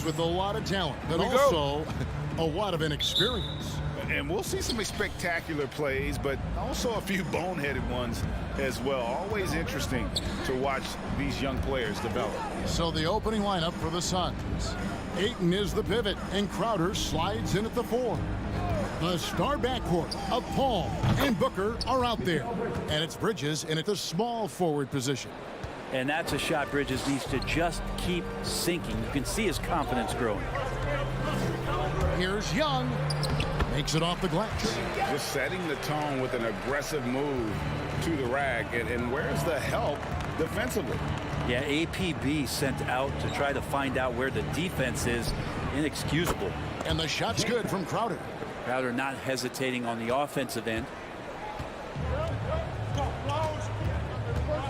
with a lot of talent, but also a lot of inexperience. And we'll see some spectacular plays, but also a few boneheaded ones as well. Always interesting to watch these young players develop. So the opening lineup for the Suns. Ayton is the pivot, and Crowder slides in at the 4. The star backcourt of Paul and Booker are out there. And it's Bridges in at the small forward position. And that's a shot Bridges needs to just keep sinking. You can see his confidence growing. Here's Young. Makes it off the glass. Just setting the tone with an aggressive move to the rack. And where's the help defensively? Yeah, APB sent out to try to find out where the defense is. Inexcusable. And the shot's good from Crowder. Crowder not hesitating on the offensive end.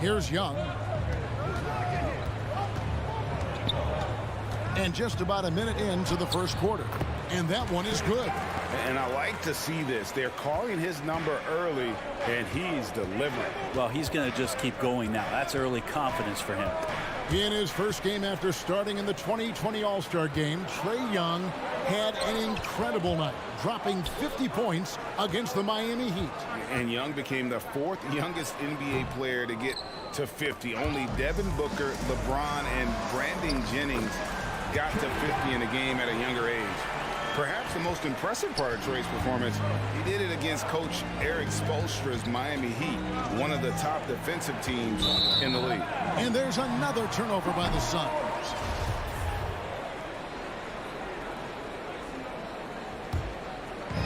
Here's Young. And just about a minute into the first quarter. And that one is good. And I like to see this. They're calling his number early, and he's delivering. Well, he's going to just keep going now. That's early confidence for him. In his first game after starting in the 2020 All-Star game, Trae Young had an incredible night, dropping 50 points against the Miami Heat. And Young became the 4th youngest NBA player to get to 50. Only Devin Booker, LeBron, and Brandon Jennings got to 50 in a game at a younger age. Perhaps the most impressive part of Trae's performance, he did it against Coach Eric Spoelstra's Miami Heat, one of the top defensive teams in the league. And there's another turnover by the Suns.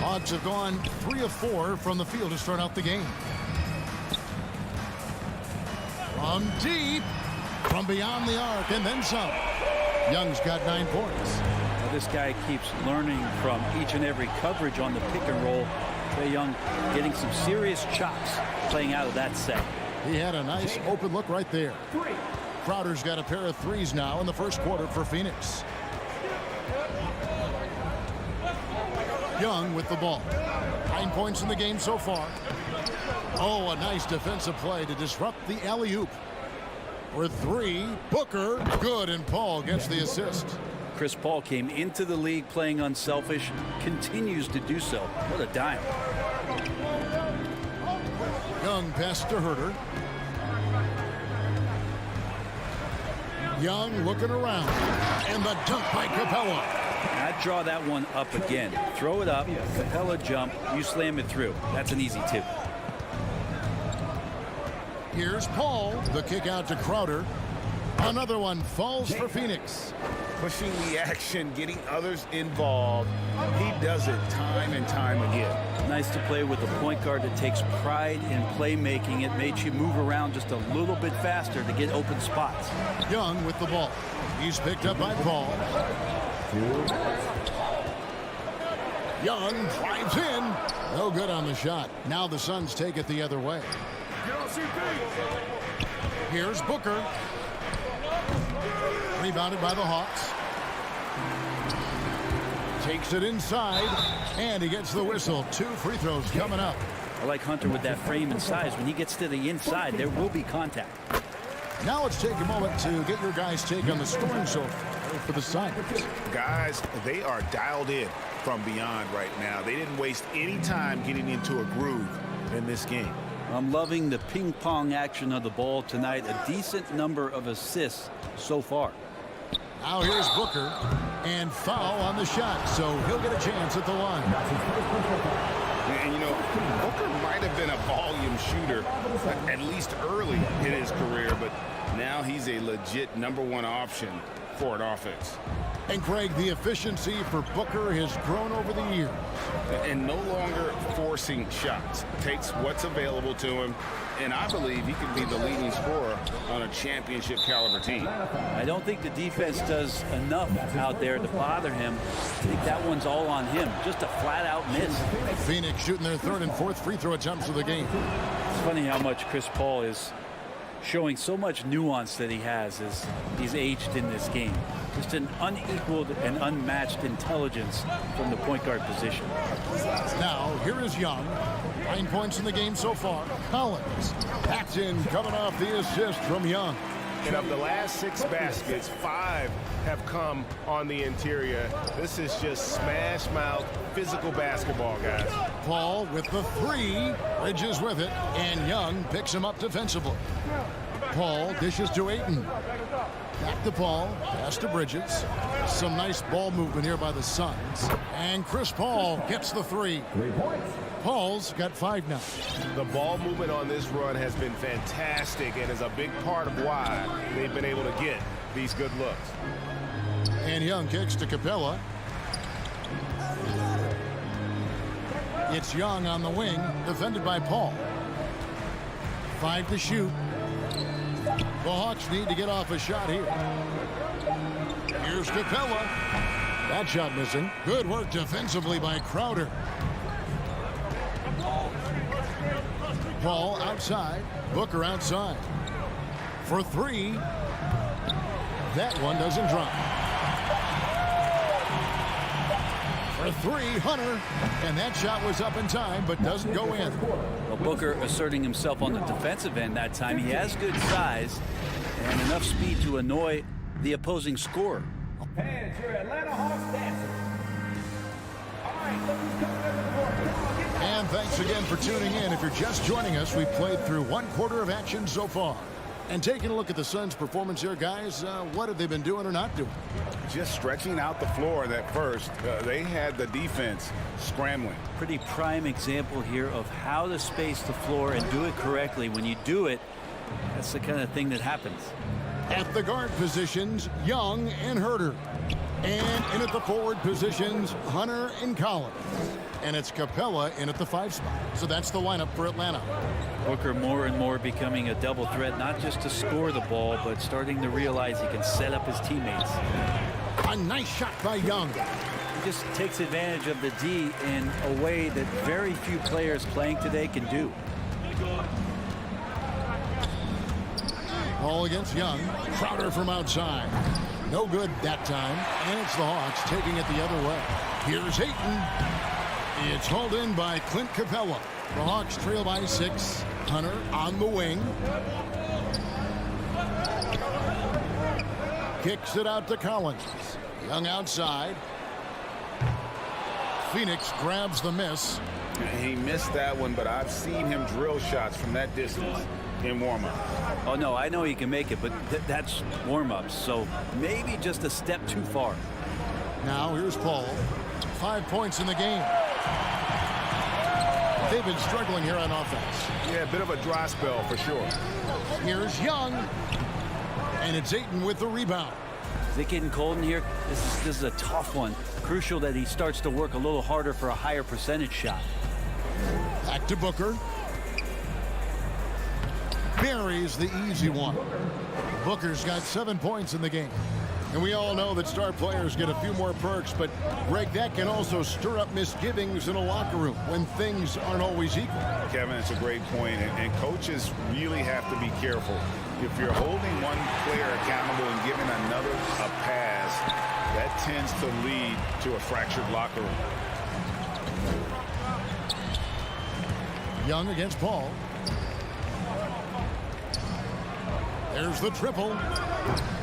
Hawks have gone 3 of 4 from the field to start out the game. From deep, from beyond the arc, and then some. Young's got 9 points. This guy keeps learning from each and every coverage on the pick and roll. Trae Young getting some serious chops playing out of that set. He had a nice open look right there. Crowder's got a pair of threes now in the first quarter for Phoenix. Young with the ball. 9 points in the game so far. Oh, a nice defensive play to disrupt the alley-oop. For 3, Booker, good, and Paul gets the assist. Chris Paul came into the league playing unselfish, continues to do so. What a dime. Young pass to Herter. Young looking around. And the dunk by Capella. I'd draw that one up again. Throw it up, Capella jump, you slam it through. That's an easy 2. Here's Paul. The kick out to Crowder. Another one falls for Phoenix. Pushing the action, getting others involved. He does it time and time again. Nice to play with a point guard that takes pride in playmaking. It makes you move around just a little bit faster to get open spots. Young with the ball. He's picked up by Paul. Young drives in. No good on the shot. Now the Suns take it the other way. Here's Booker. Rebounded by the Hawks. Takes it inside, and he gets the whistle. 2 free throws coming up. I like Hunter with that frame and size. When he gets to the inside, there will be contact. Now let's take a moment to get your guys' take on the scoring so far for the Suns. Guys, they are dialed in from beyond right now. They didn't waste any time getting into a groove in this game. I'm loving the ping-pong action of the ball tonight. A decent number of assists so far. Now here's Booker, and foul on the shot, so he'll get a chance at the line. And, you know, Booker might have been a volume shooter, at least early in his career, but now he's a legit #1 option for an offense. And, Craig, the efficiency for Booker has grown over the years. And no longer forcing shots. Takes what's available to him, and I believe he could be the leading scorer on a championship caliber team. I don't think the defense does enough out there to bother him. I think that one's all on him. Just a flat-out miss. Phoenix shooting their 3rd and 4th free throw attempts of the game. It's funny how much Chris Paul is showing so much nuance that he has as he's aged in this game. Just an unequaled and unmatched intelligence from the point guard position. Now, here is Young. 9 points in the game so far. Collins. That's in, coming off the assist from Young. And of the last 6 baskets, 5 have come on the interior. This is just smash mouth, physical basketball, guys. Paul with the 3. Bridges with it, and Young picks him up defensively. Paul dishes to Ayton. Back to Paul, pass to Bridges. Some nice ball movement here by the Suns. And Chris Paul gets the 3. Paul's got 5 now. The ball movement on this run has been fantastic and is a big part of why they've been able to get these good looks. And Young kicks to Capella. It's Young on the wing, defended by Paul. 5 to shoot. The Hawks need to get off a shot here. Here's Capella. That shot missing. Good work defensively by Crowder. Paul outside. Booker outside. For 3. That one doesn't drop. For 3, Hunter. And that shot was up in time, but doesn't go in. Well, Booker asserting himself on the defensive end that time. He has good size and enough speed to annoy the opposing scorer. And it's your Atlanta Hawks dancer. All right, look who's coming over the board. And thanks again for tuning in. If you're just joining us, we've played through 1/4 of action so far. And taking a look at the Suns' performance here, guys, what have they been doing or not doing? Just stretching out the floor that first. They had the defense scrambling. Pretty prime example here of how to space the floor and do it correctly. When you do it, that's the kind of thing that happens. At the guard positions, Young and Herter. And in at the forward positions, Hunter and Collins. And it's Capella in at the 5 spot. So that's the lineup for Atlanta. Booker more and more becoming a double threat, not just to score the ball, but starting to realize he can set up his teammates. A nice shot by Young. He just takes advantage of the D in a way that very few players playing today can do. Ball against Young. Crowder from outside. No good that time. And it's the Hawks taking it the other way. Here's Ayton. It's hauled in by Clint Capella. The Hawks trail by 6. Hunter on the wing. Kicks it out to Collins. Young outside. Phoenix grabs the miss. He missed that one, but I've seen him drill shots from that distance in warm-up. Oh, no, I know he can make it, but that's warm-ups, so maybe just a step too far. Now here's Paul. 5 points in the game. They've been struggling here on offense. Yeah, a bit of a dry spell for sure. Here's Young. And it's Ayton with the rebound. Is it getting cold in here? This is a tough one. Crucial that he starts to work a little harder for a higher percentage shot. Back to Booker. Buries the easy one. Booker's got 7 points in the game. And we all know that star players get a few more perks, but Greg, that can also stir up misgivings in a locker room when things aren't always equal. Kevin, it's a great point, and coaches really have to be careful. If you're holding one player accountable and giving another a pass, that tends to lead to a fractured locker room. Young against Paul. There's the triple.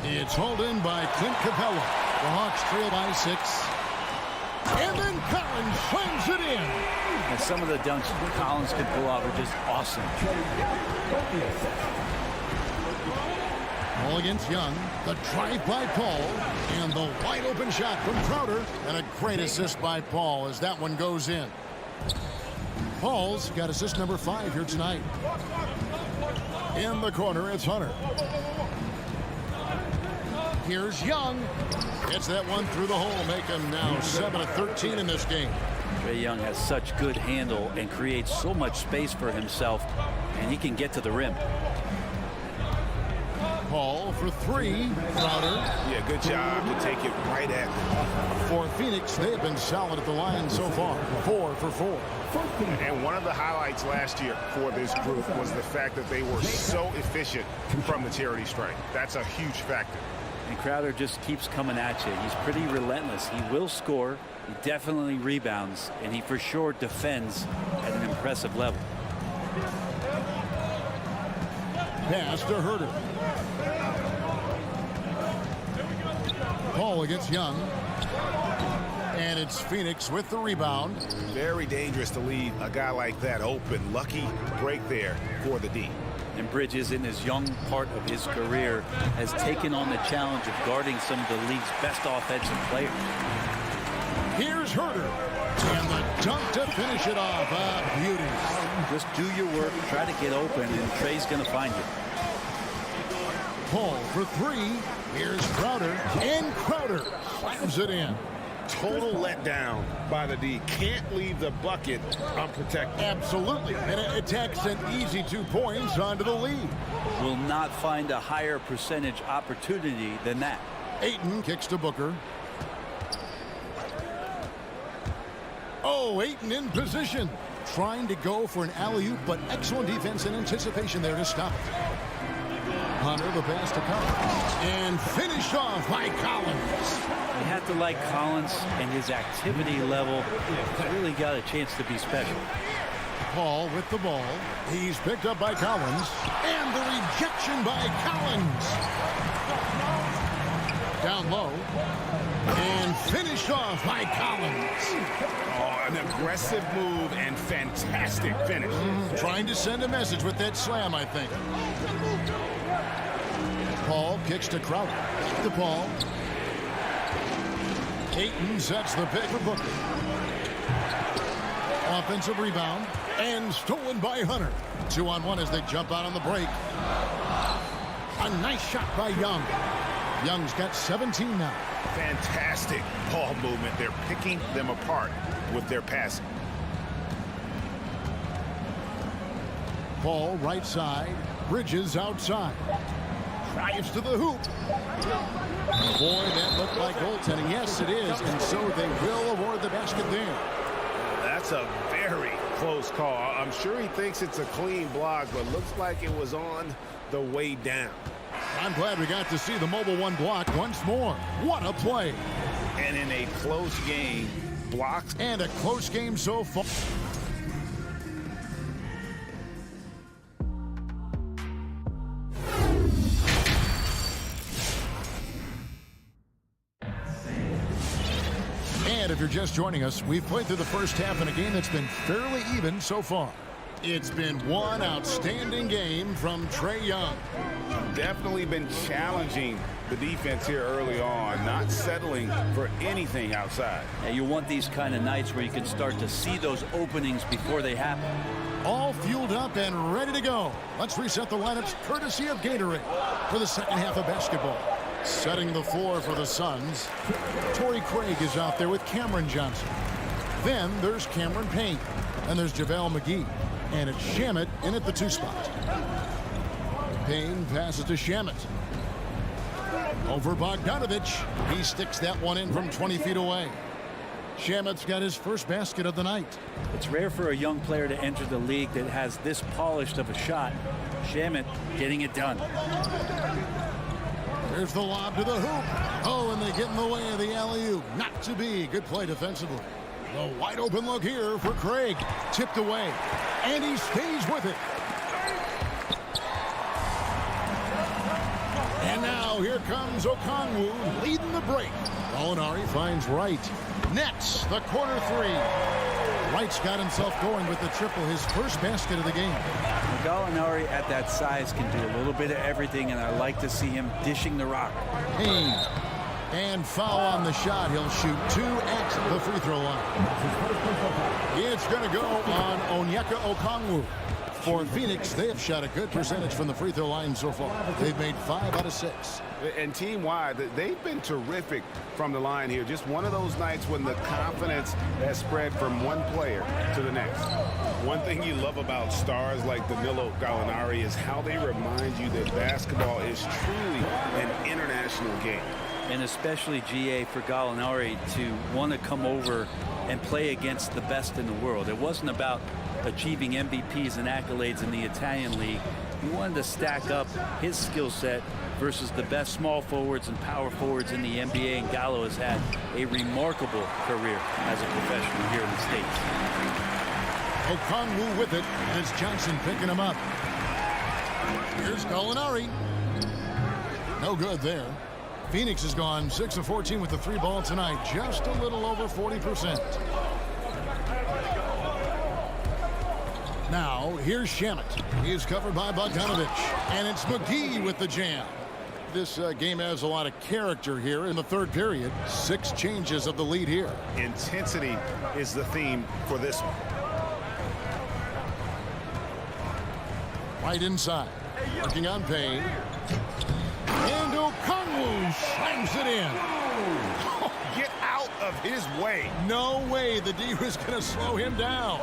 It's hauled in by Clint Capella. The Hawks trail by 6. And then Collins slams it in. And some of the dunks Collins could pull off are just awesome. Ball against Young. The drive by Paul. And the wide open shot from Crowder. And a great assist by Paul as that one goes in. Paul's got assist number 5 here tonight. In the corner, it's Hunter. Here's Young. Gets that one through the hole, make him now 7 of 13 in this game. Trae Young has such good handle and creates so much space for himself, and he can get to the rim. Paul for 3. Crowder. Yeah, good job to take it right at them. For Phoenix, they have been solid at the line so far. 4 for 4. And one of the highlights last year for this group was the fact that they were so efficient from the charity stripe. That's a huge factor. And Crowder just keeps coming at you. He's pretty relentless. He will score. He definitely rebounds. And he for sure defends at an impressive level. Pass to Herter. Paul against Young. And it's Phoenix with the rebound. Very dangerous to leave a guy like that open. Lucky break there for the D. And Bridges, in his young part of his career, has taken on the challenge of guarding some of the league's best offensive players. Here's Herter. And the dunk to finish it off. Beauty. Just do your work, try to get open, and Trae's going to find you. Paul for three. Here's Crowder. And Crowder slams it in. Total letdown by the D. Can't leave the bucket unprotected. Absolutely. And it attacks an easy 2 points onto the lead. Will not find a higher percentage opportunity than that. Ayton kicks to Booker. Oh, Ayton in position. Trying to go for an alley-oop, but excellent defense and anticipation there to stop it. Hunter, the pass to Collins. And finished off by Collins. You have to like Collins and his activity level. He's really got a chance to be special. Paul with the ball. He's picked up by Collins. And the rejection by Collins. Down low. And finished off by Collins. Oh, an aggressive move and fantastic finish. Trying to send a message with that slam, I think. Paul kicks to Crowder. To Paul. Ayton sets the pick for Booker. Offensive rebound. And stolen by Hunter. 2-on-1 as they jump out on the break. A nice shot by Young. Young's got 17 now. Fantastic ball movement. They're picking them apart with their passing. Paul right side. Bridges outside. Drives to the hoop. Boy, that looked like goaltending. Yes, it is. And so they will award the basket there. That's a very close call. I'm sure he thinks it's a clean block, but looks like it was on the way down. I'm glad we got to see the mobile one block once more. What a play. And in a close game, blocks. And a close game so far. And if you're just joining us, we've played through the first half in a game that's been fairly even so far. It's been one outstanding game from Trae Young. Definitely been challenging the defense here early on, not settling for anything outside. Yeah, you want these kind of nights where you can start to see those openings before they happen. All fueled up and ready to go. Let's reset the lineups courtesy of Gatorade for the second half of basketball. Setting the floor for the Suns, Torrey Craig is out there with Cameron Johnson. Then there's Cameron Payne. And there's JaVale McGee. And it's Shamet in at the 2 spot. Payne passes to Shamet. Over Bogdanovich. He sticks that one in from 20 feet away. Shamet's got his first basket of the night. It's rare for a young player to enter the league that has this polished of a shot. Shamet getting it done. There's the lob to the hoop. Oh, and they get in the way of the alley-oop. Not to be. Good play defensively. A wide open look here for Craig. Tipped away. And he stays with it. And now here comes Okongwu leading the break. Gallinari finds Wright. Nets the corner 3. Wright's got himself going with the triple, his first basket of the game. Gallinari at that size can do a little bit of everything, and I like to see him dishing the rock. Payne. And foul on the shot. He'll shoot 2 at the free throw line. It's going to go on Onyeka Okongwu. For Phoenix, they have shot a good percentage from the free throw line so far. They've made 5 out of 6. And team-wide, they've been terrific from the line here. Just one of those nights when the confidence has spread from one player to the next. One thing you love about stars like Danilo Gallinari is how they remind you that basketball is truly an international game. And especially, GA, for Gallinari to want to come over and play against the best in the world. It wasn't about achieving MVPs and accolades in the Italian league. He wanted to stack up his skill set versus the best small forwards and power forwards in the NBA, and Gallo has had a remarkable career as a professional here in the States. Okongwu with it, and it's Johnson picking him up. Here's Gallinari. No good there. Phoenix has gone 6 of 14 with the 3 ball tonight, just a little over 40%. Now, here's Shamet. He is covered by Bogdanovich, and it's McGee with the jam. This game has a lot of character here in the third period. 6 changes of the lead here. Intensity is the theme for this one. Right inside, working on Payne. And Okongwu slams it in. Get out of his way. No way the D was going to slow him down.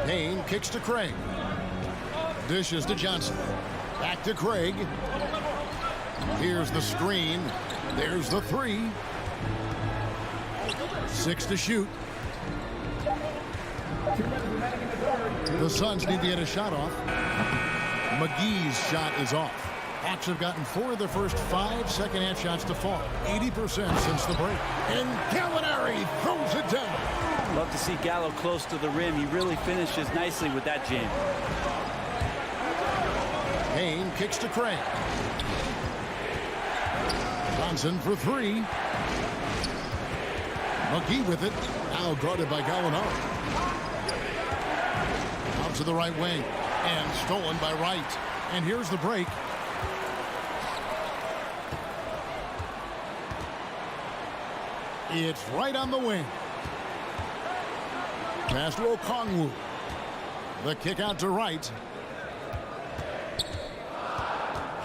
Payne kicks to Craig. Dishes to Johnson. Back to Craig. Here's the screen. There's the 3. 6 to shoot. The Suns need to get a shot off. McGee's shot is off. Hawks have gotten 4 of their first 5 second-half shots to fall. 80% since the break. And Gallinari throws it down. Love to see Gallo close to the rim. He really finishes nicely with that jam. Payne kicks to Craig. Johnson for 3. McGee with it. Now guarded by Gallinari. Out to the right wing. And stolen by Wright. And here's the break. It's right on the wing. Pass to Okongwu. The kick out to Wright.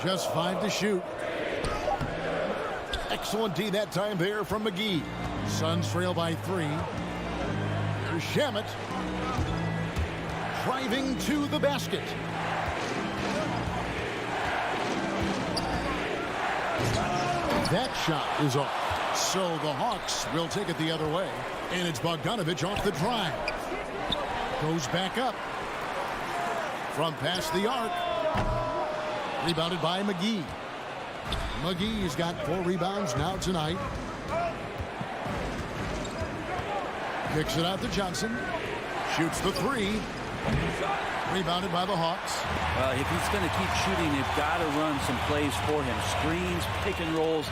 Just 5 to shoot. Excellent D that time there from McGee. Suns trail by 3. Here's Shamet. Driving to the basket. That shot is off. So the Hawks will take it the other way. And it's Bogdanovich off the drive. Goes back up. From past the arc. Rebounded by McGee. McGee's got 4 rebounds now tonight. Kicks it out to Johnson. Shoots the 3. Rebounded by the Hawks. Well, if he's going to keep shooting, they've got to run some plays for him. Screens, pick and rolls,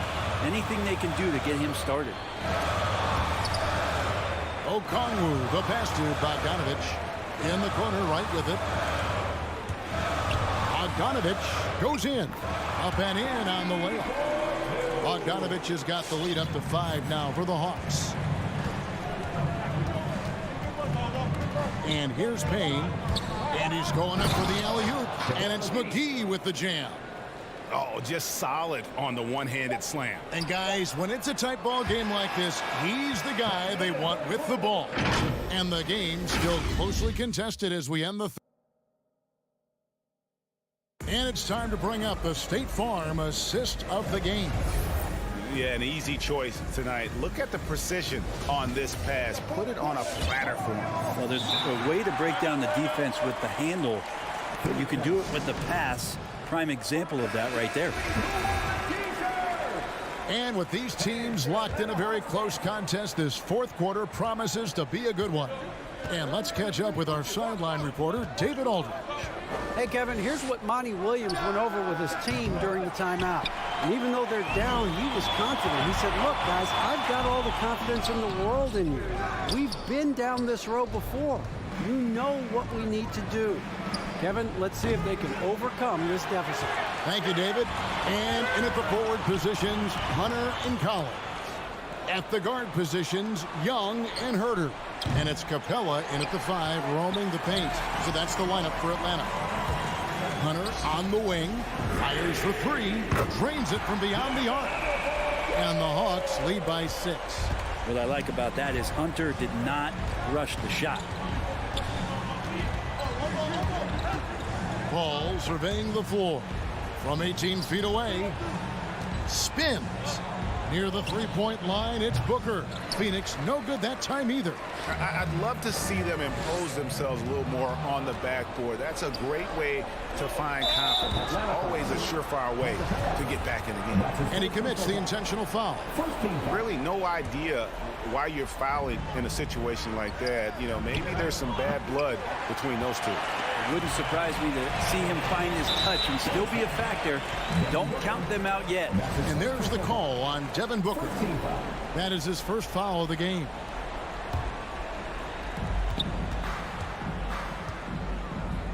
anything they can do to get him started. Okongwu, the pass to Bogdanovich. In the corner, right with it. Bogdanovich goes in. Up and in on the layup. Bogdanovich has got the lead up to 5 now for the Hawks. And here's Payne. And he's going up for the alley-oop. And it's McGee with the jam. Oh, just solid on the one-handed slam. And guys, when it's a tight ball game like this, he's the guy they want with the ball. And the game still closely contested as we end the and it's time to bring up the State Farm assist of the game. Yeah, an easy choice tonight. Look at the precision on this pass. Put it on a platter for him. Well, there's a way to break down the defense with the handle. You can do it with the pass. Prime example of that right there. And with these teams locked in a very close contest, this 4th quarter promises to be a good one. And let's catch up with our sideline reporter, David Aldridge. Hey, Kevin, here's what Monty Williams went over with his team during the timeout. And even though they're down, he was confident. He said, look, guys, I've got all the confidence in the world in you. We've been down this road before. You know what we need to do. Kevin, let's see if they can overcome this deficit. Thank you, David. And in at the forward positions, Hunter and Collins. At the guard positions, Young and Herter. And it's Capella in at the 5, roaming the paint. So that's the lineup for Atlanta. Hunter on the wing, fires for 3, drains it from beyond the arc. And the Hawks lead by 6. What I like about that is Hunter did not rush the shot. Ball surveying the floor from 18 feet away. Spins. Near the 3-point line, it's Booker. Phoenix, no good that time either. I'd love to see them impose themselves a little more on the backboard. That's a great way to find confidence. Always a surefire way to get back in the game. And he commits the intentional foul. Really no idea why you're fouling in a situation like that. You know, maybe there's some bad blood between those two. Wouldn't surprise me to see him find his touch and still be a factor. Don't count them out yet. And there's the call on Devin Booker. That is his first foul of the game.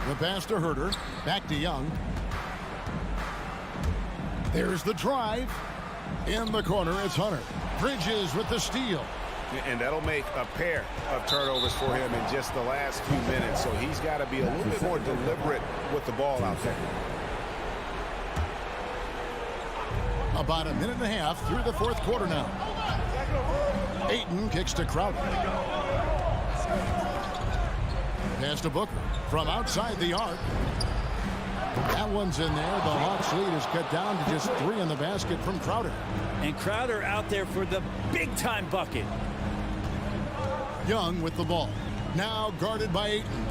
The pass to Herter. Back to Young. There's the drive. In the corner, it's Hunter. Bridges with the steal. And that'll make a pair of turnovers for him in just the last few minutes. So he's got to be a little bit more deliberate with the ball out there. About a minute and a half through the fourth quarter now. Ayton kicks to Crowder. Pass to Booker from outside the arc. That one's in there. The Hawks lead is cut down to just 3 in the basket from Crowder. And Crowder out there for the big-time bucket. Young with the ball. Now guarded by Ayton.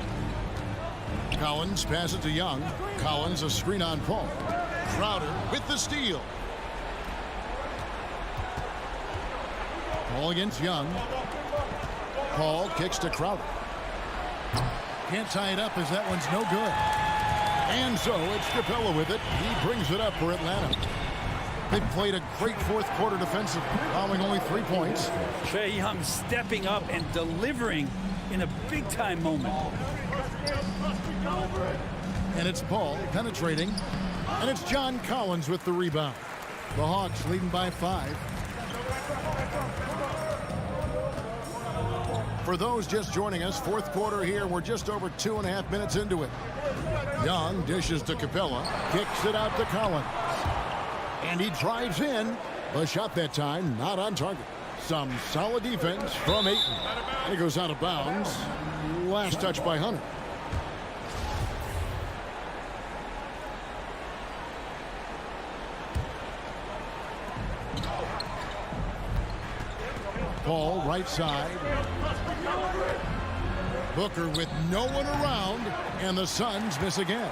Collins passes it to Young. Collins a screen on Paul. Crowder with the steal. Paul against Young. Paul kicks to Crowder. Can't tie it up as that one's no good. And so it's Capella with it. He brings it up for Atlanta. They played a great fourth quarter defensive, allowing only 3 points. Trae Young stepping up and delivering in a big-time moment. And it's Paul penetrating. And it's John Collins with the rebound. The Hawks leading by 5. For those just joining us, fourth quarter here. We're just over 2.5 minutes into it. Young dishes to Capella. Kicks it out to Collins. And he drives in. The shot that time not on target. Some solid defense from Ayton. And it goes out of bounds. Last touch by Hunter. Paul right side. Booker with no one around, and the Suns miss again.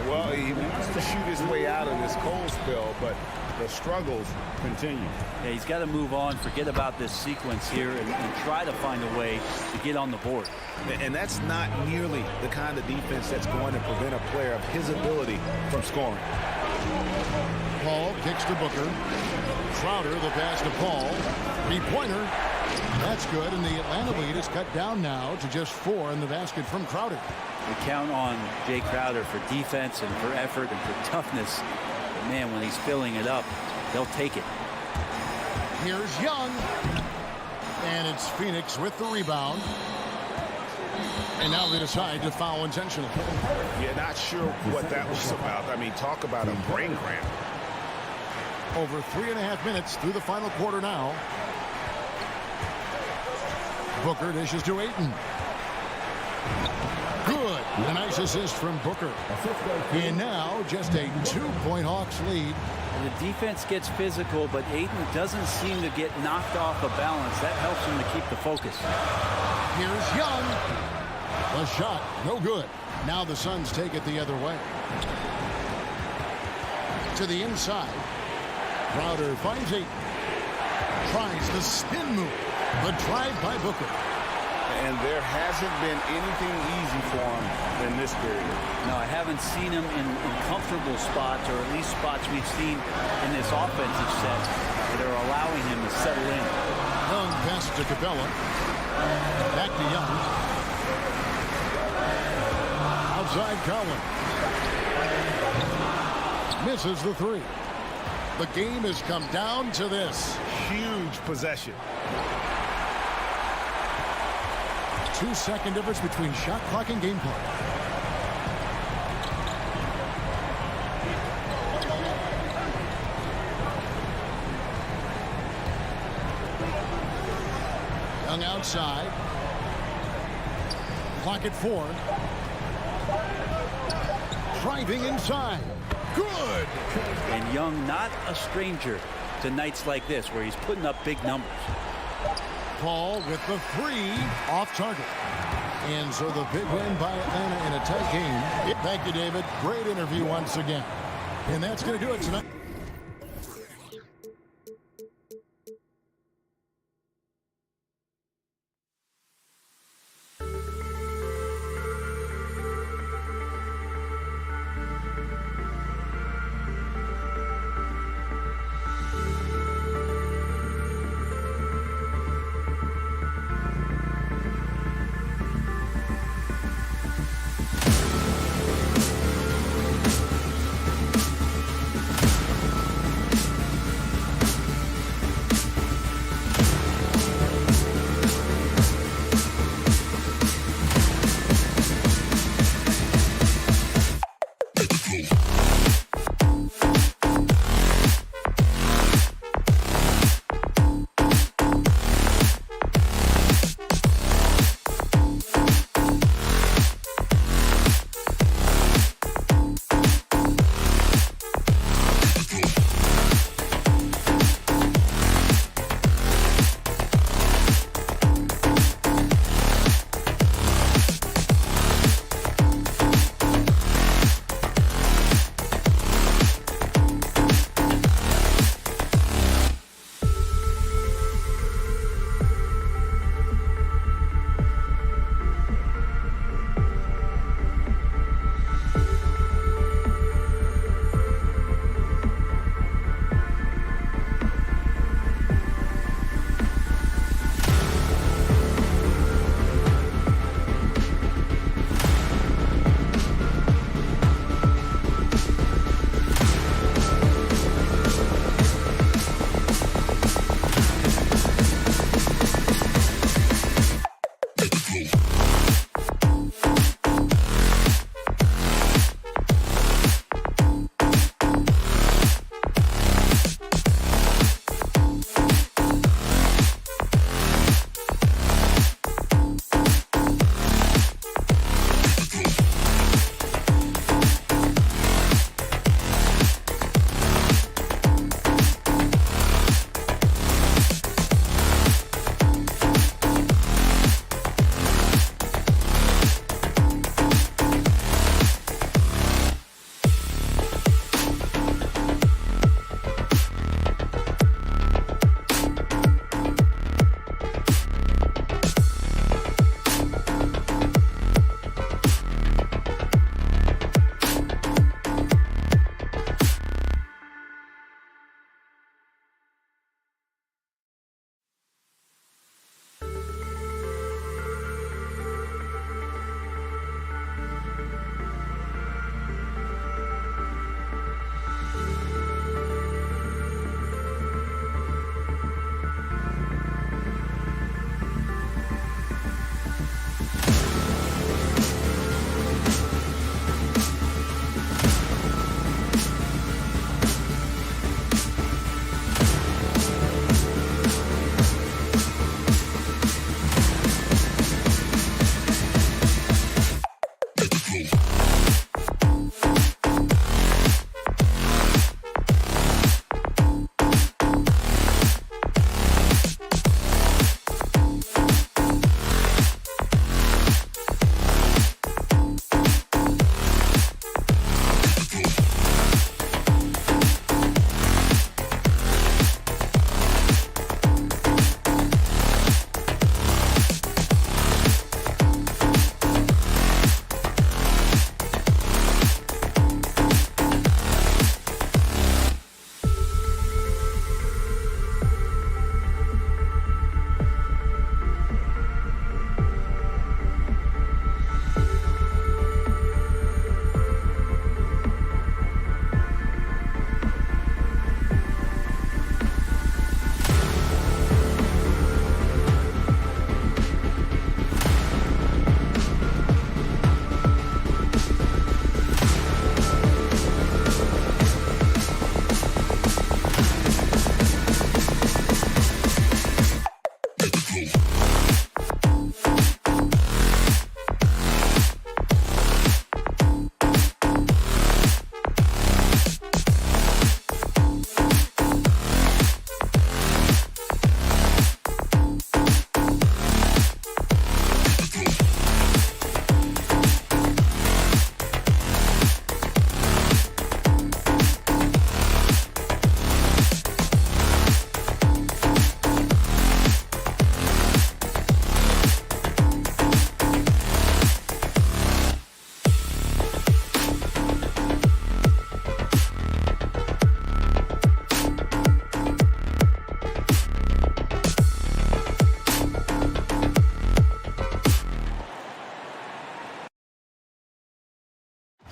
Well, he wants to shoot his way out of this cold spell, but the struggles continue. Yeah, he's got to move on, forget about this sequence here, and try to find a way to get on the board. And that's not nearly the kind of defense that's going to prevent a player of his ability from scoring. Paul kicks to Booker. Crowder, the pass to Paul. Three-pointer. That's good, and the Atlanta lead is cut down now to just 4 in the basket from Crowder. We count on Jay Crowder for defense and for effort and for toughness. But man, when he's filling it up, they'll take it. Here's Young. And it's Phoenix with the rebound. And now they decide to foul intentionally. Yeah, not sure what that was about. I mean, talk about a brain cramp. Over 3.5 minutes through the final quarter now. Booker dishes to Ayton. Good. A nice assist from Booker. And now just a 2-point Hawks lead. The defense gets physical, but Ayton doesn't seem to get knocked off the balance. That helps him to keep the focus. Here's Young. The shot, no good. Now the Suns take it the other way. To the inside. Crowder finds Ayton. Tries the spin move. The drive by Booker. And there hasn't been anything easy for him in this period. No, I haven't seen him in comfortable spots, or at least spots we've seen in this offensive set that are allowing him to settle in. Young passes to Capella. Back to Young. Outside Collins. Misses the 3. The game has come down to this. Huge possession. 2-second difference between shot clock and game clock. Young outside. Clock at 4. Driving inside. Good. And Young not a stranger to nights like this where he's putting up big numbers. Paul with the 3 off target. And so the big win by Atlanta in a tight game. Thank you, David. Great interview once again. And that's going to do it tonight.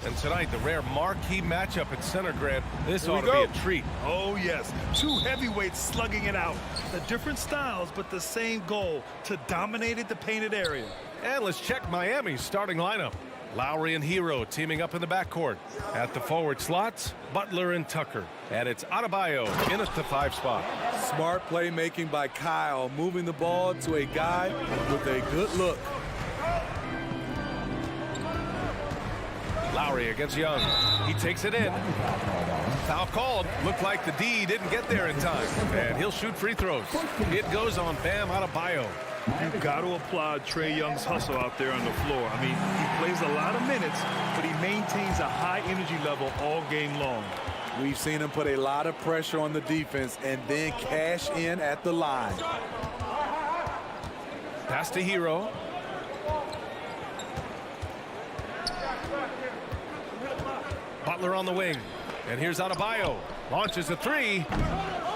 And tonight, the rare marquee matchup at center, Grant. This ought to be a treat. Oh, yes. Two heavyweights slugging it out. The different styles, but the same goal, to dominate the painted area. And let's check Miami's starting lineup. Lowry and Hero teaming up in the backcourt. At the forward slots, Butler and Tucker. And it's Adebayo in at the 5 spot. Smart playmaking by Kyle, moving the ball to a guy with a good look. Lowry against Young. He takes it in. Foul called. Looked like the D didn't get there in time. And he'll shoot free throws. It goes on Bam Adebayo. You've got to applaud Trae Young's hustle out there on the floor. I mean, he plays a lot of minutes, but he maintains a high energy level all game long. We've seen him put a lot of pressure on the defense and then cash in at the line. Pass to Hero. Butler on the wing. And here's Adebayo. Launches a 3.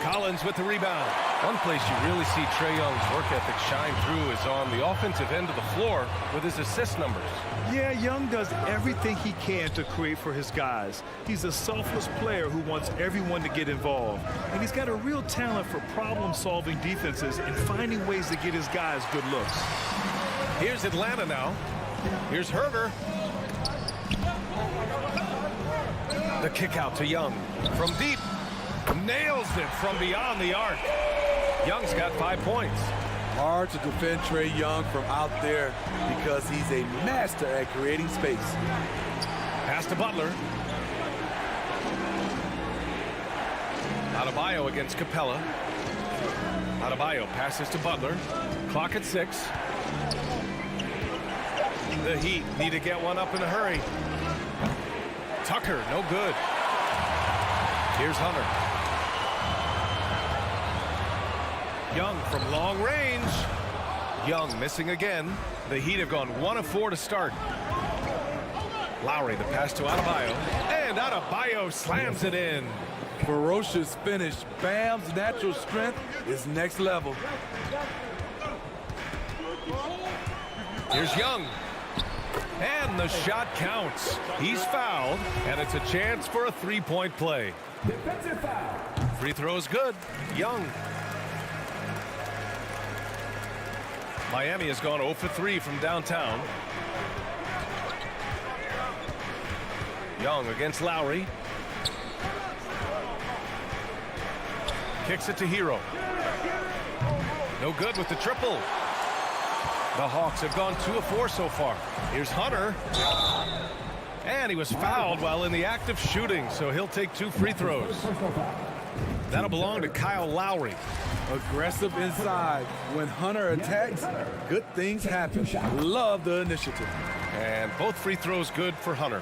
Collins with the rebound. One place you really see Trae Young's work ethic shine through is on the offensive end of the floor with his assist numbers. Yeah, Young does everything he can to create for his guys. He's a selfless player who wants everyone to get involved. And he's got a real talent for problem-solving defenses and finding ways to get his guys good looks. Here's Atlanta now. Here's Herter. The kick out to Young. From deep. Nails it from beyond the arc. Young's got 5 points. Hard to defend Trae Young from out there because he's a master at creating space. Pass to Butler. Adebayo against Capella. Adebayo passes to Butler. Clock at 6. The Heat need to get one up in a hurry. Tucker, no good. Here's Hunter. Young from long range. Young missing again. The Heat have gone 1 of 4 to start. Lowry, the pass to Adebayo. And Adebayo slams it in. Ferocious finish. Bam's natural strength is next level. Here's Young. And the shot counts. He's fouled, and it's a chance for a 3-point play. Defensive foul. Free throw's good. Young. Miami has gone 0 for 3 from downtown. Young against Lowry. Kicks it to Hero. No good with the triple. The Hawks have gone 2 of 4 so far. Here's Hunter. And he was fouled while in the act of shooting, so he'll take 2 free throws. That'll belong to Kyle Lowry. Aggressive inside. When Hunter attacks, good things happen. Love the initiative. And both free throws good for Hunter.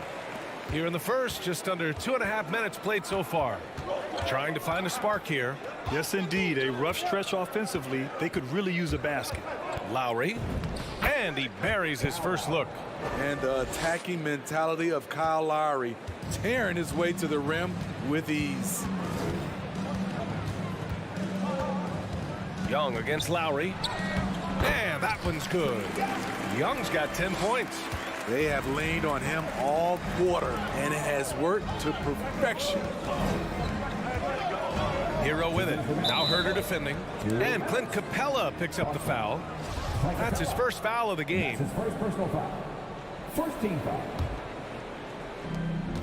Here in the first, just under 2.5 minutes played so far. Trying to find a spark here. Yes, indeed. A rough stretch offensively. They could really use a basket. Lowry. And he buries his first look. And the attacking mentality of Kyle Lowry, tearing his way to the rim with ease. Young against Lowry. And that one's good. Young's got 10 points. They have leaned on him all quarter, and it has worked to perfection. Hero with it. Now Herter defending. And Clint Capella picks up the foul. That's his first foul of the game. His first personal foul. First team foul.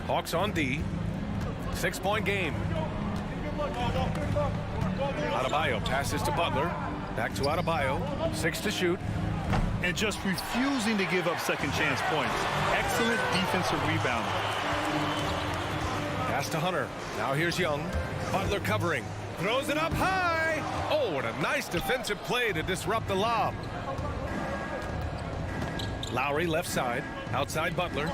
Hawks on D. 6-point game. Adebayo passes to Butler. Back to Adebayo. 6 to shoot. And just refusing to give up second chance points. Excellent defensive rebound. Pass to Hunter. Now here's Young. Butler covering. Throws it up high. Oh, what a nice defensive play to disrupt the lob. Lowry left side. Outside Butler.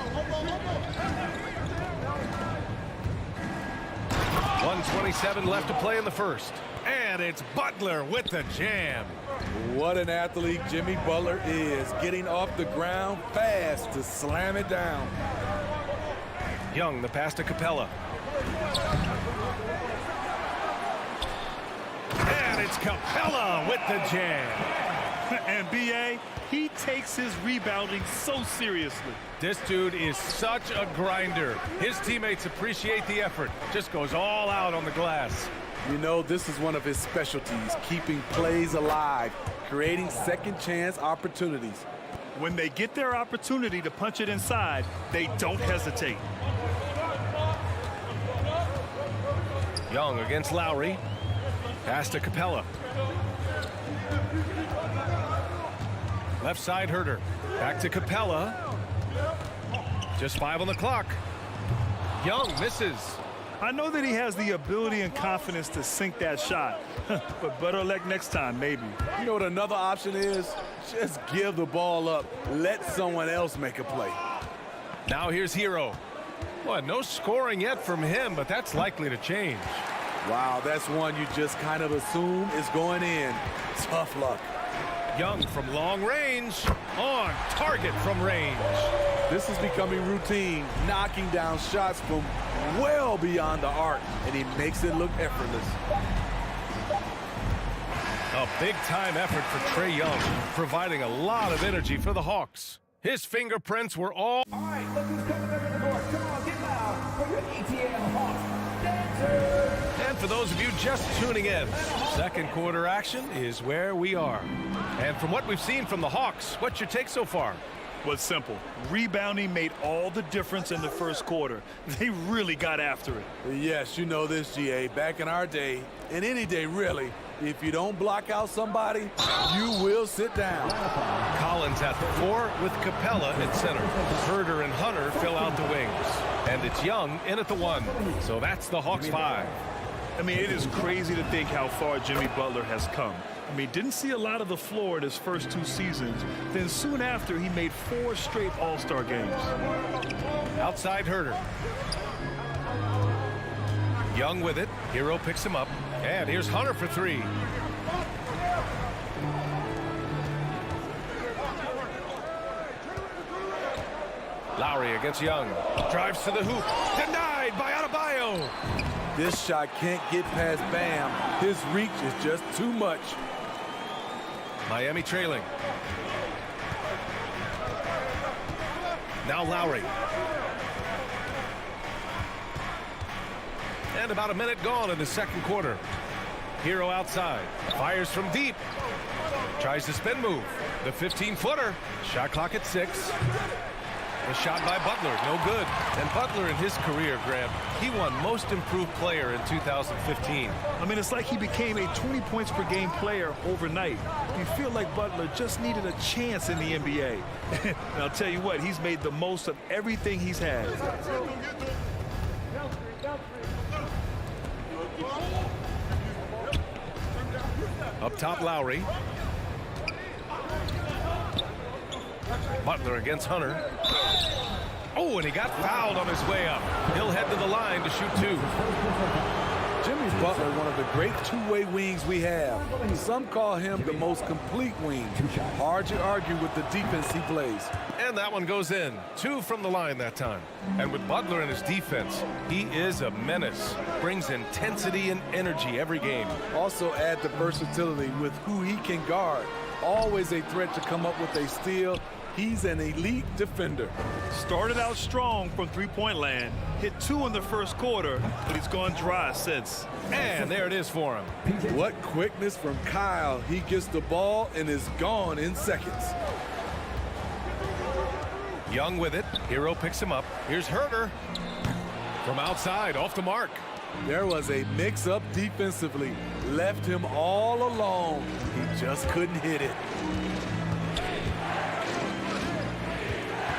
1:27 left to play in the first. And it's Butler with the jam. What an athlete Jimmy Butler is, getting off the ground fast to slam it down. Young, the pass to Capella. And it's Capella with the jam. And B.A., he takes his rebounding so seriously. This dude is such a grinder. His teammates appreciate the effort. Just goes all out on the glass. You know, this is one of his specialties, keeping plays alive, creating second chance opportunities. When they get their opportunity to punch it inside, they don't hesitate. Young against Lowry. Pass to Capella. Left side Herter. Back to Capella. Just 5 on the clock. Young misses. I know that he has the ability and confidence to sink that shot, but better luck next time, maybe. You know what another option is? Just give the ball up. Let someone else make a play. Now here's Hero. Well, no scoring yet from him, but that's likely to change. Wow, that's one you just kind of assume is going in. Tough luck. Young from long range. On target from range. This is becoming routine, knocking down shots from well beyond the arc, and he makes it look effortless. A big-time effort for Trae Young, providing a lot of energy for the Hawks. His fingerprints were all... All right, look who's coming over the court. Come on, get loud for your ETL Hawks dancers. And for those of you just tuning in, second quarter action is where we are. And from what we've seen from the Hawks, what's your take so far? Well, it's simple. Rebounding made all the difference in the first quarter. They really got after it. Yes, you know this, GA. Back in our day, and any day really, if you don't block out somebody, you will sit down. Collins at the 4 with Capella at center. Herter and Hunter fill out the wings. And it's Young in at the 1. So that's the Hawks 5. I mean, it is crazy to think how far Jimmy Butler has come. I mean, didn't see a lot of the floor in his first 2 seasons. Then soon after, he made 4 straight All-Star games. Outside Herter. Young with it. Hero picks him up. And here's Hunter for 3. Lowry against Young. Drives to the hoop. Denied by Adebayo. This shot can't get past Bam. His reach is just too much. Miami trailing. Now Lowry. And about a minute gone in the second quarter. Hero outside. Fires from deep. Tries to spin move. The 15-footer. Shot clock at 6. A shot by Butler, no good. And Butler in his career, Graham, he won Most Improved Player in 2015. I mean, it's like he became a 20 points per game player overnight. You feel like Butler just needed a chance in the NBA. And I'll tell you what, he's made the most of everything he's had. Up top, Lowry. Butler against Hunter. Oh, and he got fouled on his way up. He'll head to the line to shoot 2. Jimmy Butler, one of the great two-way wings we have. Some call him the most complete wing. Hard to argue with the defense he plays. And that one goes in. 2 from the line that time. And with Butler in his defense, he is a menace. Brings intensity and energy every game. Also add the versatility with who he can guard. Always a threat to come up with a steal. He's an elite defender. Started out strong from three-point land. Hit 2 in the first quarter, but he's gone dry since. And there it is for him. What quickness from Kyle. He gets the ball and is gone in seconds. Young with it. Hero picks him up. Here's Herter. From outside, off the mark. There was a mix-up defensively. Left him all alone. He just couldn't hit it.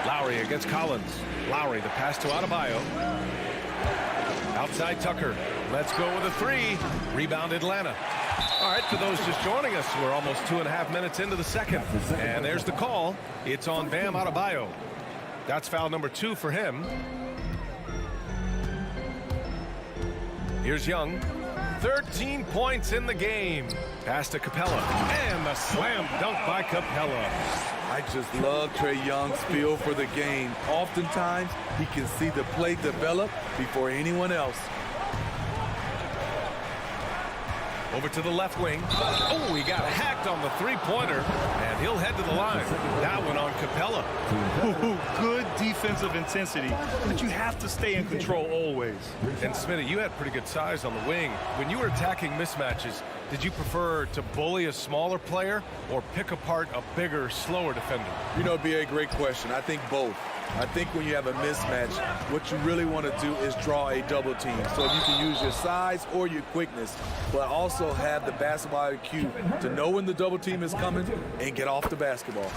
Lowry against Collins. Lowry, the pass to Adebayo. Outside Tucker. Let's go with a 3. Rebound Atlanta. All right, for those just joining us, we're almost 2.5 minutes into the second. And there's the call. It's on Bam Adebayo. That's foul number 2 for him. Here's Young. 13 points in the game. Pass to Capella. And the slam dunk by Capella. I just love Trae Young's feel for the game. Oftentimes, he can see the play develop before anyone else. Over to the left wing. Oh, he got hacked on the three-pointer, and he'll head to the line. That one on Capella. Good defensive intensity, but you have to stay in control always. And Smitty, you had pretty good size on the wing. When you were attacking mismatches, did you prefer to bully a smaller player or pick apart a bigger, slower defender? You know, it'd be a great question. I think both. I think when you have a mismatch, what you really want to do is draw a double team. So you can use your size or your quickness, but also have the basketball IQ to know when the double team is coming and get off the basketball.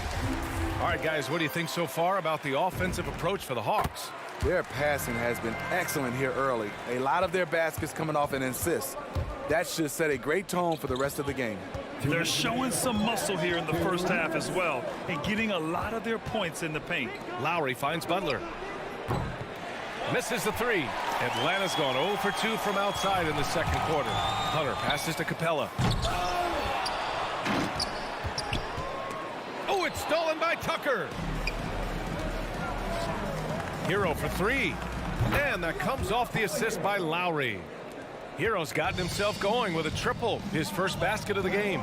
All right, guys, what do you think so far about the offensive approach for the Hawks? Their passing has been excellent here early. A lot of their baskets coming off an assist. That should set a great tone for the rest of the game. They're showing some muscle here in the first half as well and getting a lot of their points in the paint. Lowry finds Butler. Misses the three. Atlanta's gone 0 for 2 from outside in the second quarter. Hunter passes to Capella. Oh, it's stolen by Tucker. Hero for three. And that comes off the assist by Lowry. Hero's gotten himself going with a triple, his first basket of the game.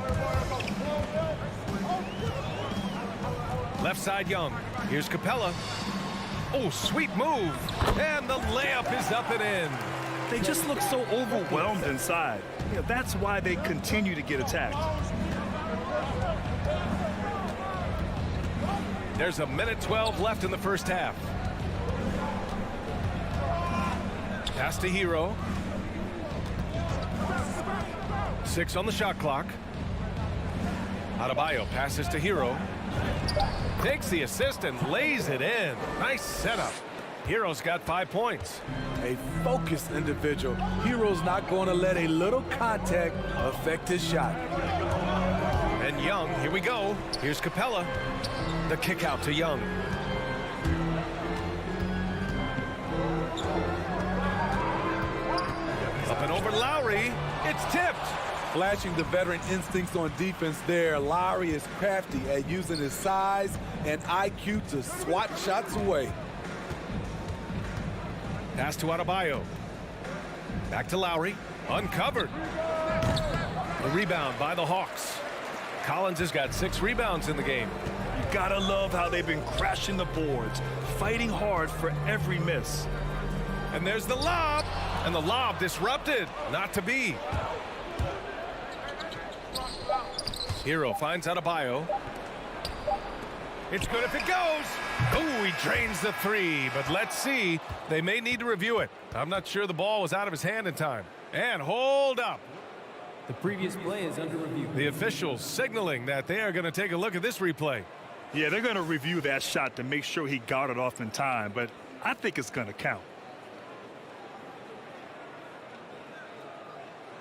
Left side Young. Here's Capella. Oh, sweet move. And the layup is up and in. They just look so overwhelmed inside. You know, that's why they continue to get attacked. There's a minute 12 left in the first half. Pass to Hero. 6 on the shot clock. Adebayo passes to Hero. Takes the assist and lays it in. Nice setup. Hero's got 5 points. A focused individual. Hero's not going to let a little contact affect his shot. And Young, here we go. Here's Capella. The kick out to Young. Up and over Lowry. It's tipped. Flashing the veteran instincts on defense there. Lowry is crafty at using his size and IQ to swat shots away. Pass to Adebayo. Back to Lowry. Uncovered. The rebound by the Hawks. Collins has got 6 rebounds in the game. You gotta love how they've been crashing the boards, fighting hard for every miss. And there's the lob. And the lob disrupted. Not to be. Hero finds Adebayo. It's good if it goes. Oh, he drains the three, but let's see. They may need to review it. I'm not sure the ball was out of his hand in time. And hold up. The previous play is under review. The officials signaling that they are going to take a look at this replay. Yeah, they're going to review that shot to make sure he got it off in time, but I think it's going to count.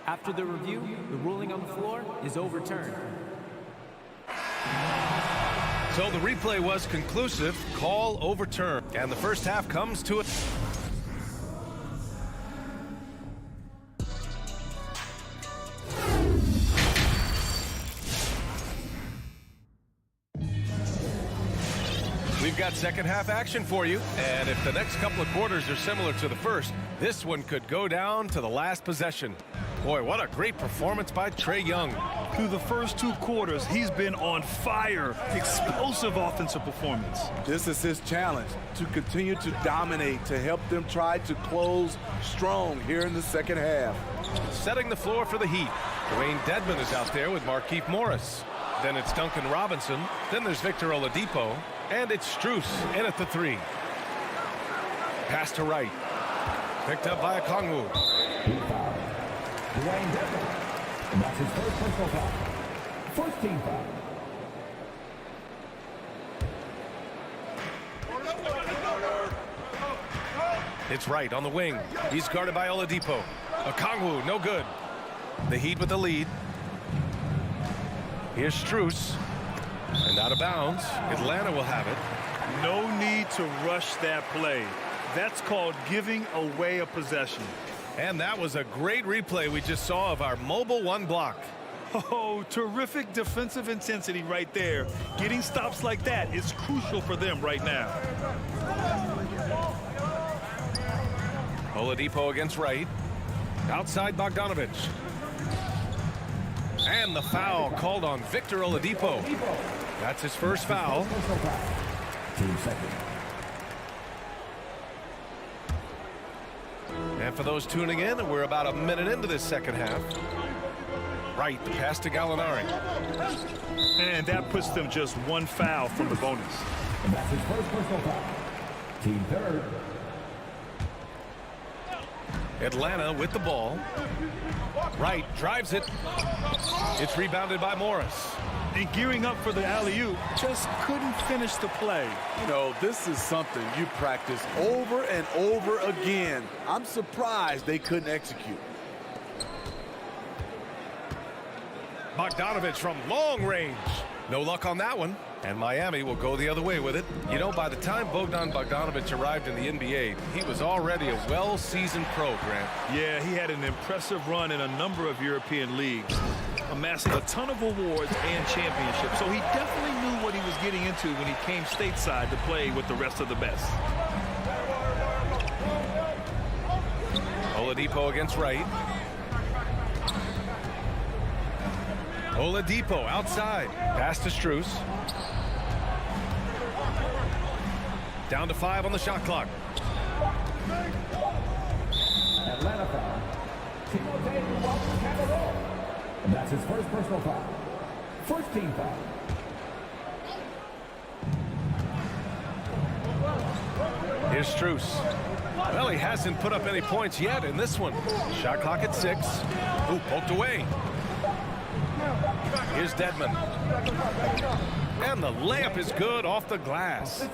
After the review, the ruling on the floor is overturned. So the replay was conclusive, call overturned, and the first half comes to a... We've got second half action for you, and if the next couple of quarters are similar to the first, this one could go down to the last possession. Boy, what a great performance by Trae Young. Through the first 2 quarters, he's been on fire. Explosive offensive performance. This is his challenge, to continue to dominate, to help them try to close strong here in the second half. Setting the floor for the Heat. Dwayne Dedmon is out there with Markieff Morris. Then it's Duncan Robinson. Then there's Victor Oladipo. And it's Strus in at the 3. Pass to Wright. Picked up by Okongwu. Dwayne Devin. And that's his first personal foul. First team foul. It's Wright on the wing. He's guarded by Oladipo. Okongwu, no good. The Heat with the lead. Here's Strus. And out of bounds. Atlanta will have it. No need to rush that play. That's called giving away a possession. And that was a great replay we just saw of our mobile 1 block. Oh, terrific defensive intensity right there. Getting stops like that is crucial for them right now. Oladipo against Wright. Outside Bogdanovich. And the foul called on Victor Oladipo. That's his first foul. Team second. And for those tuning in, we're about a minute into this second half. Right, the pass to Gallinari. And that puts them just one foul from the bonus. And that's his first personal foul. Team third. Atlanta with the ball. Wright drives it. It's rebounded by Morris. And gearing up for the alley-oop, just couldn't finish the play. You know, this is something you practice over and over again. I'm surprised they couldn't execute. Bogdanovich from long range. No luck on that one. And Miami will go the other way with it. You know, by the time Bogdan Bogdanovich arrived in the NBA, he was already a well-seasoned pro, Grant. Yeah, he had an impressive run in a number of European leagues, amassing a ton of awards and championships. So he definitely knew what he was getting into when he came stateside to play with the rest of the best. Oladipo against Wright. Oladipo outside. Pass to Strus. Down to 5 on the shot clock. Atlanta foul. And that's his first personal foul. First team foul. Here's Strus. Well, he hasn't put up any points yet in this one. Shot clock at 6. Ooh, poked away. Here's Dedmon. And the layup is good off the glass.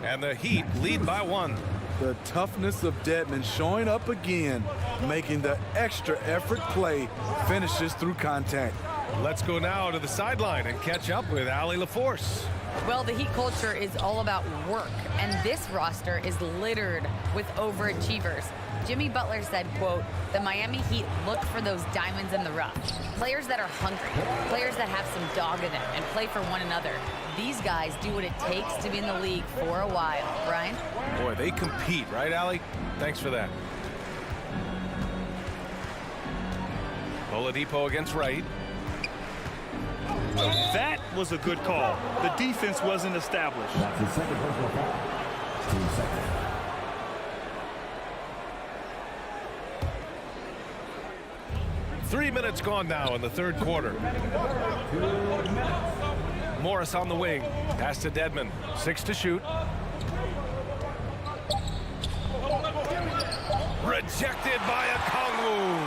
And the Heat lead by 1. The toughness of Dedmon showing up again, making the extra effort play, finishes through contact. Let's go now to the sideline and catch up with Allie LaForce. Well, the Heat culture is all about work, and this roster is littered with overachievers. Jimmy Butler said, quote, "The Miami Heat look for those diamonds in the rough. Players that are hungry, players that have some dog in them and play for one another. These guys do what it takes to be in the league for a while." Brian? Boy, they compete, right, Allie? Thanks for that. Oladipo against Wright. That was a good call. The defense wasn't established. That's his second personal foul. Team second. Three minutes gone now in the third quarter. Morris on the wing. Pass to Dedmon. 6 to shoot. Rejected by Okongwu.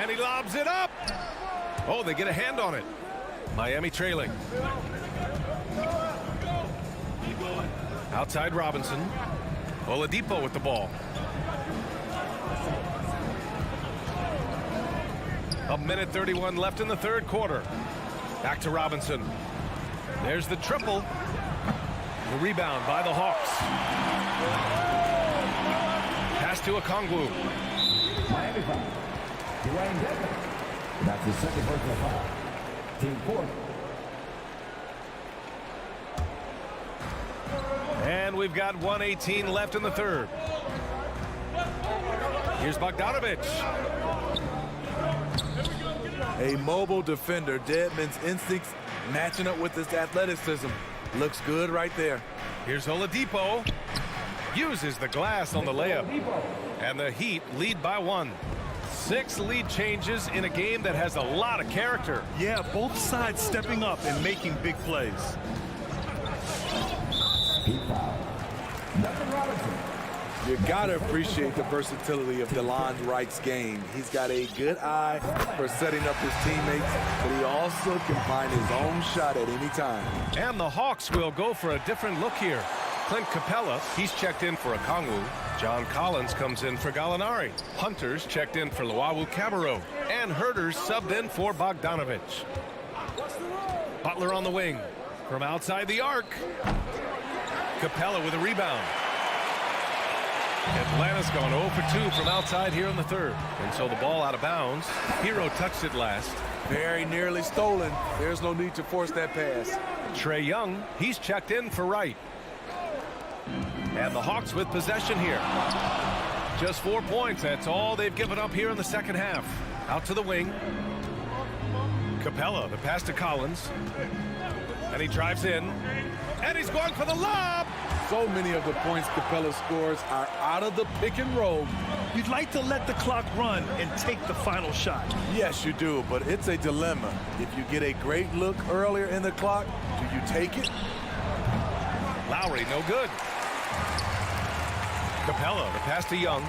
And he lobs it up. Oh, they get a hand on it. Miami trailing. Outside Robinson. Oladipo with the ball. A minute 31 left in the third quarter. Back to Robinson. There's the triple. The rebound by the Hawks. Pass to Okongwu. Miami foul. Dwayne Devin. That's his second personal foul. Team fourth. And we've got 1:18 left in the third. Here's Bogdanovich. A mobile defender, Dedmon's instincts matching up with his athleticism. Looks good right there. Here's Oladipo. Uses the glass on the layup. And the Heat lead by 1. 6 lead changes in a game that has a lot of character. Yeah, both sides stepping up and making big plays. Heat foul. Devin Robinson. You gotta appreciate the versatility of DeLon Wright's game. He's got a good eye for setting up his teammates, but he also can find his own shot at any time. And the Hawks will go for a different look here. Clint Capella, he's checked in for Okongwu. John Collins comes in for Gallinari. Hunter's checked in for Luwawu-Cabarrot. And Herter's subbed in for Bogdanovich. Butler on the wing. From outside the arc. Capella with a rebound. Atlanta's gone 0 for 2 from outside here in the third. And so the ball out of bounds. Hero touched it last. Very nearly stolen. There's no need to force that pass. Trae Young, he's checked in for Wright. And the Hawks with possession here. Just 4 points. That's all they've given up here in the second half. Out to the wing. Capella, the pass to Collins. And he drives in. And he's going for the lob. So many of the points Capella scores are out of the pick and roll. You'd like to let the clock run and take the final shot. Yes, you do, but it's a dilemma. If you get a great look earlier in the clock, do you take it? Lowry, no good. Capella, the pass to Young.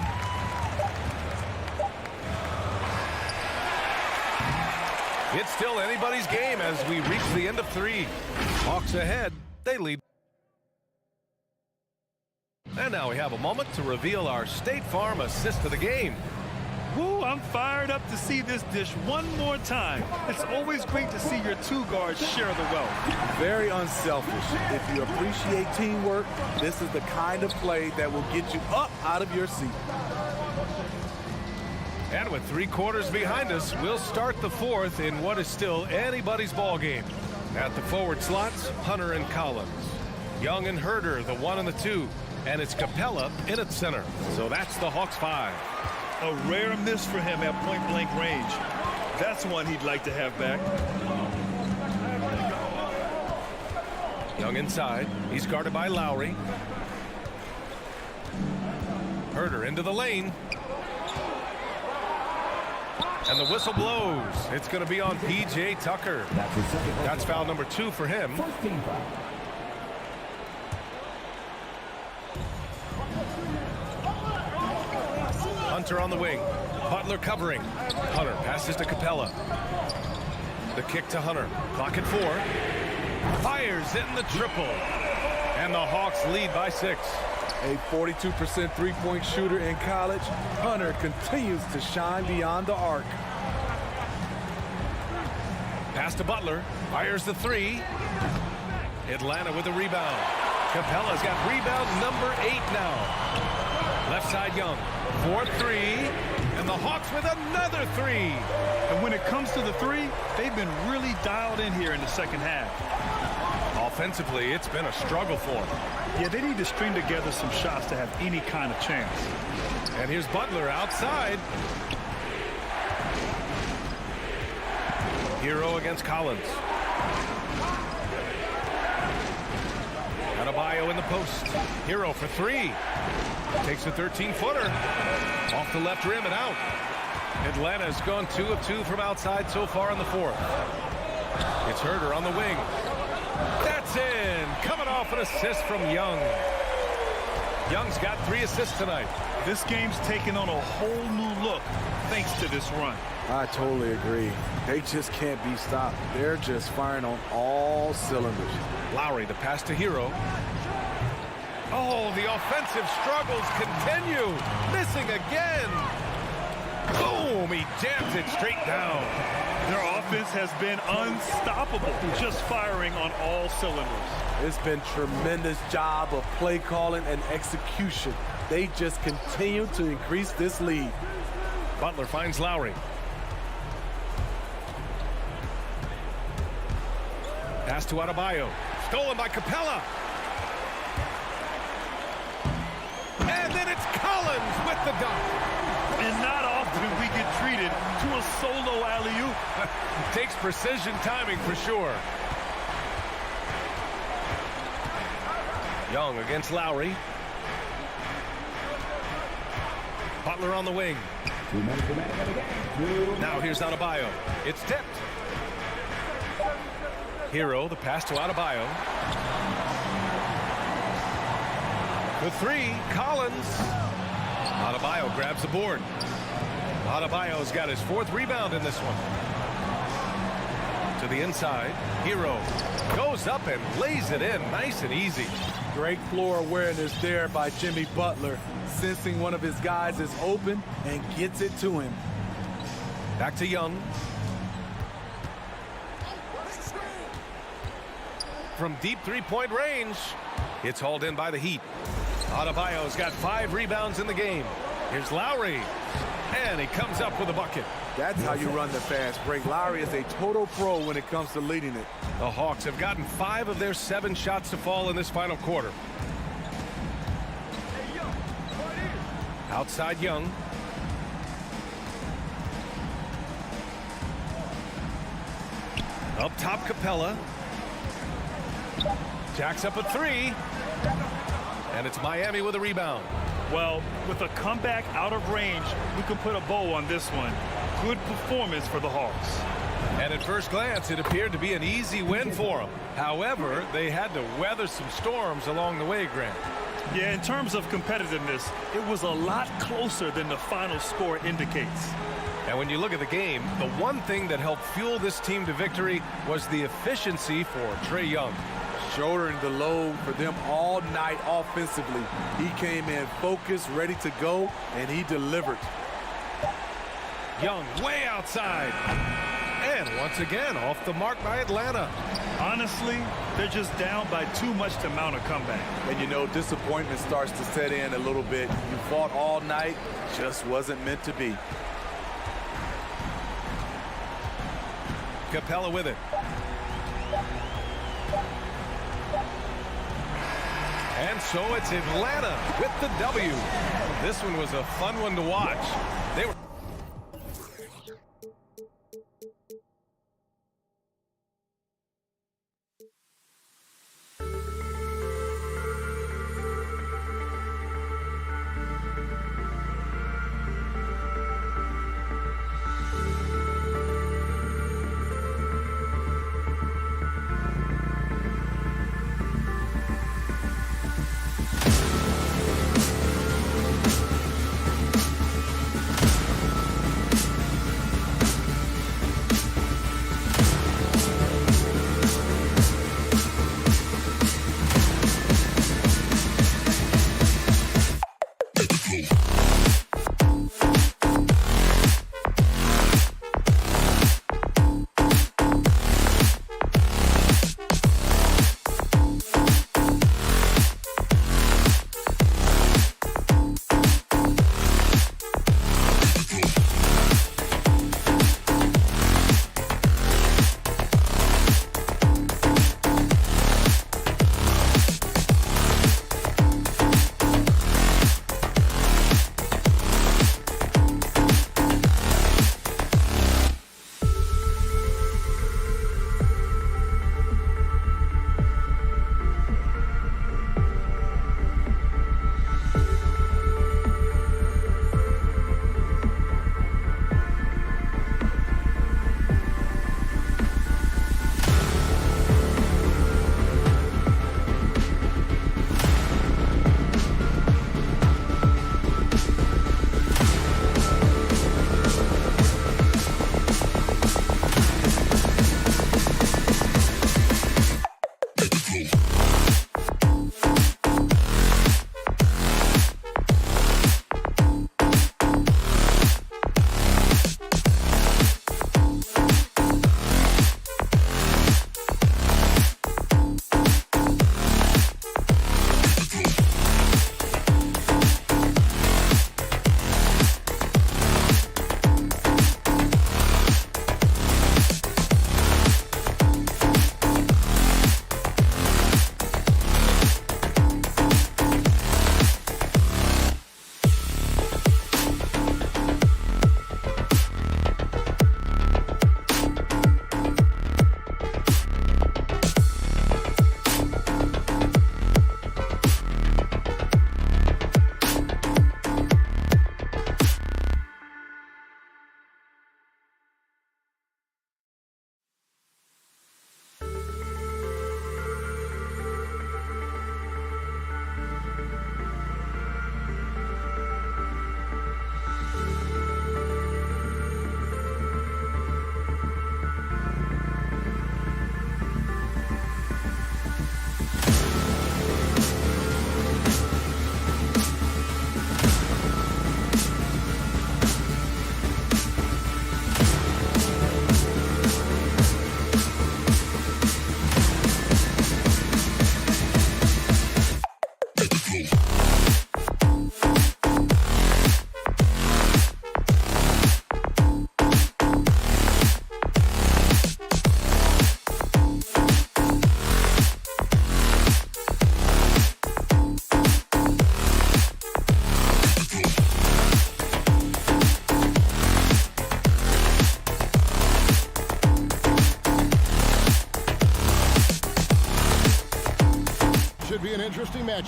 It's still anybody's game as we reach the end of 3. Hawks ahead. They lead. And now we have a moment to reveal our State Farm assist of the game. Woo, I'm fired up to see this dish one more time. It's always great to see your 2 guards share the wealth. Very unselfish. If you appreciate teamwork, this is the kind of play that will get you up out of your seat. And with 3 quarters behind us, we'll start the 4th in what is still anybody's ball game. At the forward slots, Hunter and Collins. Young and Herder, the 1 and the 2. And it's Capella in at center. So that's the Hawks 5. A rare miss for him at point-blank range. That's one he'd like to have back. Young inside. He's guarded by Lowry. Herder into the lane. And the whistle blows. It's going to be on P.J. Tucker. That's foul number 2 for him. Hunter on the wing. Butler covering. Hunter passes to Capella. The kick to Hunter. Clock at 4. Fires in the triple. And the Hawks lead by 6. A 42% three-point shooter in college, Hunter continues to shine beyond the arc. Pass to Butler. Fires the 3. Atlanta with a rebound. Capella's got rebound number 8 now. Left side Young. 4-3. And the Hawks with another 3. And when it comes to the 3, they've been really dialed in here in the second half. Offensively, it's been a struggle for them. Yeah, they need to string together some shots to have any kind of chance. And here's Butler outside. Hero against Collins. Adebayo in the post. Hero for 3. Takes a 13-footer. Off the left rim and out. Atlanta's gone 2 of 2 from outside so far in the 4th. It's Herder on the wing. That's in. Coming off an assist from Young. Young's got 3 assists tonight. This game's taken on a whole new look thanks to this run. I totally agree. They just can't be stopped. They're just firing on all cylinders. Lowry, the pass to Hero. Oh, the offensive struggles continue. Missing again. Boom, he jams it straight down. Their offense has been unstoppable, just firing on all cylinders. It's been tremendous job of play calling and execution. They just continue to increase this lead. Butler finds Lowry. Pass to Adebayo. Stolen by Capella. And then it's Collins with the dunk. And not often we get treated to a solo alley-oop. Takes precision timing for sure. Young against Lowry. Butler on the wing. Now here's Adebayo. It's tipped. Hero, the pass to Adebayo. The 3, Collins. Adebayo grabs the board. Adebayo's got his 4th rebound in this one. To the inside. Hero goes up and lays it in nice and easy. Great floor awareness there by Jimmy Butler, sensing one of his guys is open and gets it to him. Back to Young. From deep 3-point range, it's hauled in by the Heat. Adebayo's got 5 rebounds in the game. Here's Lowry, and he comes up with a bucket. That's how you run the fast break. Lowry is a total pro when it comes to leading it. The Hawks have gotten 5 of their 7 shots to fall in this final quarter. Outside Young. Up top, Capella. Jacks up a three. And it's Miami with a rebound. Well, with a comeback out of range, we can put a bow on this one. Good performance for the Hawks. And at first glance, it appeared to be an easy win for them. However, they had to weather some storms along the way, Grant. Yeah, in terms of competitiveness, it was a lot closer than the final score indicates. And when you look at the game, the one thing that helped fuel this team to victory was the efficiency for Trae Young. Shouldering the load for them all night offensively. He came in focused, ready to go, and he delivered. Young way outside. And once again, off the mark by Atlanta. Honestly, they're just down by too much to mount a comeback. And you know, disappointment starts to set in a little bit. You fought all night, just wasn't meant to be. Capella with it. And so it's Atlanta with the W. This one was a fun one to watch. They were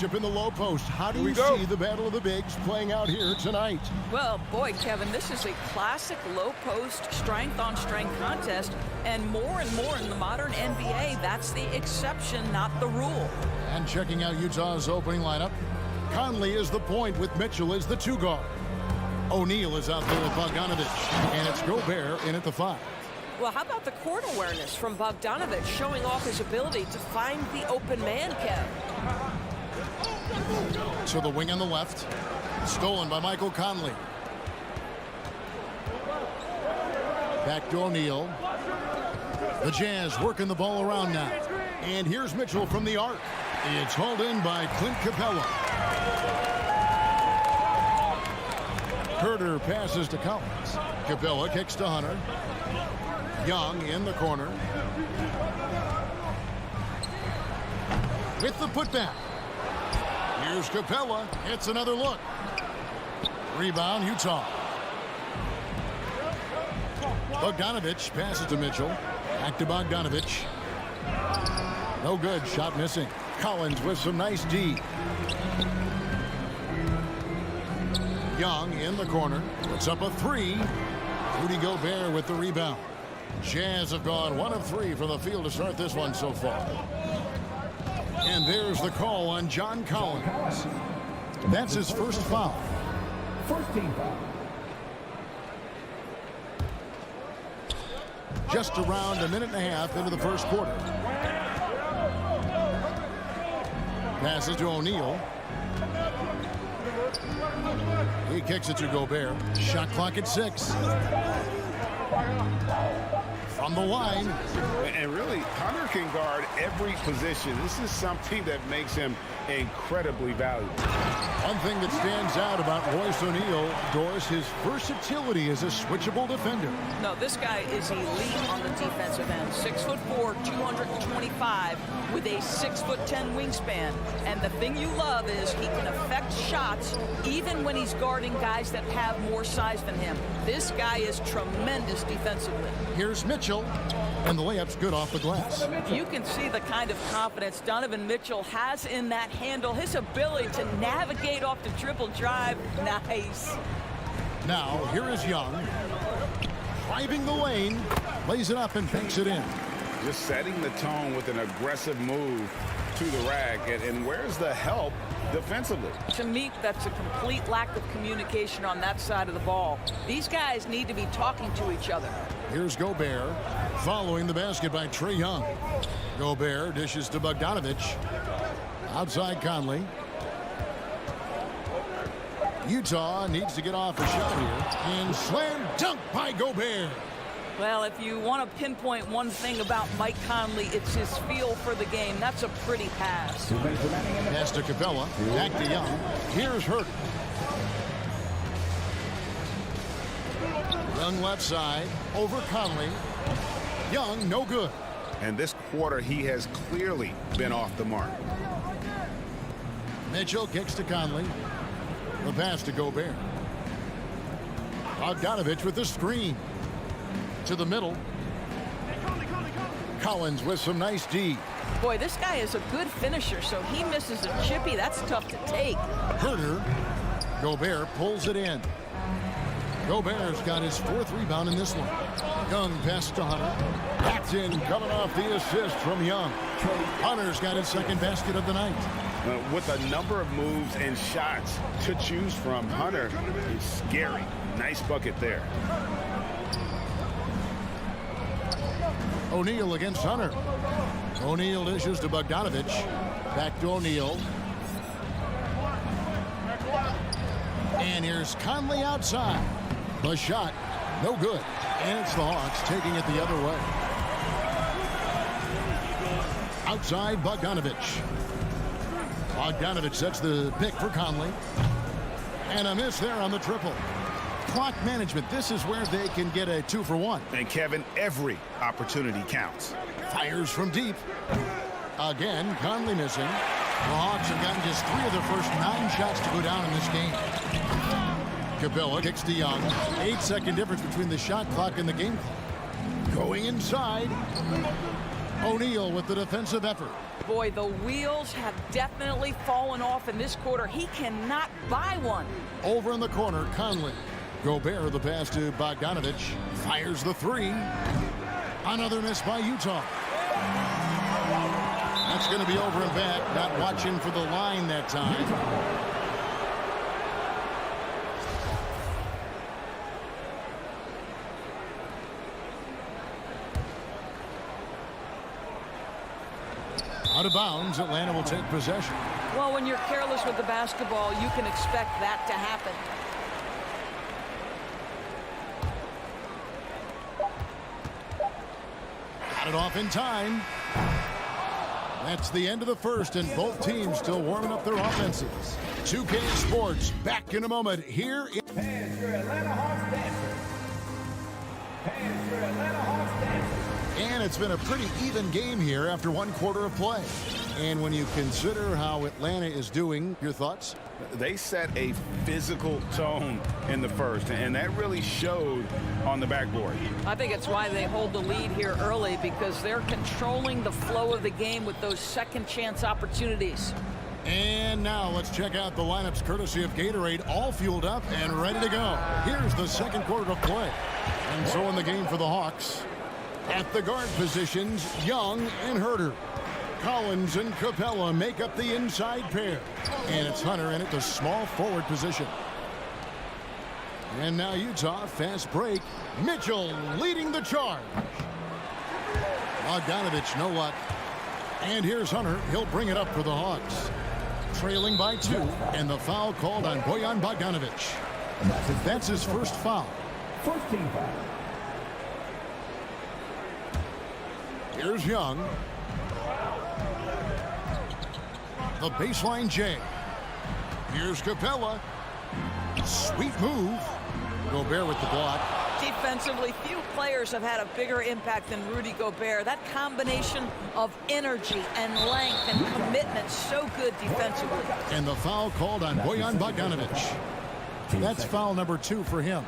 matchup in the low post. How do you see the battle of the bigs playing out here tonight? Well, boy, Kevin, this is a classic low post strength-on-strength contest, and more in the modern NBA, that's the exception, not the rule. And checking out Utah's opening lineup, Conley is the point with Mitchell as the 2 guard. O'Neal is out there with Bogdanovich, and it's Gobert in at the 5. Well, how about the court awareness from Bogdanovich showing off his ability to find the open man, Kev? To the wing on the left, stolen by Michael Conley. Back to O'Neal. The Jazz working the ball around now. And here's Mitchell from the arc. It's hauled in by Clint Capella. Herter passes to Collins. Capella kicks to Hunter. Young in the corner. With the putback. Here's Capella. It's another look. Rebound, Utah. Bogdanovich passes to Mitchell. Back to Bogdanovich. No good. Shot missing. Collins with some nice D. Young in the corner. Puts up a 3. Rudy Gobert with the rebound. Jazz have gone 1 of 3 from the field to start this one so far. And there's the call on John Collins. That's his first foul. First team foul. Just around a minute and a half into the first quarter. Passes to O'Neal. He kicks it to Gobert. Shot clock at 6. From the line. And really, Hunter can guard every position. This is something that makes him incredibly valuable. One thing that stands out about Royce O'Neal, Doris, his versatility as a switchable defender. No, this guy is elite on the defensive end. 6'4", 225 with a 6'10" wingspan. And the thing you love is he can affect shots even when he's guarding guys that have more size than him. This guy is tremendous defensively. Here's Mitchell, and the layup's good off the glass. You can see the kind of confidence Donovan Mitchell has in that handle. His ability to navigate off the triple drive. Nice. Now, here is Young. Driving the lane, lays it up and banks it in. Just setting the tone with an aggressive move to the rack. And where's the help defensively? To me, that's a complete lack of communication on that side of the ball. These guys need to be talking to each other. Here's Gobert, following the basket by Trae Young. Gobert dishes to Bogdanovich. Outside Conley. Utah needs to get off a shot here. And slam dunk by Gobert. Well, if you want to pinpoint one thing about Mike Conley, it's his feel for the game. That's a pretty pass. Pass to Capella. Back to Young. Here's Hurt. Young left side. Over Conley. Young, no good. And this quarter, he has clearly been off the mark. Mitchell kicks to Conley. The pass to Gobert. Bogdanovich with the screen. To the middle. Collins with some nice D. Boy, this guy is a good finisher, so he misses a chippy. That's tough to take. Herter. Gobert pulls it in. Gobert's got his 4th rebound in this one. Young pass to Hunter. That's in, coming off the assist from Young. Hunter's got his 2nd basket of the night. With a number of moves and shots to choose from, Hunter is scary. Nice bucket there. O'Neal against Hunter. O'Neal dishes to Bogdanovich. Back to O'Neal. And here's Conley outside. The shot, no good. And it's the Hawks taking it the other way. Outside Bogdanovich. Bogdanovich sets the pick for Conley. And a miss there on the triple. Clock management, this is where they can get a 2 for 1. And Kevin, every opportunity counts. Fires from deep. Again, Conley missing. The Hawks have gotten just 3 of their first 9 shots to go down in this game. Capella kicks to Young. 8-second difference between the shot clock and the game clock. Going inside. O'Neal with the defensive effort. Boy, the wheels have definitely fallen off in this quarter. He cannot buy one. Over in the corner, Conley. Gobert, the pass to Bogdanovich. Fires the three. Another miss by Utah. That's going to be over and back. Not watching for the line that time. Out of bounds, Atlanta will take possession. Well, when you're careless with the basketball, you can expect that to happen. Got it off in time. That's the end of the first, and both teams still warming up their offenses. 2K Sports back in a moment here in Fans for Atlanta Hawks dancers. Fans for Atlanta Hawks dancers. And it's been a pretty even game here after one quarter of play. And when you consider how Atlanta is doing, your thoughts? They set a physical tone in the first, and that really showed on the backboard. I think it's why they hold the lead here early, because they're controlling the flow of the game with those second chance opportunities. And now let's check out the lineups courtesy of Gatorade, all fueled up and ready to go. Here's the second quarter of play. And so in the game for the Hawks, at the guard positions, Young and Herter. Collins and Capella make up the inside pair. And it's Hunter in at the small forward position. And now Utah, fast break. Mitchell leading the charge. Bogdanovich, no luck. And here's Hunter. He'll bring it up for the Hawks. Trailing by 2, and the foul called on Bogdan Bogdanovich. That's his first foul. First team foul. Here's Young. The baseline J. Here's Capella. Sweet move. Gobert with the block. Defensively, few players have had a bigger impact than Rudy Gobert. That combination of energy and length and commitment, so good defensively. And the foul called on Bogdan Bogdanovich. That's foul number 2 for him.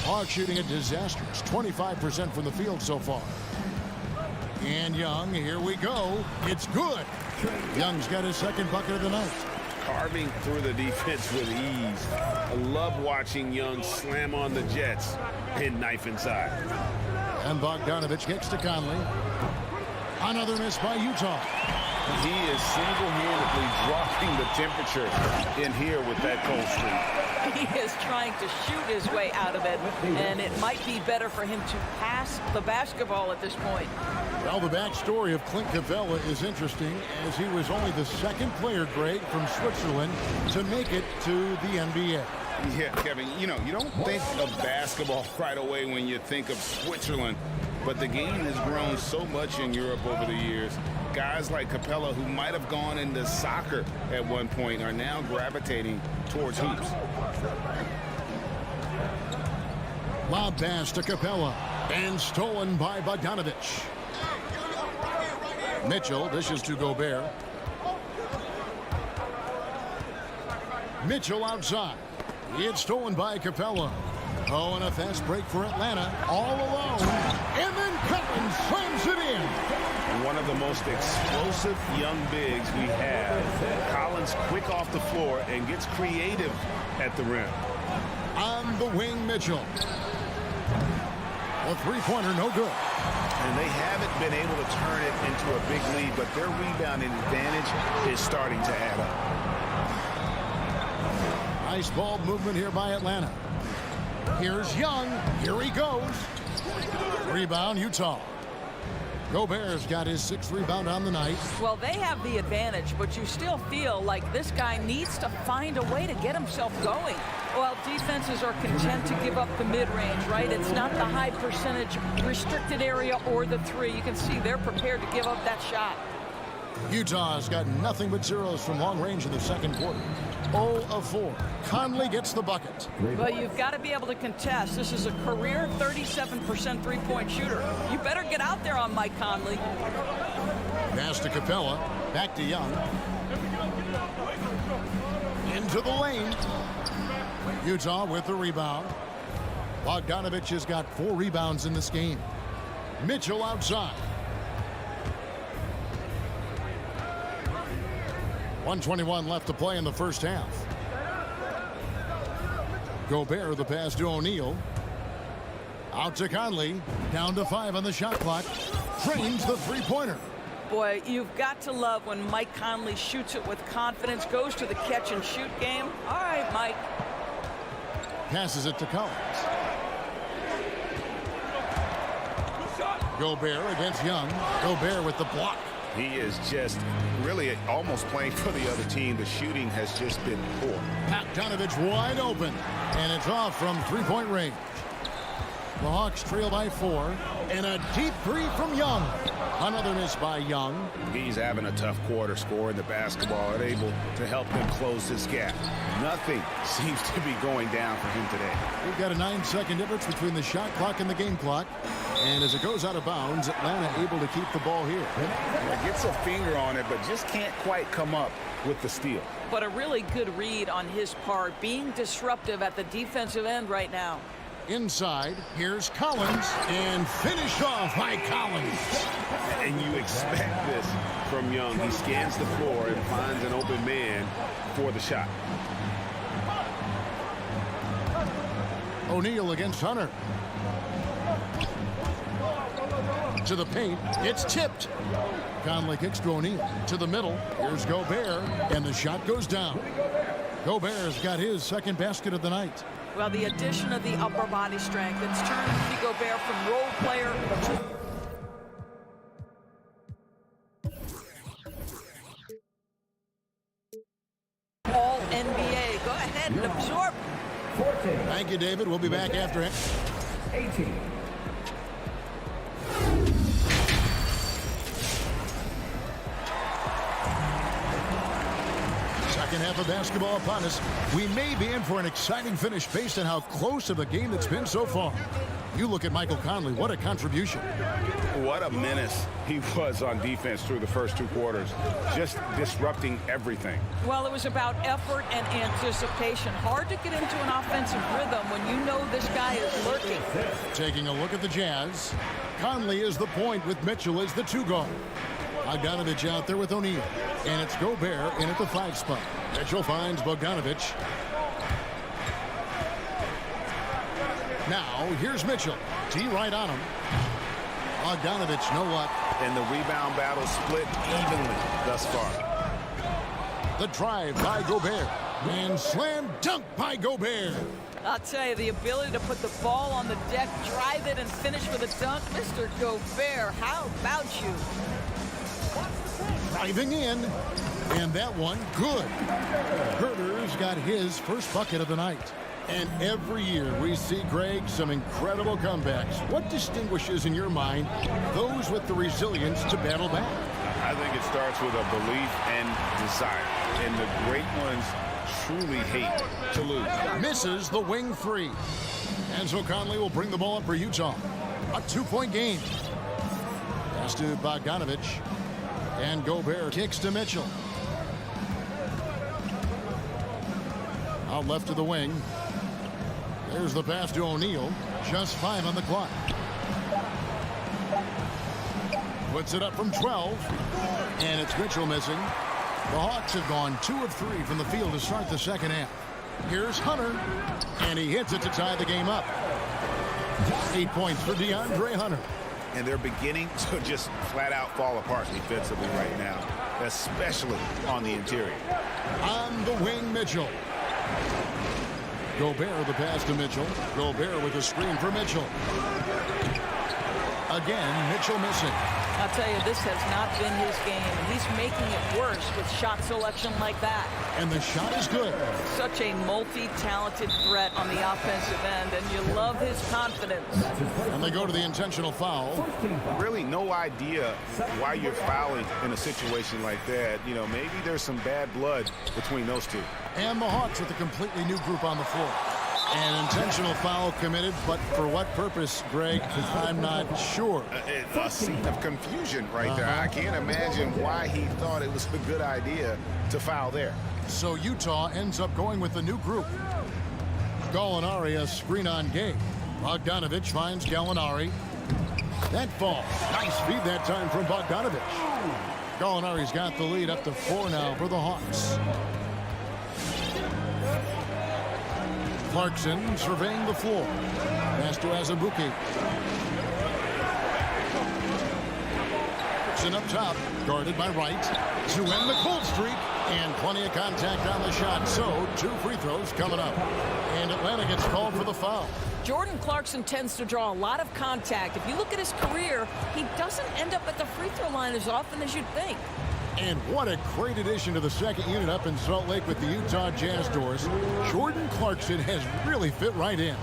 Hawks shooting a disastrous 25% from the field so far. And Young, here we go. It's good. Young's got his second bucket of the night. Carving through the defense with ease. I love watching Young slam on the Jets and knife inside. And Bogdanovich kicks to Conley. Another miss by Utah. He is single-handedly dropping the temperature in here with that cold streak. He is trying to shoot his way out of it, and it might be better for him to pass the basketball at this point. Well, the backstory of Clint Capella is interesting, as he was only the second player, Greg, from Switzerland to make it to the NBA. Yeah, Kevin, you know, you don't think of basketball right away when you think of Switzerland, but the game has grown so much in Europe over the years. Guys like Capella, who might have gone into soccer at one point, are now gravitating towards hoops. Lob pass to Capella, and stolen by Bogdanovich. Mitchell dishes to Gobert. Mitchell outside. It's stolen by Capella. Oh, and a fast break for Atlanta, all alone. And then Collins slams it in. One of the most explosive young bigs we have. Collins quick off the floor and gets creative at the rim. On the wing, Mitchell. A three-pointer, no good. And they haven't been able to turn it into a big lead, but their rebounding advantage is starting to add up. Nice ball movement here by Atlanta. Here's Young. Here he goes. Rebound, Utah. Gobert's got his 6th rebound on the night. Well, they have the advantage, but you still feel like this guy needs to find a way to get himself going. Well, defenses are content to give up the mid-range, right? It's not the high percentage restricted area or the 3. You can see they're prepared to give up that shot. Utah's got nothing but zeros from long range in the second quarter. 0 of 4. Conley gets the bucket. Well, you've got to be able to contest. This is a career 37% three-point shooter. You better get out there on Mike Conley. Pass to Capella. Back to Young. Into the lane. Utah with the rebound. Bogdanovich has got 4 rebounds in this game. Mitchell outside. 1:21 left to play in the first half. Gobert, the pass to O'Neal. Out to Conley. Down to 5 on the shot clock. Drains the three-pointer. Boy, you've got to love when Mike Conley shoots it with confidence, goes to the catch-and-shoot game. All right, Mike. Passes it to Collins. Gobert against Young. Gobert with the block. He is just really almost playing for the other team. The shooting has just been poor. Bogdanovich wide open, and it's off from three-point range. The Hawks trail by 4, and a deep three from Young. Another miss by Young. He's having a tough quarter, scoring the basketball and able to help them close this gap. Nothing seems to be going down for him today. We've got a 9-second difference between the shot clock and the game clock. And as it goes out of bounds, Atlanta able to keep the ball here. Yeah, gets a finger on it, but just can't quite come up with the steal. But a really good read on his part, being disruptive at the defensive end right now. Inside, here's Collins, and finished off by Collins. And you expect this from Young. He scans the floor and finds an open man for the shot. O'Neal against Hunter. To the paint, it's tipped. Conley kicks to O'Neal. To the middle, here's Gobert, and the shot goes down. Gobert's got his second basket of the night. Well, the addition of the upper body strength, it's turned Rudy Gobert from role player to all NBA. Go ahead and absorb. 14. Thank you, David. We'll be back after it. 18. Second half of basketball upon us. We may be in for an exciting finish based on how close of a game it's been so far. You look at Michael Conley, what a contribution. What a menace he was on defense through the first 2 quarters, just disrupting everything. Well, it was about effort and anticipation. Hard to get into an offensive rhythm when you know this guy is lurking. Taking a look at the Jazz. Conley is the point with Mitchell as the 2 guard. Bogdanovich out there with O'Neal. And it's Gobert in at the 5 spot. Mitchell finds Bogdanovich. Now, here's Mitchell. T right on him. Bogdanovich, no luck. And the rebound battle split evenly thus far. The drive by Gobert. And slam dunk by Gobert. I'll tell you, the ability to put the ball on the deck, drive it, and finish with a dunk. Mr. Gobert, how about you? Driving in. And that one, good. Herter's got his first bucket of the night. And every year we see, Greg, some incredible comebacks. What distinguishes, in your mind, those with the resilience to battle back? I think it starts with a belief and desire. And the great ones truly hate to lose. Misses the wing 3. And so Conley will bring the ball up for Utah. A 2-point game. Pass to Bogdanovich. And Gobert kicks to Mitchell. Out left to the wing. There's the pass to O'Neal. Just 5 on the clock. Puts it up from 12. And it's Mitchell missing. The Hawks have gone 2 of 3 from the field to start the second half. Here's Hunter. And he hits it to tie the game up. 8 points for DeAndre Hunter. And they're beginning to just flat out fall apart defensively right now, especially on the interior. On the wing, Mitchell. Gobert, the pass to Mitchell. Gobert with a screen for Mitchell. Again, Mitchell missing. I'll tell you, this has not been his game. He's making it worse with shot selection like that. And the shot is good. Such a multi-talented threat on the offensive end, and you love his confidence. And they go to the intentional foul. Really no idea why you're fouling in a situation like that. You know, maybe there's some bad blood between those two. And the Hawks with a completely new group on the floor. An intentional foul committed, but for what purpose, Greg? I'm not sure. A scene of confusion right there. I can't imagine why he thought it was a good idea to foul there. So Utah ends up going with the new group. Gallinari, a screen on Gay. Bogdanovich finds Gallinari. That falls. Nice feed that time from Bogdanovich. Gallinari's got the lead up to 4 now for the Hawks. Clarkson surveying the floor. Pass to Azubuike. Clarkson up top, guarded by Wright. To end the cold streak, and plenty of contact on the shot. So 2 free throws coming up. And Atlanta gets called for the foul. Jordan Clarkson tends to draw a lot of contact. If you look at his career, he doesn't end up at the free throw line as often as you'd think. And what a great addition to the second unit up in Salt Lake with the Utah Jazz doors. Jordan Clarkson has really fit right in.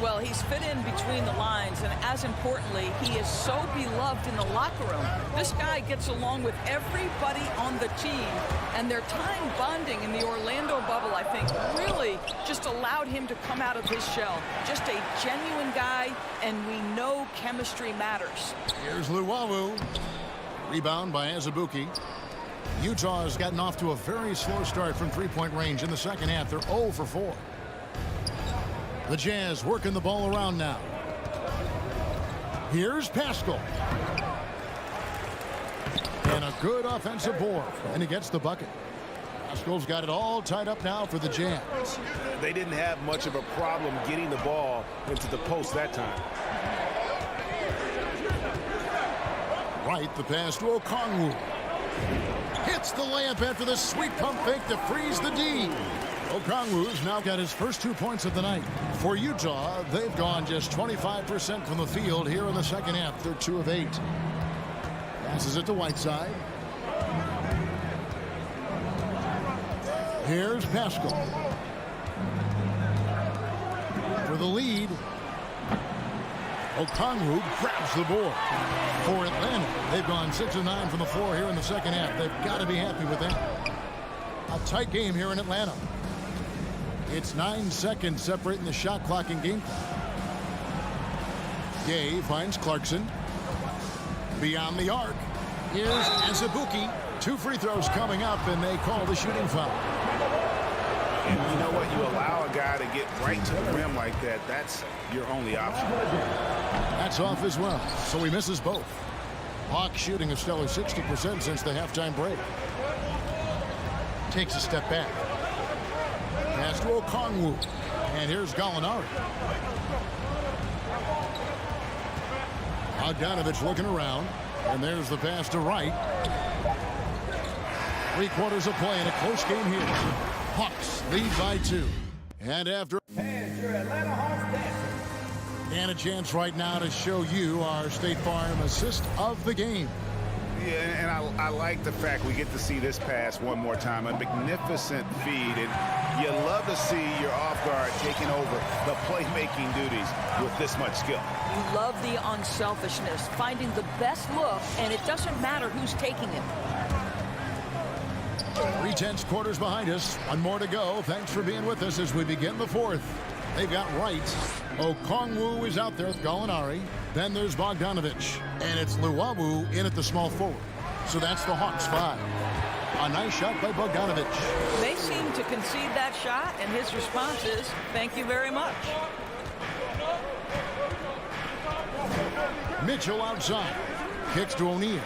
Well, he's fit in between the lines, and as importantly, he is so beloved in the locker room. This guy gets along with everybody on the team, and their time bonding in the Orlando bubble, I think, really just allowed him to come out of his shell. Just a genuine guy, and we know chemistry matters. Here's Luwawu. Rebound by Azubuike. Utah has gotten off to a very slow start from three-point range in the second half. They're 0 for 4. The Jazz working the ball around now. Here's Pascal. And a good offensive board. And he gets the bucket. Pascal's got it all tied up now for the Jazz. They didn't have much of a problem getting the ball into the post that time. Right, the pass to Okongwu. Hits the layup after the sweet pump fake to freeze the D. Okongwu's now got his first 2 points of the night. For Utah, they've gone just 25% from the field here in the second half. They're 2 of 8. Passes it to Whiteside. Here's Pascal. For the lead. Okongwu grabs the board. For Atlanta, they've gone 6 of 9 from the floor here in the second half. They've got to be happy with that. A tight game here in Atlanta. It's 9 seconds separating the shot clock and game clock. Gay finds Clarkson. Beyond the arc. Here's Azubuike. 2 free throws coming up, and they call the shooting foul. And you know what? You allow a guy to get right to the rim like that. That's your only option. That's off as well, so he misses both. Hawks shooting a stellar 60% since the halftime break. Takes a step back. Pass to Okongwu. And here's Gallinari. Bogdanovich looking around. And there's the pass to Wright. 3/4 of play in a close game here. Hawks lead by 2. And after... And a chance right now to show you our State Farm assist of the game. Yeah, and I like the fact we get to see this pass one more time. A magnificent feed, and you love to see your off guard taking over the playmaking duties with this much skill. You love the unselfishness, finding the best look, and it doesn't matter who's taking it. 3/10 quarters behind us. 1 more to go. Thanks for being with us as we begin the 4th. They've got Wright. Okongwu is out there with Gallinari. Then there's Bogdanovich. And it's Luwawu in at the small forward. So that's the Hawks 5. A nice shot by Bogdanovich. They seem to concede that shot, and his response is, thank you very much. Mitchell outside. Kicks to O'Neal.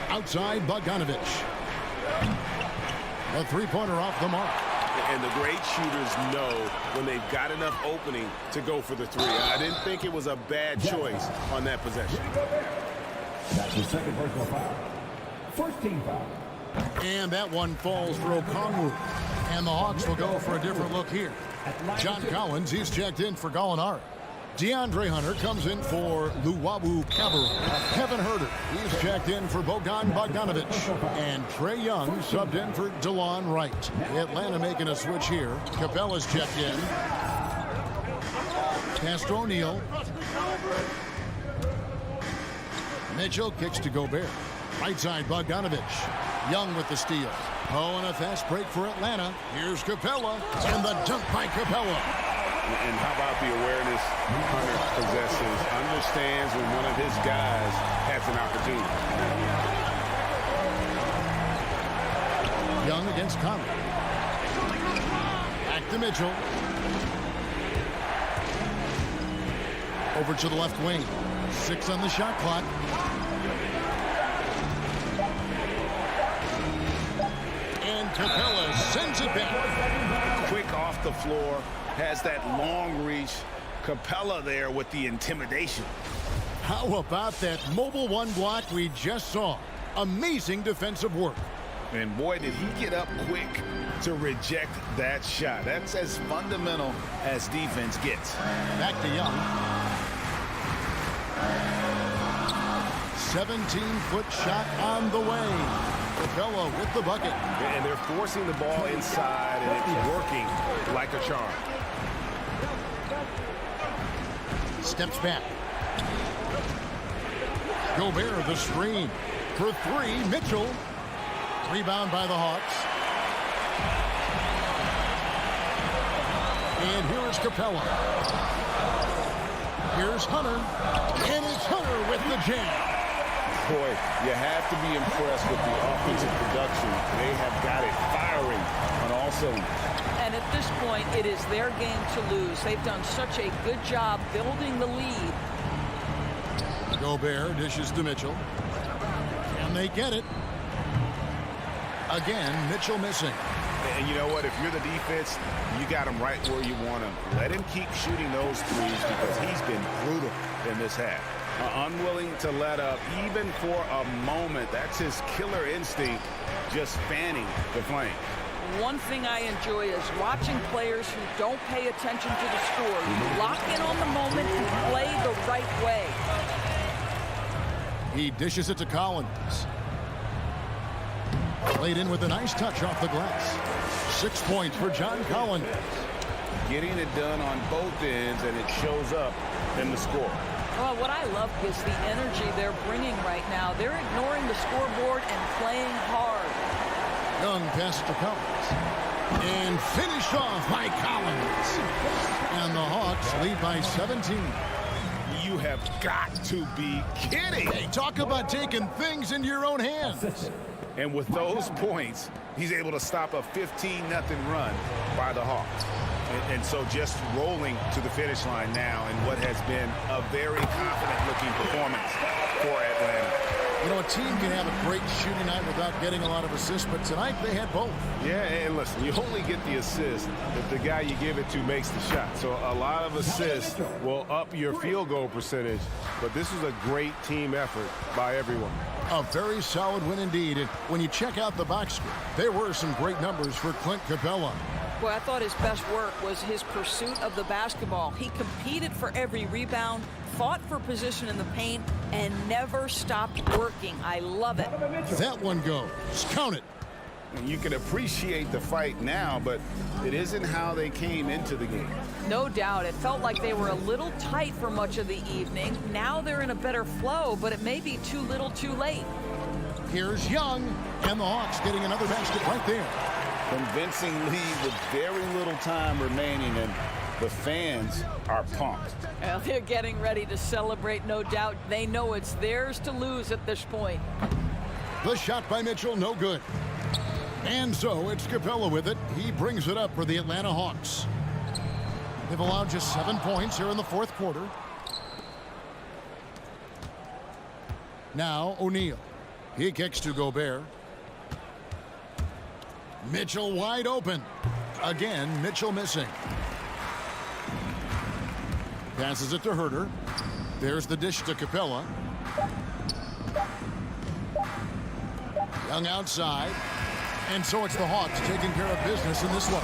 Outside Bogdanovich. A 3-pointer off the mark. And the great shooters know when they've got enough opening to go for the 3. I didn't think it was a bad choice on that possession. That's the second personal foul. First team foul. And that one falls for Okongwu. And the Hawks will go for a different look here. John Collins, he's checked in for Gallinari. DeAndre Hunter comes in for Luwawu Cabarrot. Kevin Herter, he's checked in for Bogdan Bogdanovich. And Trae Young subbed in for DeLon Wright. Atlanta making a switch here. Capella's checked in. Pass to O'Neal. Mitchell kicks to Gobert. Right side Bogdanovich. Young with the steal. Oh, and a fast break for Atlanta. Here's Capella. And the dunk by Capella. And how about the awareness Hunter possesses? Understands when one of his guys has an opportunity. Young against Conley. Back to Mitchell. Over to the left wing. 6 on the shot clock. And Capella sends it back. Quick off the floor, has that long reach. Capella there with the intimidation. How about that mobile one block we just saw? Amazing defensive work. And boy, did he get up quick to reject that shot. That's as fundamental as defense gets. Back to Young. 17-foot shot on the way. Capella with the bucket. And they're forcing the ball inside, and it's working like a charm. Steps back. Gobert the screen. For three, Mitchell. Rebound by the Hawks. And here is Capella. Here's Hunter. And it's Hunter with the jam. Boy, you have to be impressed with the offensive production. They have got it firing on all cylinders. And at this point, it is their game to lose. They've done such a good job building the lead. Gobert dishes to Mitchell. And they get it. Again, Mitchell missing. And you know what? If you're the defense, you got him right where you want him. Let him keep shooting those threes because he's been brutal in this half. Unwilling to let up even for a moment. That's his killer instinct, just fanning the flame. One thing I enjoy is watching players who don't pay attention to the score. You lock in on the moment and play the right way. He dishes it to Collins. Played in with a nice touch off the glass. 6 points for John Collins. Getting it done on both ends, and it shows up in the score. Well, what I love is the energy they're bringing right now. They're ignoring the scoreboard and playing hard. Young passes to Collins. And finished off by Collins. And the Hawks lead by 17. You have got to be kidding. Hey, talk about taking things into your own hands. And with those points, he's able to stop a 15-0 run by the Hawks. And so just rolling to the finish line now in what has been a very confident-looking performance for Atlanta. You know, a team can have a great shooting night without getting a lot of assists, but tonight they had both. Yeah, and listen, you only get the assist if the guy you give it to makes the shot. So a lot of assists will up your field goal percentage, but this was a great team effort by everyone. A very solid win indeed. And when you check out the box score, there were some great numbers for Clint Capella. Well, I thought his best work was his pursuit of the basketball. He competed for every rebound, fought for position in the paint, and never stopped working. I love it. That one goes. Count it. And you can appreciate the fight now, but it isn't how they came into the game. No doubt. It felt like they were a little tight for much of the evening. Now they're in a better flow, but it may be too little too late. Here's Young, and the Hawks getting another basket right there. Convincing lead with very little time remaining, and the fans are pumped. Well, they're getting ready to celebrate, no doubt. They know it's theirs to lose at this point. The shot by Mitchell, no good. And so it's Capella with it. He brings it up for the Atlanta Hawks. They've allowed just 7 points here in the fourth quarter. Now O'Neal. He kicks to Gobert. Mitchell wide open. Again, Mitchell missing. Passes it to Herter. There's the dish to Capella. Young outside. And so it's the Hawks taking care of business in this one.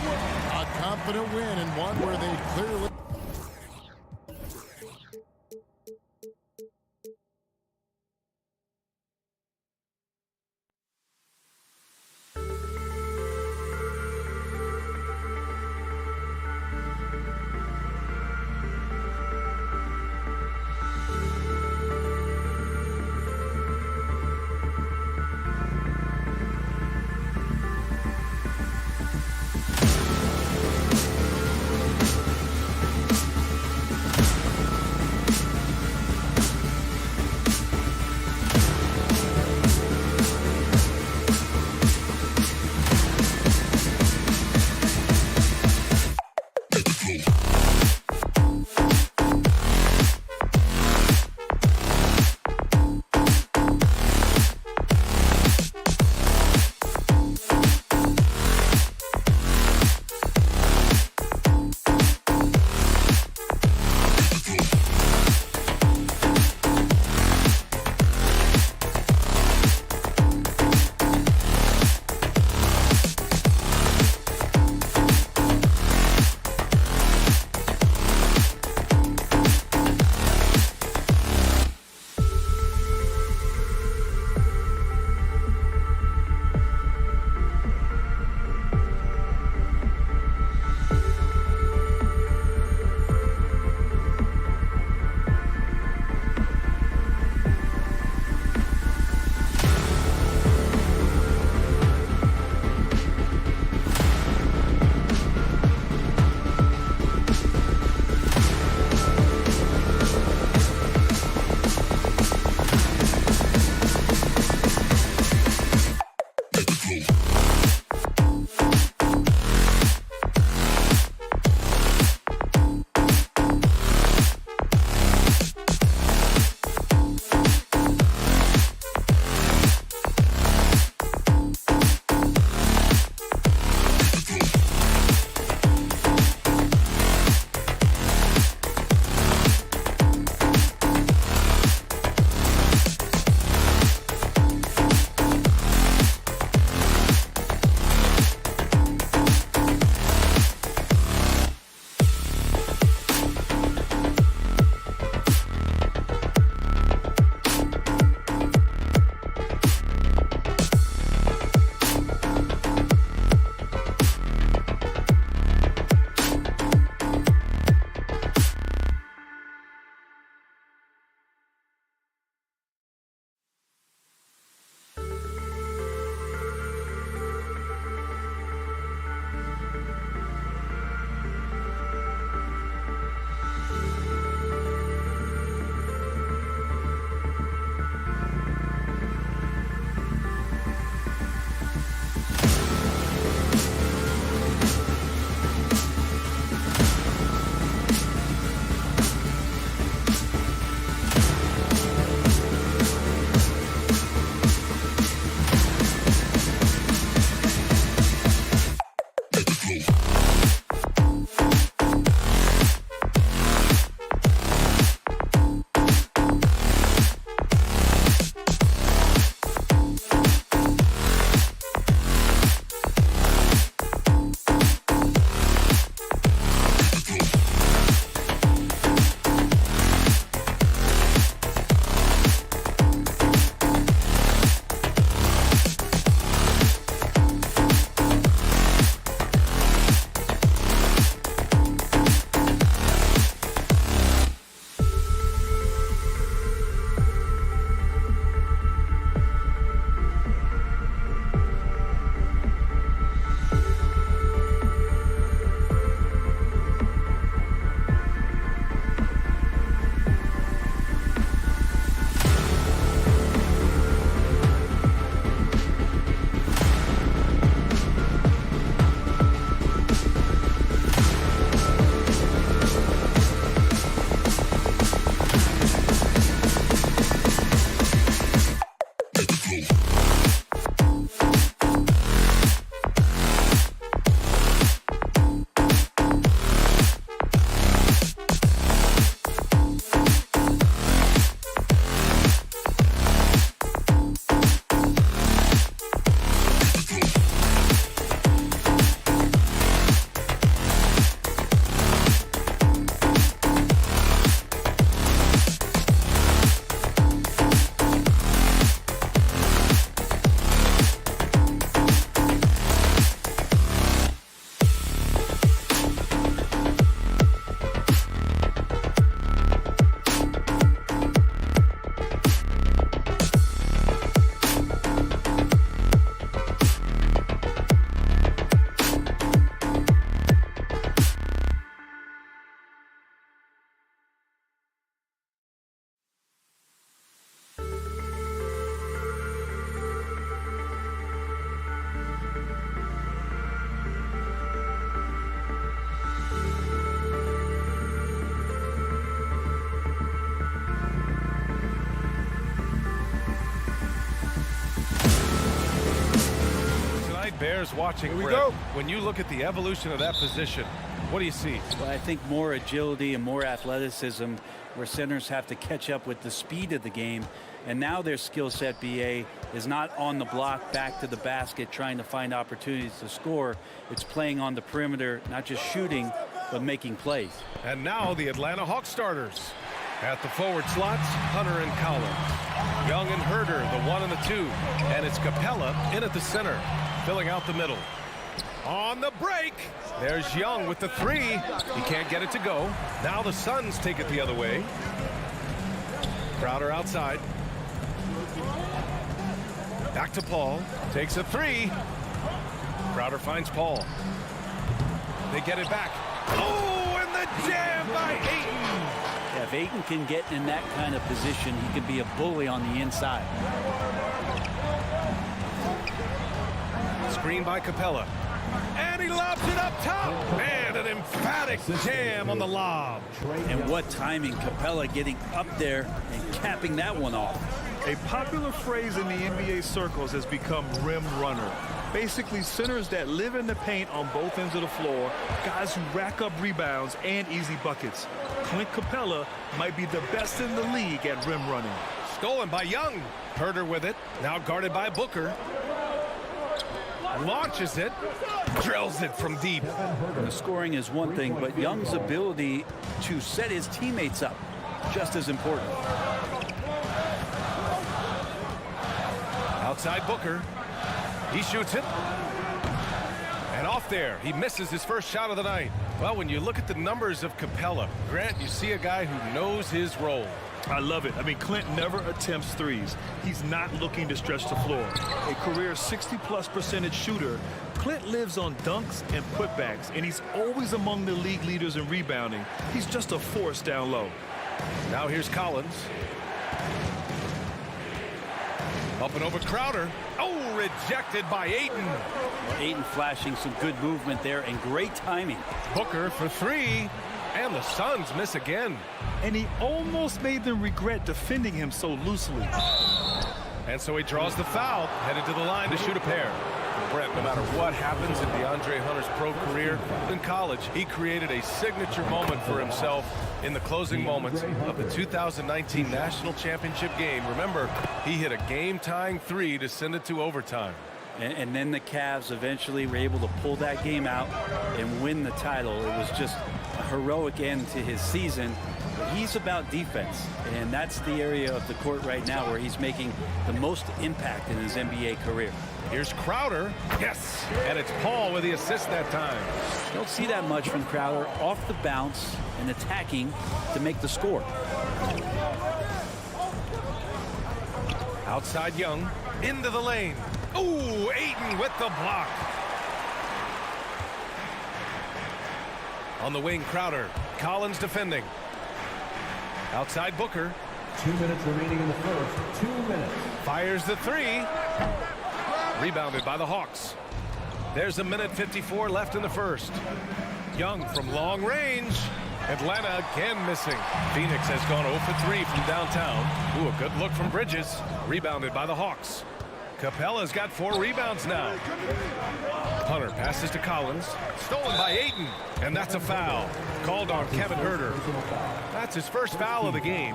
A confident win and one where they clearly... bears watching. Here we Brett. go. When you look at the evolution of that position, what do you see? Well, I think more agility and more athleticism, where centers have to catch up with the speed of the game. And now their skill set, BA, is not on the block back to the basket trying to find opportunities to score. It's playing on the perimeter, not just shooting, but making plays. And now the Atlanta Hawks starters. At the forward slots, Hunter and Collins. Young and Herder, the 1 and the 2. And it's Capella in at the center, filling out the middle. On the break, there's Young with the 3. He can't get it to go. Now the Suns take it the other way. Crowder outside. Back to Paul. Takes a 3. Crowder finds Paul. They get it back. Oh, and the jam by Ayton. Yeah, if Ayton can get in that kind of position, he can be a bully on the inside. Screen by Capella. And he lobs it up top. And an emphatic jam on the lob. And what timing, Capella getting up there and capping that one off. A popular phrase in the NBA circles has become rim runner. Basically, centers that live in the paint on both ends of the floor, guys who rack up rebounds and easy buckets. Clint Capella might be the best in the league at rim running. Stolen by Young. Herder with it. Now guarded by Booker. Launches it. Drills it from deep. The scoring is one thing, but Young's ability to set his teammates up, just as important. Outside Booker. He shoots it. And off there. He misses his first shot of the night. Well, when you look at the numbers of Capella, Grant, you see a guy who knows his role. I love it. I mean, Clint never attempts threes. He's not looking to stretch the floor. A career 60+% shooter, Clint lives on dunks and putbacks, and he's always among the league leaders in rebounding. He's just a force down low. Now here's Collins. Up and over Crowder. Oh, rejected by Ayton. Well, Ayton flashing some good movement there and great timing. Booker for 3. And the Suns miss again. And he almost made them regret defending him so loosely. And so he draws the foul, headed to the line to shoot a pair. Brent, no matter what happens in DeAndre Hunter's pro career, in college, he created a signature moment for himself in the closing moments of the 2019 National Championship game. Remember, he hit a game-tying 3 to send it to overtime. And then the Cavs eventually were able to pull that game out and win the title. It was just a heroic end to his season. But he's about defense, and that's the area of the court right now where he's making the most impact in his NBA career. Here's Crowder. Yes. And it's Paul with the assist that time. Don't see that much from Crowder, off the bounce and attacking to make the score. Outside Young. Into the lane. Ooh, Ayton with the block. On the wing, Crowder. Collins defending. Outside Booker. 2 minutes remaining in the first. 2 minutes. Fires the 3. Rebounded by the Hawks. There's 1:54 left in the first. Young from long range. Atlanta again missing. Phoenix has gone 0 for 3 from downtown. Ooh, a good look from Bridges. Rebounded by the Hawks. Capella's got 4 rebounds now. Hunter passes to Collins. Stolen by Ayton. And that's a foul. Called on Kevin Herder. That's his first foul of the game.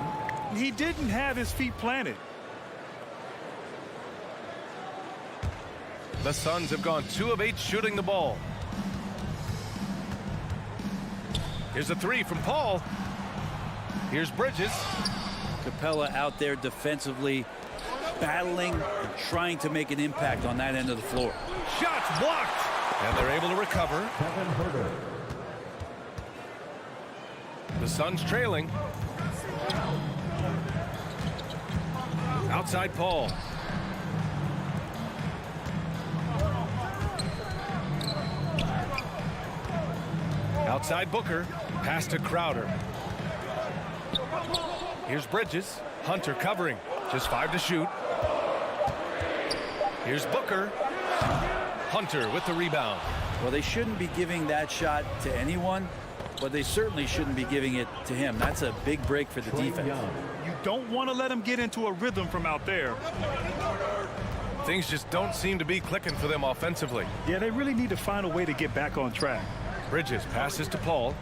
He didn't have his feet planted. The Suns have gone 2 of 8 shooting the ball. Here's a 3 from Paul. Here's Bridges. Capella out there defensively, battling and trying to make an impact on that end of the floor. Shots blocked. And they're able to recover. The Suns trailing. Outside Paul. Outside Booker. Pass to Crowder. Here's Bridges. Hunter covering. Just 5 to shoot. Here's Booker. Hunter with the rebound. Well, they shouldn't be giving that shot to anyone, but they certainly shouldn't be giving it to him. That's a big break for the defense. You don't want to let him get into a rhythm from out there. Things just don't seem to be clicking for them offensively. Yeah, they really need to find a way to get back on track. Bridges passes to Paul.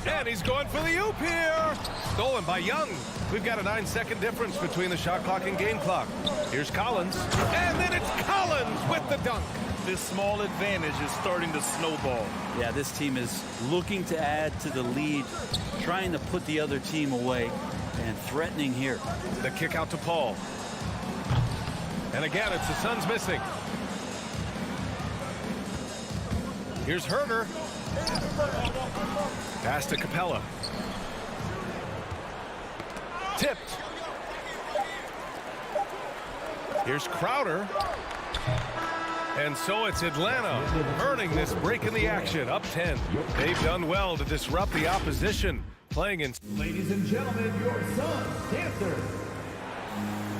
And he's going for the oop here. Stolen by Young. We've got a 9-second difference between the shot clock and game clock. Here's Collins. And then it's Collins with the dunk. This small advantage is starting to snowball. Yeah, this team is looking to add to the lead, trying to put the other team away, and threatening here. The kick out to Paul. And again, it's the Suns missing. Here's Herter. Pass to Capella. Tipped. Here's Crowder. And so it's Atlanta earning this break in the action, up 10. They've done well to disrupt the opposition, playing in... Ladies and gentlemen, your Suns Dancer.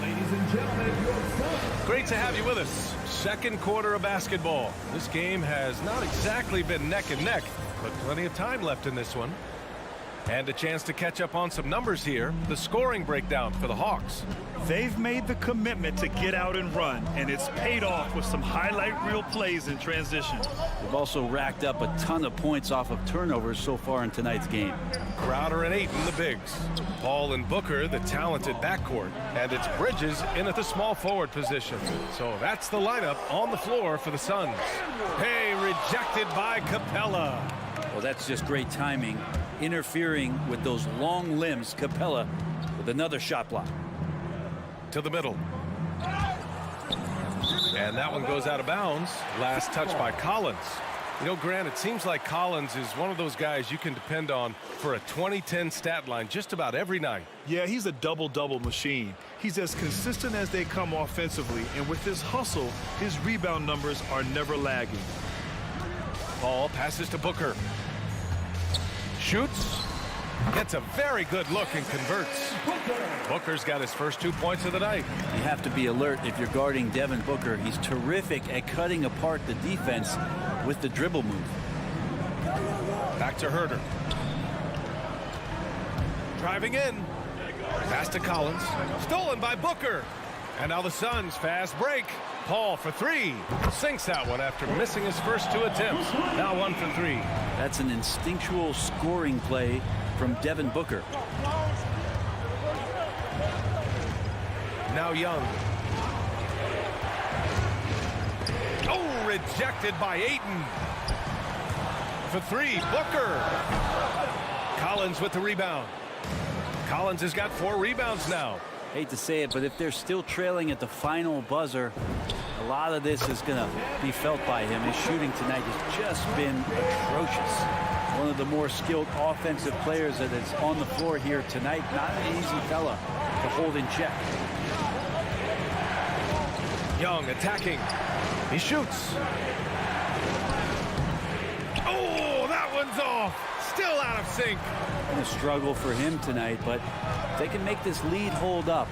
Ladies and gentlemen, your Suns. Great to have you with us. Second quarter of basketball. This game has not exactly been neck and neck, but plenty of time left in this one. And a chance to catch up on some numbers here. The scoring breakdown for the Hawks. They've made the commitment to get out and run, and it's paid off with some highlight reel plays in transition. They've also racked up a ton of points off of turnovers so far in tonight's game. Crowder and Ayton, the bigs. Paul and Booker, the talented backcourt. And it's Bridges in at the small forward position. So that's the lineup on the floor for the Suns. Hey, rejected by Capella. Well, that's just great timing, interfering with those long limbs. Capella with another shot block. To the middle. And that one goes out of bounds. Last touch by Collins. You know, Grant, it seems like Collins is one of those guys you can depend on for a 2010 stat line just about every night. Yeah, he's a double-double machine. He's as consistent as they come offensively, and with his hustle, his rebound numbers are never lagging. Paul passes to Booker. Shoots. Gets a very good look and converts. Booker's got his first 2 points of the night. You have to be alert if you're guarding Devin Booker. He's terrific at cutting apart the defense with the dribble move. Back to Herter. Driving in. Pass to Collins. Stolen by Booker. And now the Suns fast break. Paul for three. Sinks that one after missing his first 2 attempts. Now 1 for 3. That's an instinctual scoring play from Devin Booker. Now Young. Oh, rejected by Ayton. For 3, Booker. Collins with the rebound. Collins has got 4 rebounds now. Hate to say it, but if they're still trailing at the final buzzer, a lot of this is going to be felt by him. His shooting tonight has just been atrocious. One of the more skilled offensive players that is on the floor here tonight. Not an easy fella to hold in check. Young attacking. He shoots. Oh, that one's off. Still out of sync. And a struggle for him tonight, but if they can make this lead hold up,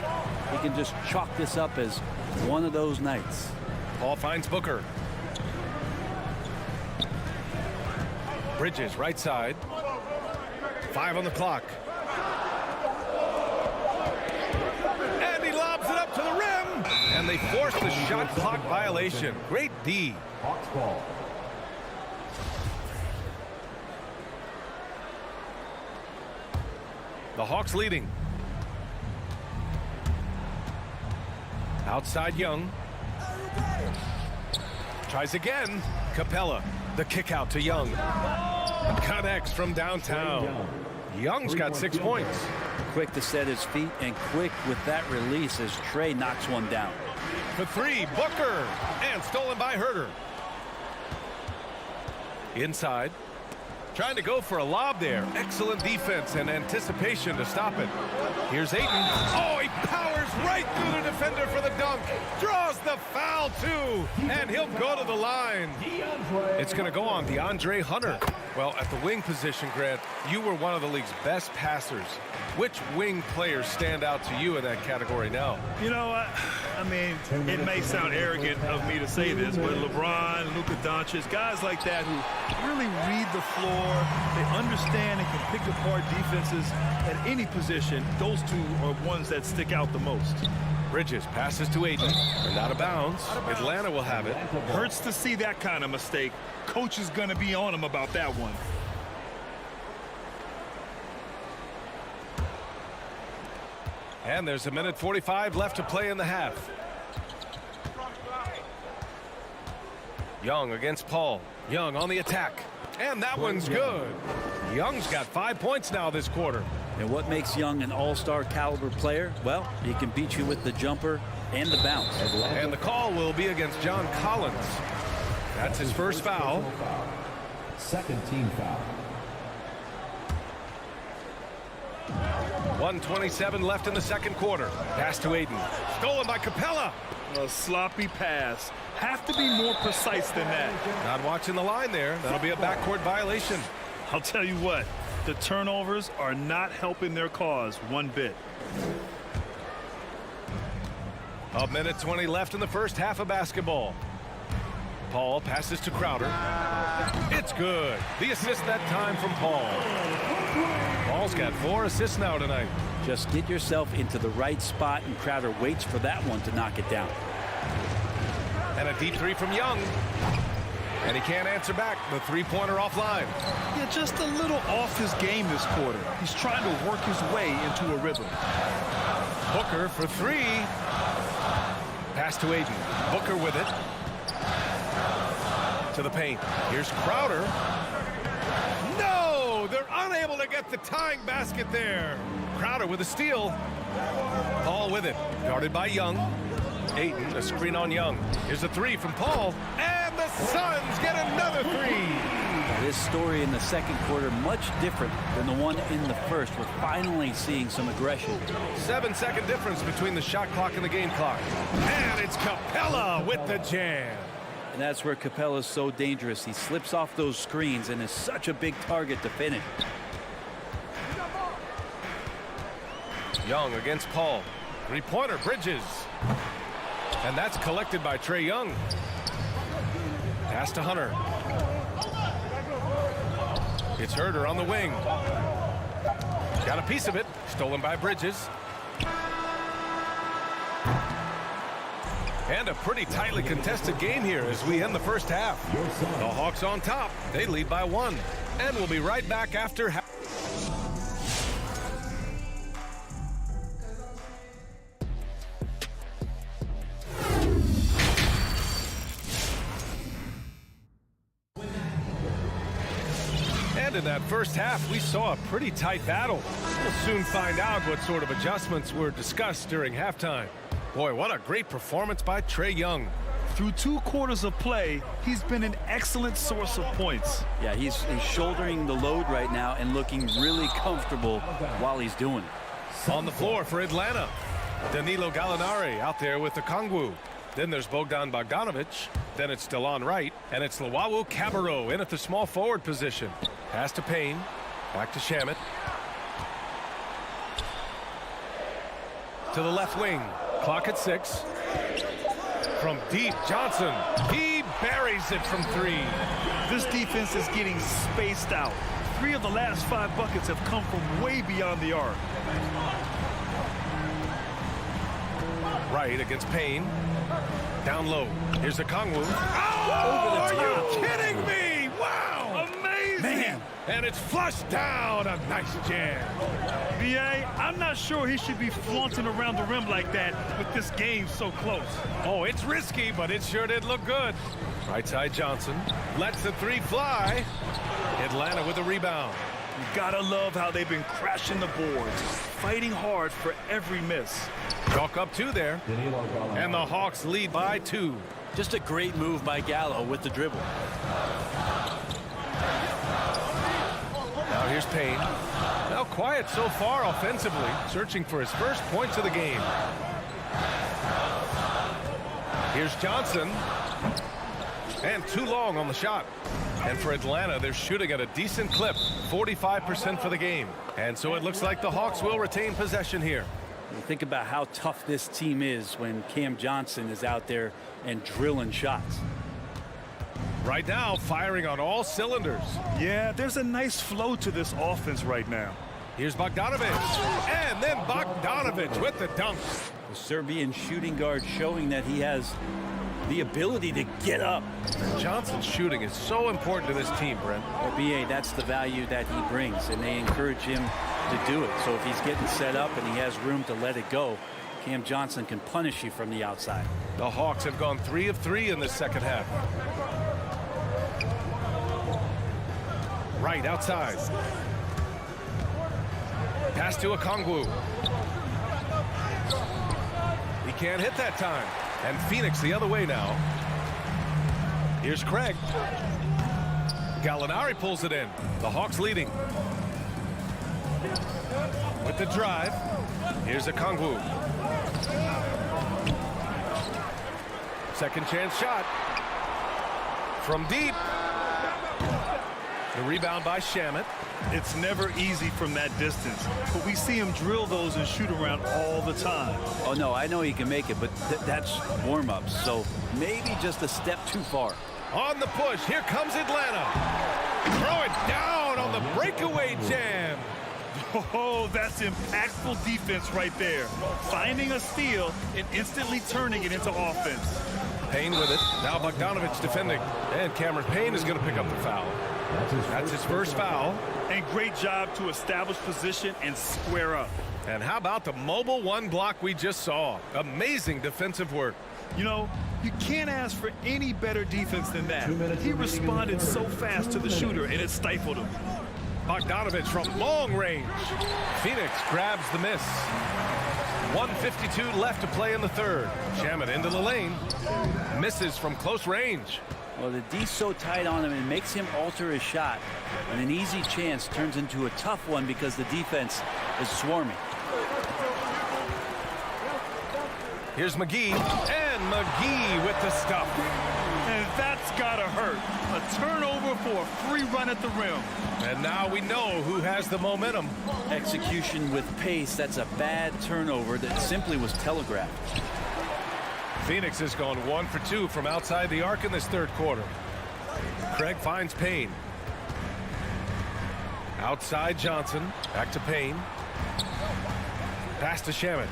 he can just chalk this up as one of those nights. Paul finds Booker. Bridges right side. 5 on the clock. And he lobs it up to the rim. And they force the shot clock violation. Great D. Hawks ball. The Hawks leading. Outside Young. Tries again. Capella. The kick out to Young. Connects from downtown. Young's got 6 points. Quick to set his feet and quick with that release as Trae knocks one down. For 3, Booker. And stolen by Herter. Inside. Trying to go for a lob there. Excellent defense and anticipation to stop it. Here's Ayton. Oh, he powers right through the defender for the dunk. Draws the foul, too. And he'll go to the line. It's going to go on DeAndre Hunter. Well, at the wing position, Grant, you were one of the league's best passers. Which wing players stand out to you in that category now? You know, I mean, it may sound arrogant of me to say this, but LeBron, Luka Doncic, guys like that who really read the floor, they understand and can pick apart defenses at any position, those two are ones that stick out the most. Bridges passes to Aiden and out of bounds. Atlanta will have it. Hurts to see that kind of mistake. Coach is going to be on him about that one. And there's 1:45 left to play in the half. Young against Paul. Young on the attack. And that one's good. Young's got 5 points now this quarter. And what makes Young an all-star caliber player? Well, he can beat you with the jumper and the bounce. And the call will be against John Collins. That's his first foul. Second team foul. 1:27 left in the second quarter. Pass to Aiden. Stolen by Capella. A sloppy pass. Have to be more precise than that. Not watching the line there. That'll be a backcourt violation. I'll tell you what, the turnovers are not helping their cause one bit. 1:20 left in the first half of basketball. Paul passes to Crowder. It's good. The assist that time from Paul. Paul's got 4 assists now tonight. Just get yourself into the right spot, and Crowder waits for that one to knock it down. And a deep 3 from Young. And he can't answer back. The three-pointer offline. Yeah, just a little off his game this quarter. He's trying to work his way into a rhythm. Booker for 3. Pass to Aiden. Booker with it. To the paint. Here's Crowder. No! They're unable to get the tying basket there. Crowder with a steal. Paul with it. Guarded by Young. Aiden, a screen on Young. Here's a 3 from Paul. And the Suns get another 3. This story in the second quarter much different than the one in the first. We're finally seeing some aggression. 7-second difference between the shot clock and the game clock. And it's Capella with the jam. And that's where Capella's so dangerous. He slips off those screens and is such a big target to finish. Young against Paul. Three-pointer, Bridges. And that's collected by Trae Young. Pass to Hunter. It's Herter on the wing. Got a piece of it. Stolen by Bridges. And a pretty tightly contested game here as we end the first half. The Hawks on top. They lead by 1. And we'll be right back after half. And in that first half, we saw a pretty tight battle. We'll soon find out what sort of adjustments were discussed during halftime. Boy, what a great performance by Trae Young. Through 2 quarters of play, he's been an excellent source of points. Yeah, he's shouldering the load right now and looking really comfortable while he's doing it. On the floor for Atlanta, Danilo Gallinari out there with the Kongwu. Then there's Bogdan Bogdanovich. Then it's Delon Wright. And it's Luwawu Cabarrot in at the small forward position. Pass to Payne. Back to Shamet. To the left wing. Clock at 6. From deep, Johnson. He buries it from 3. This defense is getting spaced out. 3 of the last 5 buckets have come from way beyond the arc. Wright against Payne. Down low. Here's the Kongwu. Oh, are you kidding me? Wow! Amazing! Man, and it's flushed down. A nice jam. B.A., I'm not sure he should be flaunting around the rim like that with this game so close. Oh, it's risky, but it sure did look good. Right side Johnson lets the 3 fly. Atlanta with the rebound. You gotta love how they've been crashing the boards, fighting hard for every miss. Chalk up 2 there. And the Hawks lead by 2. Just a great move by Gallo with the dribble. Now here's Payne. Now quiet so far offensively, searching for his first points of the game. Here's Johnson. And too long on the shot. And for Atlanta, they're shooting at a decent clip, 45% for the game. And so it looks like the Hawks will retain possession here. Think about how tough this team is when Cam Johnson is out there and drilling shots. Right now, firing on all cylinders. Yeah, there's a nice flow to this offense right now. Here's Bogdanovich. And then Bogdanovich with the dunk. The Serbian shooting guard showing that he has the ability to get up. Johnson's shooting is so important to this team, Brent. Well, BA, that's the value that he brings, and they encourage him to do it. So if he's getting set up and he has room to let it go, Cam Johnson can punish you from the outside. The Hawks have gone 3 of 3 in the second half. Right outside. Pass to Okongwu. He can't hit that time. And Phoenix the other way now. Here's Craig. Gallinari pulls it in. The Hawks leading. With the drive. Here's Okongwu. Second chance shot. From deep. The rebound by Shamet. It's never easy from that distance, but we see him drill those and shoot around all the time. Oh, no, I know he can make it, but that's warm-ups, so maybe just a step too far. On the push, here comes Atlanta. Throw it down on the breakaway jam. Oh, that's impactful defense right there. Finding a steal and instantly turning it into offense. Payne with it. Now Bogdanovich defending. And Cameron Payne is going to pick up the foul. That's his first foul. And great job to establish position and square up. And how about the mobile one block we just saw? Amazing defensive work. You know, you can't ask for any better defense than that. He responded so fast to the shooter, and it stifled him. Bogdanovich from long range. Phoenix grabs the miss. 1:52 left to play in the third. Shamet into the lane. Misses from close range. Well, the D's so tight on him, it makes him alter his shot. And an easy chance turns into a tough one because the defense is swarming. Here's McGee. And McGee with the stuff. And that's gotta hurt. A turnover for a free run at the rim. And now we know who has the momentum. Execution with pace, that's a bad turnover that simply was telegraphed. Phoenix has gone 1 for 2 from outside the arc in this third quarter. Craig finds Payne. Outside Johnson. Back to Payne. Pass to Shamet.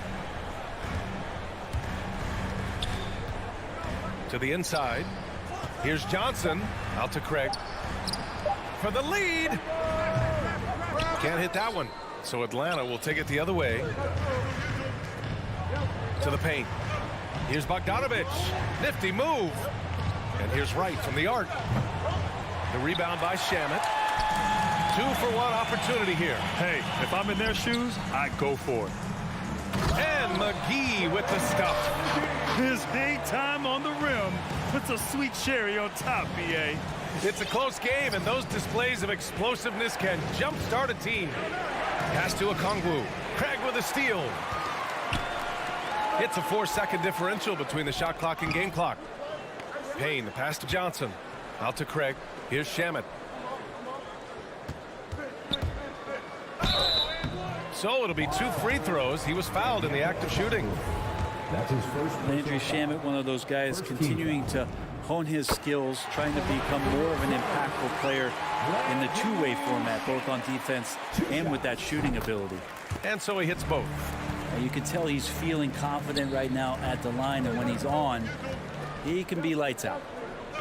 To the inside. Here's Johnson. Out to Craig. For the lead. Can't hit that one. So Atlanta will take it the other way. To the paint. Here's Bogdanovich. Nifty move. And here's Wright from the arc. The rebound by Shamet. 2-for-1 opportunity here. Hey, if I'm in their shoes, I go for it. And McGee with the stuff. His hang time on the rim puts a sweet cherry on top, BA. It's a close game, and those displays of explosiveness can jumpstart a team. Pass to Okongwu. Craig with a steal. It's a 4-second differential between the shot clock and game clock. Payne, the pass to Johnson. Out to Craig. Here's Shamet. So it'll be 2 free throws. He was fouled in the act of shooting. That's his first. Landry Shamet, one of those guys continuing to hone his skills, trying to become more of an impactful player in the two-way format, both on defense and with that shooting ability. And so he hits both. You can tell he's feeling confident right now at the line, and when he's on, he can be lights out.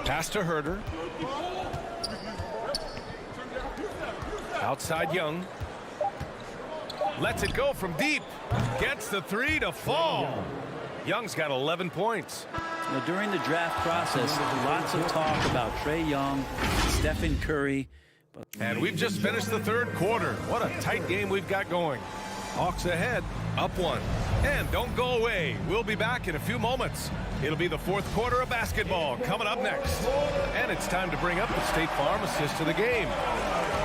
Pass to Herter. Outside Young. Lets it go from deep. Gets the 3 to fall. Young's got 11 points. Now, during the draft process, lots of talk about Trae Young, Stephen Curry. And we've just finished the third quarter. What a tight game we've got going. Hawks ahead, up 1. And don't go away. We'll be back in a few moments. It'll be the fourth quarter of basketball coming up next. And it's time to bring up the State Farm assist to the game.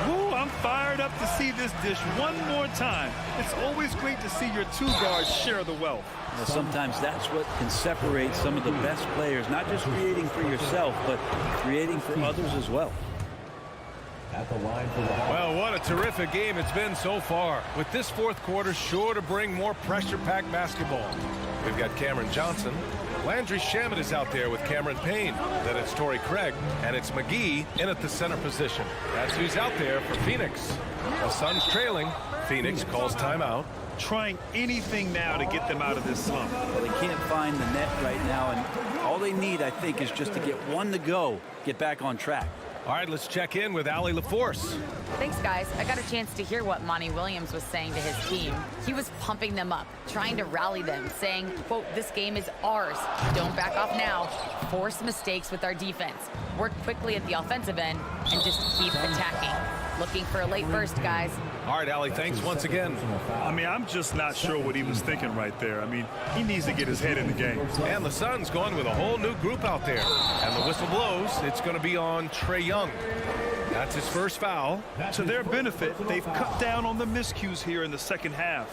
Woo, I'm fired up to see this dish one more time. It's always great to see your two guards share the wealth. Well, sometimes that's what can separate some of the best players, not just creating for yourself, but creating for others as well. At the line for the Well, what a terrific game it's been so far. With this fourth quarter sure to bring more pressure-packed basketball. We've got Cameron Johnson. Landry Shamet is out there with Cameron Payne. Then it's Torrey Craig, and it's McGee in at the center position. That's who's out there for Phoenix. The Suns trailing. Phoenix calls timeout. Trying anything now to get them out of this slump. Well, they can't find the net right now, and all they need, I think, is just to get one to go, get back on track. All right, let's check in with Allie LaForce. Thanks, guys. I got a chance to hear what Monty Williams was saying to his team. He was pumping them up, trying to rally them, saying, quote, "This game is ours. Don't back off now. Force mistakes with our defense. Work quickly at the offensive end and just keep attacking." Looking for a late burst, guys. All right, Allie, thanks once again. I mean, I'm just not sure what he was thinking right there. I mean, he needs to get his head in the game. And the Suns going with a whole new group out there. And the whistle blows. It's going to be on Trae Young. That's his first foul. To their benefit, they've cut down on the miscues here in the second half.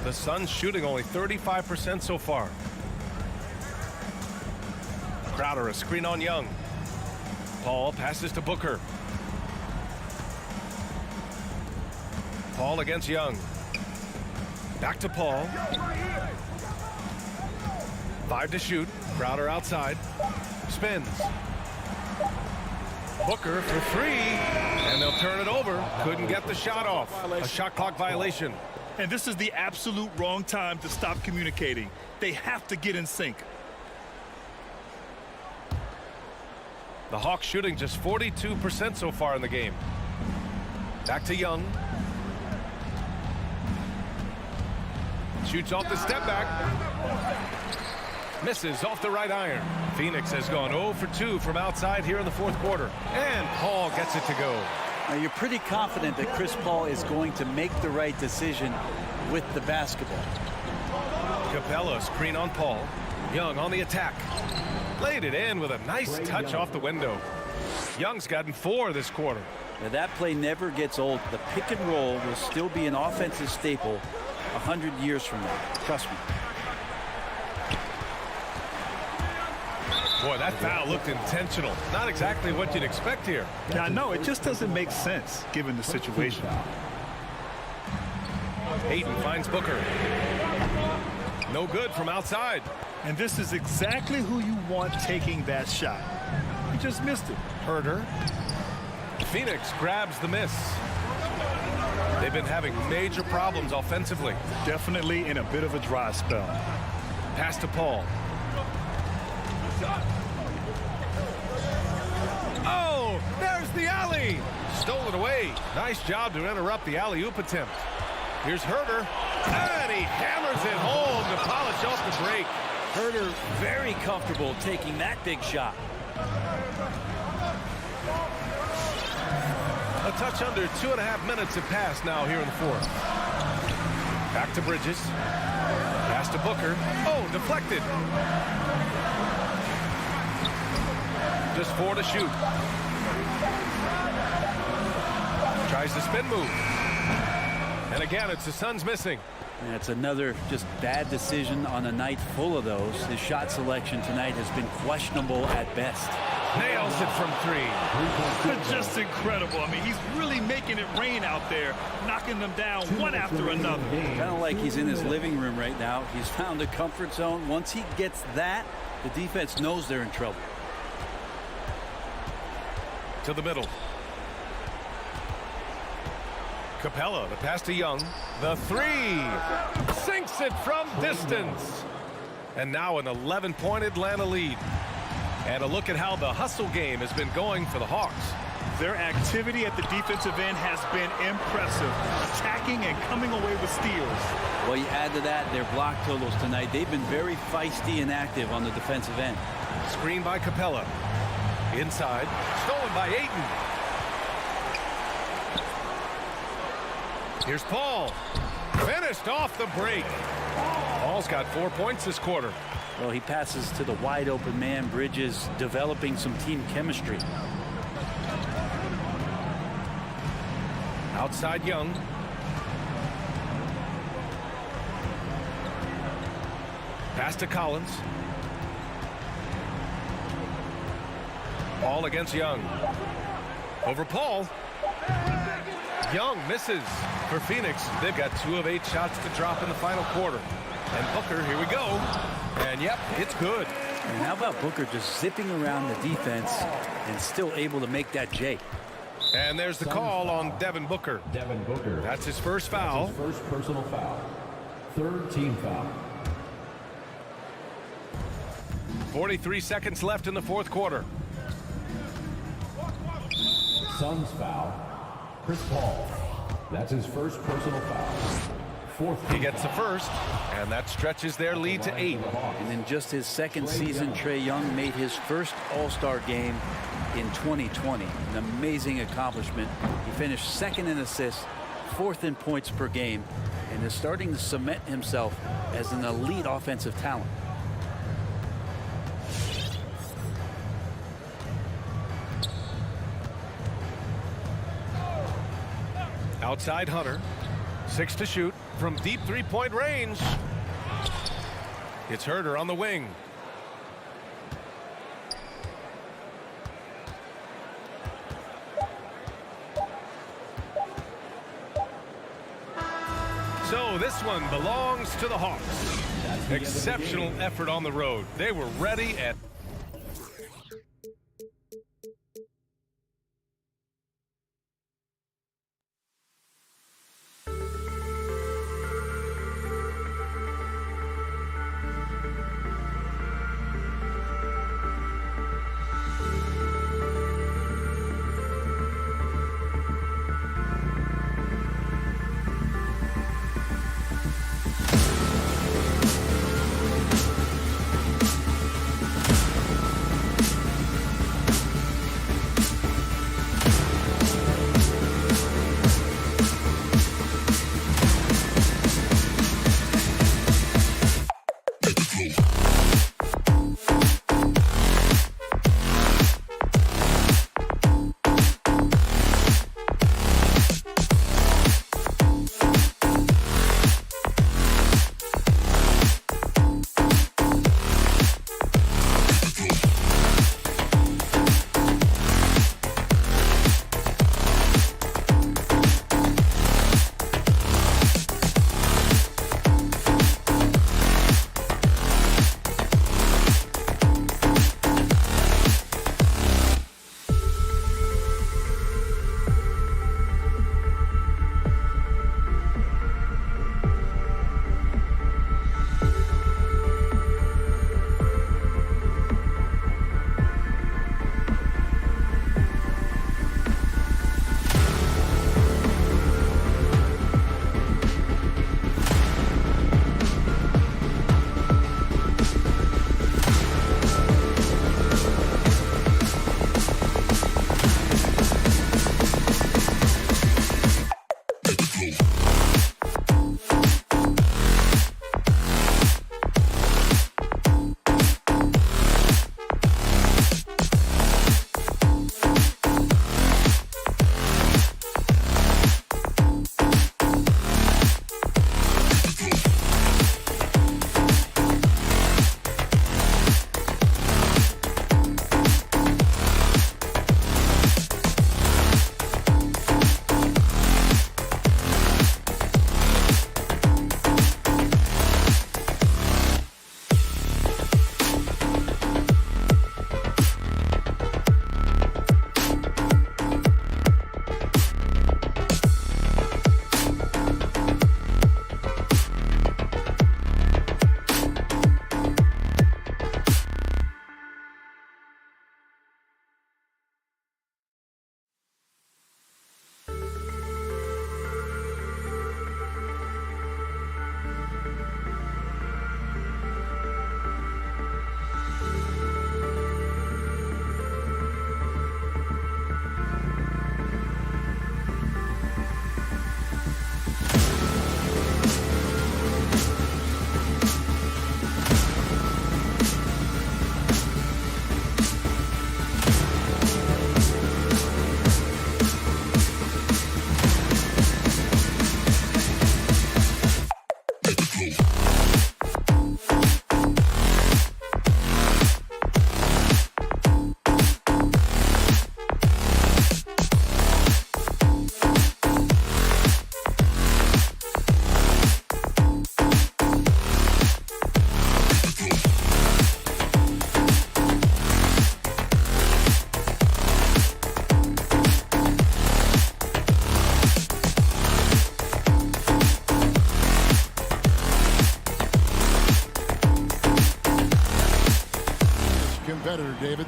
The Suns shooting only 35% so far. Crowder, a screen on Young. Paul passes to Booker. Paul against Young. Back to Paul. 5 to shoot. Crowder outside. Spins. Booker for 3. And they'll turn it over. Couldn't get the shot off. A shot clock violation. And this is the absolute wrong time to stop communicating. They have to get in sync. The Hawks shooting just 42% so far in the game. Back to Young. Shoots off the step back. Misses off the right iron. Phoenix has gone 0 for 2 from outside here in the fourth quarter. And Paul gets it to go. Now, you're pretty confident that Chris Paul is going to make the right decision with the basketball. Capella screen on Paul. Young on the attack. Laid it in with a nice touch off the window. Young's gotten 4 this quarter. Now, that play never gets old. The pick and roll will still be an offensive staple 100 years from now. Trust me. Boy, that foul looked intentional. Not exactly what you'd expect here. Yeah, I know. It just doesn't make sense given the situation. Hayden finds Booker. No good from outside. And this is exactly who you want taking that shot. He just missed it. Herder. Phoenix grabs the miss. They've been having major problems offensively. Definitely in a bit of a dry spell. Pass to Paul. Oh, there's the alley. Stole it away. Nice job to interrupt the alley-oop attempt. Here's Herder. And he hammers it home to polish off the break. Herder very comfortable taking that big shot. A touch under 2.5 minutes have passed now here in the fourth. Back to Bridges. Pass to Booker. Oh, deflected. Just 4 to shoot. Tries the spin move. And again, it's the Suns missing. And it's another just bad decision on a night full of those. His shot selection tonight has been questionable at best. Nails it from 3. Just incredible. I mean, he's really making it rain out there, knocking them down one after another. Kind of like he's in his living room right now. He's found a comfort zone. Once he gets that, the defense knows they're in trouble. To the middle. Capella, the pass to Young. The 3. Sinks it from distance. And now an 11-point Atlanta lead. And a look at how the hustle game has been going for the Hawks. Their activity at the defensive end has been impressive. Attacking and coming away with steals. Well, you add to that their block totals tonight. They've been very feisty and active on the defensive end. Screen by Capella. Inside. Stolen by Ayton. Here's Paul. Finished off the break. Paul's got 4 points this quarter. Well, he passes to the wide open man. Bridges developing some team chemistry. Outside Young. Pass to Collins. Paul against Young. Over Paul. Young misses for Phoenix. They've got 2 of 8 shots to drop in the final quarter. And Booker, here we go. And yep, it's good. And how about Booker just zipping around the defense and still able to make that J? And there's the call on Devin Booker. Devin Booker. That's his first foul. That's his first personal foul. Third team foul. 43 seconds left in the fourth quarter. Suns foul. Chris Paul. That's his first personal foul. Fourth. He gets the first, and that stretches their lead to 8. And in just his second season, Trae Young made his first All-Star game in 2020. An amazing accomplishment. He finished second in assists, fourth in points per game, and is starting to cement himself as an elite offensive talent. Outside Hunter. 6 to shoot from deep three-point range. It's Herter on the wing. So this one belongs to the Hawks. Exceptional effort on the road. They were ready and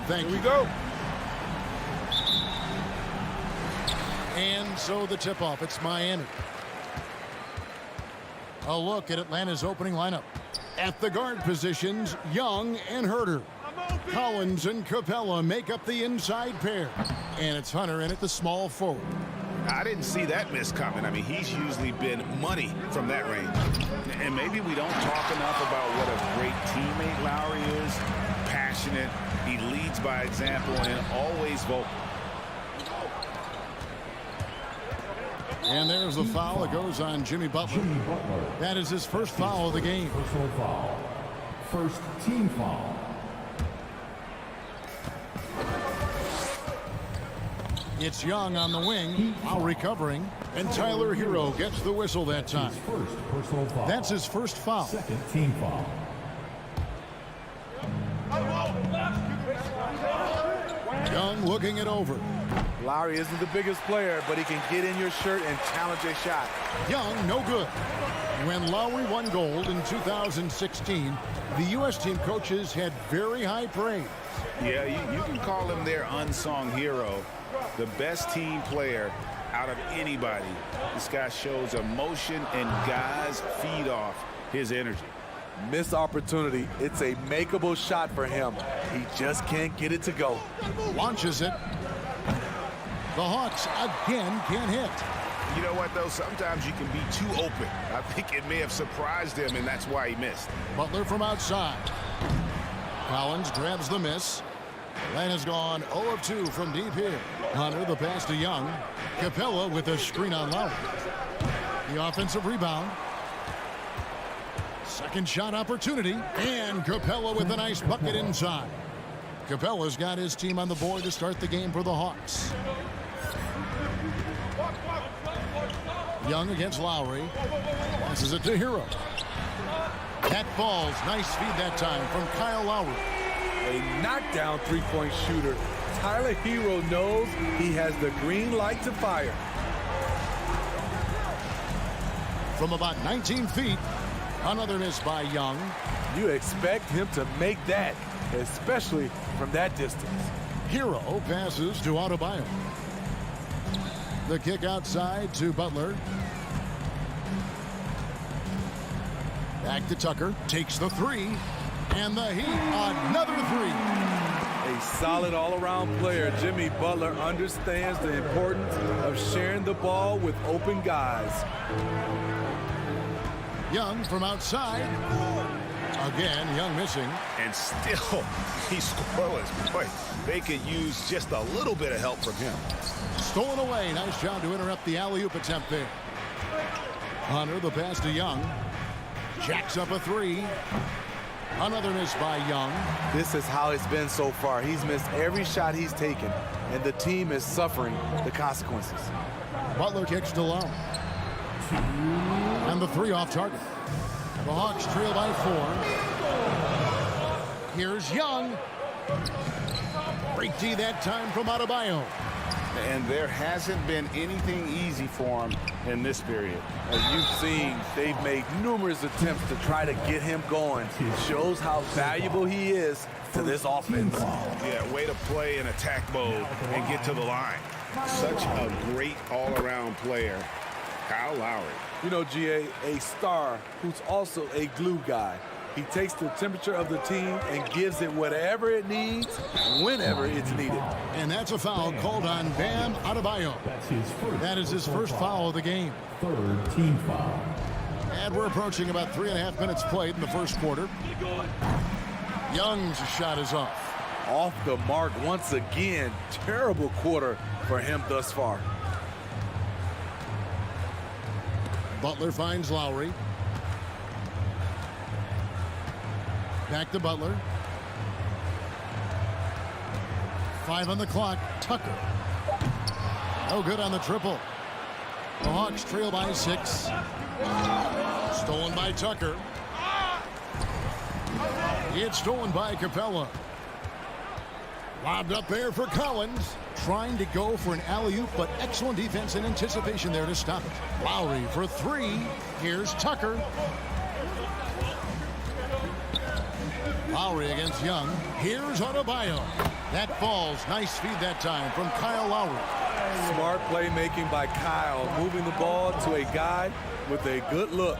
Thank you. Here we go. And so the tip-off, it's Miami. A look at Atlanta's opening lineup. At the guard positions, Young and Herter. Collins and Capella make up the inside pair. And it's Hunter in at the small forward. I didn't see that miss coming. I mean, he's usually been money from that range. And maybe we don't talk enough about what a great teammate Lowry is. Passionate, he leads by example, and always vocal. And there's the foul that goes on Jimmy Butler. That is his first foul of the game. Personal foul. First team foul. It's Young on the wing, Lowry covering, and Tyler Hero gets the whistle that time. First personal foul. That's his first foul. Second team foul. Young looking it over. Lowry isn't the biggest player, but he can get in your shirt and challenge a shot. Young, no good. When Lowry won gold in 2016, the U.S. team coaches had very high praise. Yeah, you can call him their unsung hero. The best team player out of anybody. This guy shows emotion, and guys feed off his energy. Missed opportunity. It's a makeable shot for him. He just can't get it to go. Launches it. The Hawks again can't hit. You know what, though? Sometimes you can be too open. I think it may have surprised him, and that's why he missed. Butler from outside. Collins grabs the miss. Atlanta's gone 0 of 2 from deep here. Hunter the pass to Young. Capella with a screen on Lowry. The offensive rebound. Second shot opportunity. And Capella with a nice bucket inside. Capella's got his team on the board to start the game for the Hawks. Young against Lowry. Passes it to Hero. That falls. Nice feed that time from Kyle Lowry. A knockdown three-point shooter. Tyler Hero knows he has the green light to fire. From about 19 feet, another miss by Young. You expect him to make that, especially from that distance. Hero passes to Adebayo. The kick outside to Butler. Back to Tucker. Takes the three. And the Heat, another three. A solid all-around player. Jimmy Butler understands the importance of sharing the ball with open guys. Young from outside. Again, Young missing. And still, he's scoreless. Boy, they could use just a little bit of help from him. Stolen away. Nice job to interrupt the alley-oop attempt there. Hunter, the pass to Young. Jacks up a three. Another miss by Young. This is how it's been so far. He's missed every shot he's taken, and the team is suffering the consequences. Butler kicks to low. And the three off target. The Hawks trail by 4. Here's Young. Break D that time from Adebayo. And there hasn't been anything easy for him in this period. As you've seen, they've made numerous attempts to try to get him going. It shows how valuable he is to this offense. Yeah, way to play in attack mode and get to the line. Such a great all-around player, Kyle Lowry. You know, GA, a star who's also a glue guy. He takes the temperature of the team and gives it whatever it needs, whenever it's needed. And that's a foul called on Bam Adebayo. That is his first foul of the game. Third team foul. And we're approaching about 3.5 minutes played in the first quarter. Young's shot is off. Off the mark once again. Terrible quarter for him thus far. Butler finds Lowry. Back to Butler. 5 on the clock. Tucker. No good on the triple. The Hawks trail by 6. Stolen by Tucker. It's stolen by Capella. Lobbed up there for Collins. Trying to go for an alley-oop, but excellent defense and anticipation there to stop it. Lowry for 3. Here's Tucker. Lowry against Young. Here's Adebayo. That falls. Nice feed that time from Kyle Lowry. Smart playmaking by Kyle, moving the ball to a guy with a good look.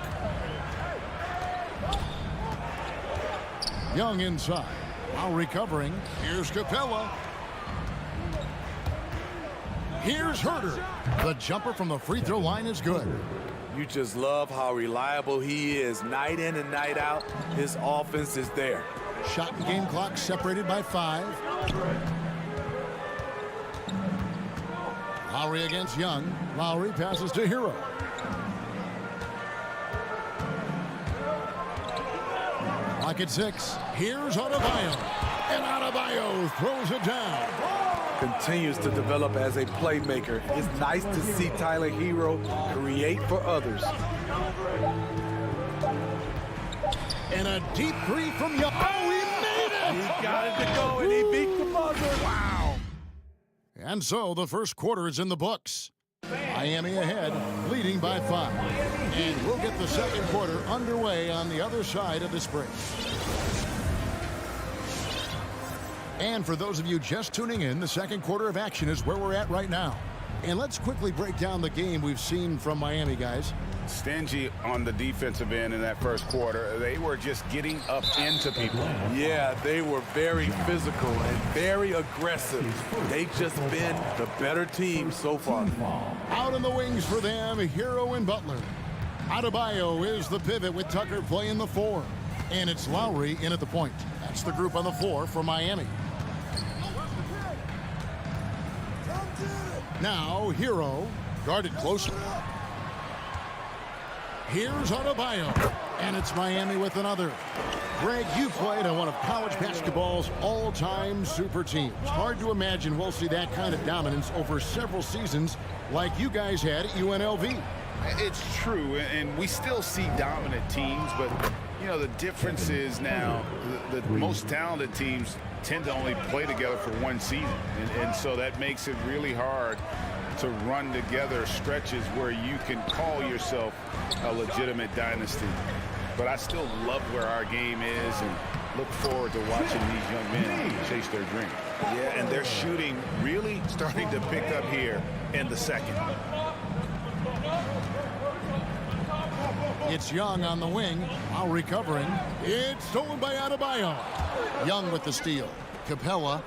Young inside. While recovering, here's Capella. Here's Herter. The jumper from the free throw line is good. You just love how reliable he is. Night in and night out, his offense is there. Shot and game clock separated by 5. Lowry against Young. Lowry passes to Hero. Clock at 6. Here's Adebayo. And Adebayo throws it down. Continues to develop as a playmaker. It's nice to see Tyler Hero create for others. And a deep three from Young. Oh, he made it! He got it to go, and he beat the buzzer. Wow. And so the first quarter is in the books. Miami ahead, leading by 5. And we'll get the second quarter underway on the other side of this break. And for those of you just tuning in, the second quarter of action is where we're at right now. And let's quickly break down the game we've seen from Miami, guys. Stingy on the defensive end in that first quarter. They were just getting up into people. Yeah, they were very physical and very aggressive. They've just been the better team so far. Out in the wings for them, Hero and Butler. Adebayo is the pivot with Tucker playing the 4. And it's Lowry in at the point. That's the group on the floor for Miami. Now, Hero, guarded closely. Here's Adebayo, and it's Miami with another. Greg, you played on one of college basketball's all-time super teams. Hard to imagine we'll see that kind of dominance over several seasons like you guys had at UNLV. It's true, and we still see dominant teams, but, you know, the difference is now the most talented teams tend to only play together for one season, and so that makes it really hard to run together stretches where you can call yourself a legitimate dynasty. But I still love where our game is and look forward to watching these young men chase their dream. Yeah, and their shooting really starting to pick up here in the second. It's Young on the wing while recovering. It's stolen by Adebayo. Young with the steal. Capella.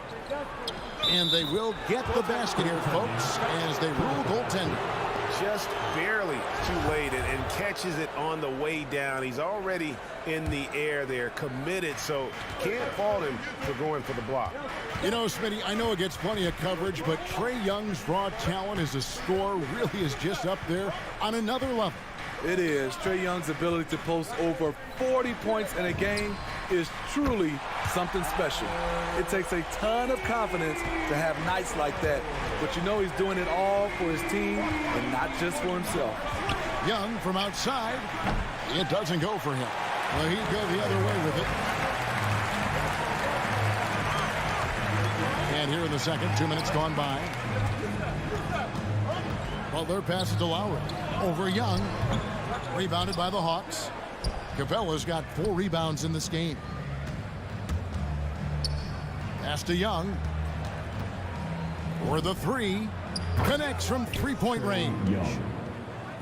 And they will get the basket here, folks, as they rule goaltender. Just barely too late and catches it on the way down. He's already in the air there, committed, so can't fault him for going for the block. You know, Smitty, I know it gets plenty of coverage, but Trae Young's raw talent as a scorer really is just up there on another level. It is. Trae Young's ability to post over 40 points in a game is truly something special. It takes a ton of confidence to have nights like that, but you know he's doing it all for his team and not just for himself. Young from outside. It doesn't go for him. Well, he'd go the other way with it. And here in the second, 2 minutes gone by. Butler passes to Lowry. Over Young. Rebounded by the Hawks. Capella's got 4 rebounds in this game. Pass to Young. For the 3. Connects from three-point range.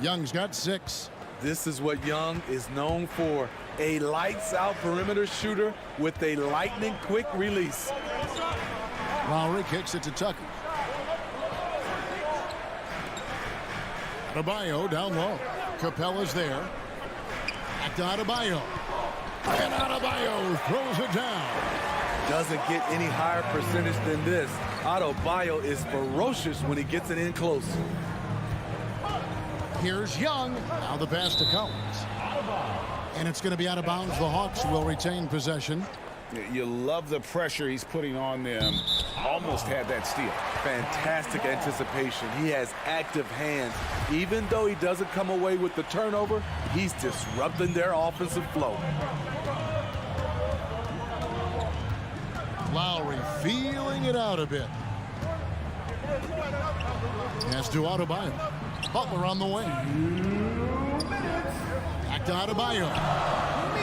Young's got 6. This is what Young is known for. A lights-out perimeter shooter with a lightning-quick release. Lowry kicks it to Tucker. Adebayo down low. Capella's there. Back to Adebayo. And Adebayo throws it down. Doesn't get any higher percentage than this. Adebayo is ferocious when he gets it in close. Here's Young. Now the pass to Collins. And it's going to be out of bounds. The Hawks will retain possession. You love the pressure he's putting on them. Almost had that steal. Fantastic anticipation. He has active hands. Even though he doesn't come away with the turnover, he's disrupting their offensive flow. Lowry feeling it out a bit. Pass to Adebayo. Butler on the wing. Back to Adebayo.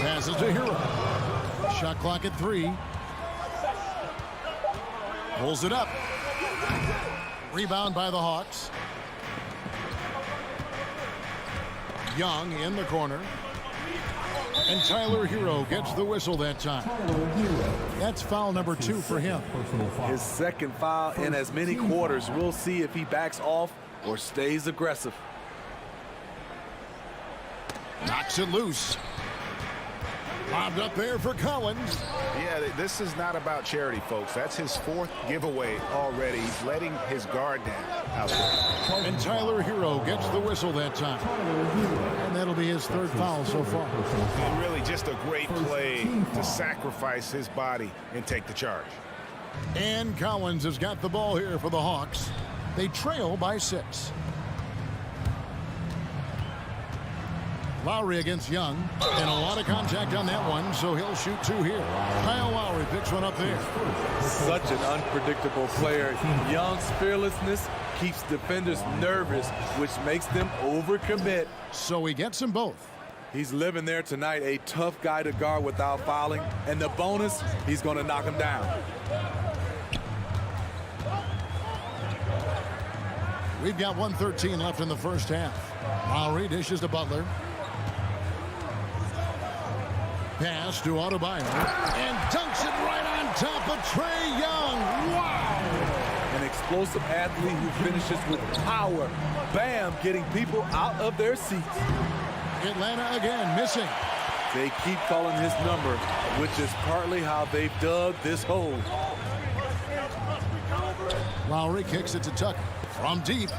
Passes to Hero. Shot clock at 3. Pulls it up. Rebound by the Hawks. Young in the corner. And Tyler Hero gets the whistle that time. That's foul number 2 for him. His second foul in as many quarters. We'll see if he backs off or stays aggressive. Knocks it loose. Bobbed up there for Collins. Yeah, this is not about charity, folks. That's his 4th giveaway already. He's letting his guard down out there. And Tyler Hero gets the whistle that time. And that'll be his 3rd foul so far. And really just a great play to sacrifice his body and take the charge. And Collins has got the ball here for the Hawks. They trail by 6. Lowry against Young, and a lot of contact on that one, so he'll shoot 2 here. Kyle Lowry picks one up there. Such an unpredictable player. Young's fearlessness keeps defenders nervous, which makes them overcommit. So he gets them both. He's living there tonight, a tough guy to guard without fouling, and the bonus, he's going to knock him down. We've got 1:13 left in the first half. Lowry dishes to Butler. Pass to Adebayo, and dunks it right on top of Trae Young. Wow! An explosive athlete who finishes with power. Bam, getting people out of their seats. Atlanta again missing. They keep calling his number, which is partly how they've dug this hole. Lowry kicks it to Tucker from deep.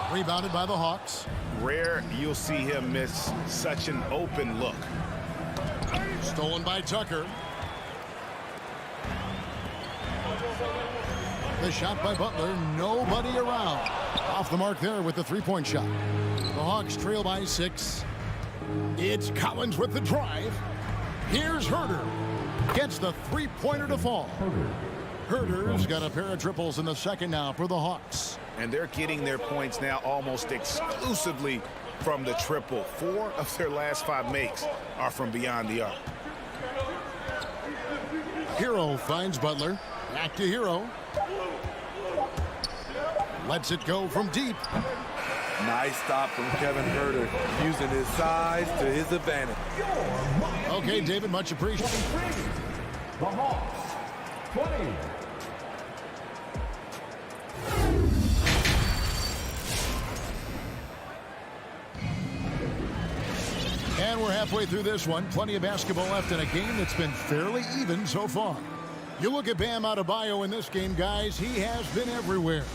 Rebounded by the Hawks. Rare you'll see him miss such an open look. Stolen by Tucker. The shot by Butler, nobody around. Off the mark there with the 3-point shot. The Hawks trail by 6. It's Collins with the drive. Here's Herter. Gets the 3-pointer to fall. Herter's got a pair of triples in the second now for the Hawks. And they're getting their points now almost exclusively from the triple. 4 of their last 5 makes are from beyond the arc. Hero finds Butler. Back to Hero. Lets it go from deep. Nice stop from Kevin Herter, using his size to his advantage. Okay, David, much appreciated. The Hawks, 20. And we're halfway through this one. Plenty of basketball left in a game that's been fairly even so far. You look at Bam Adebayo in this game, guys, he has been everywhere.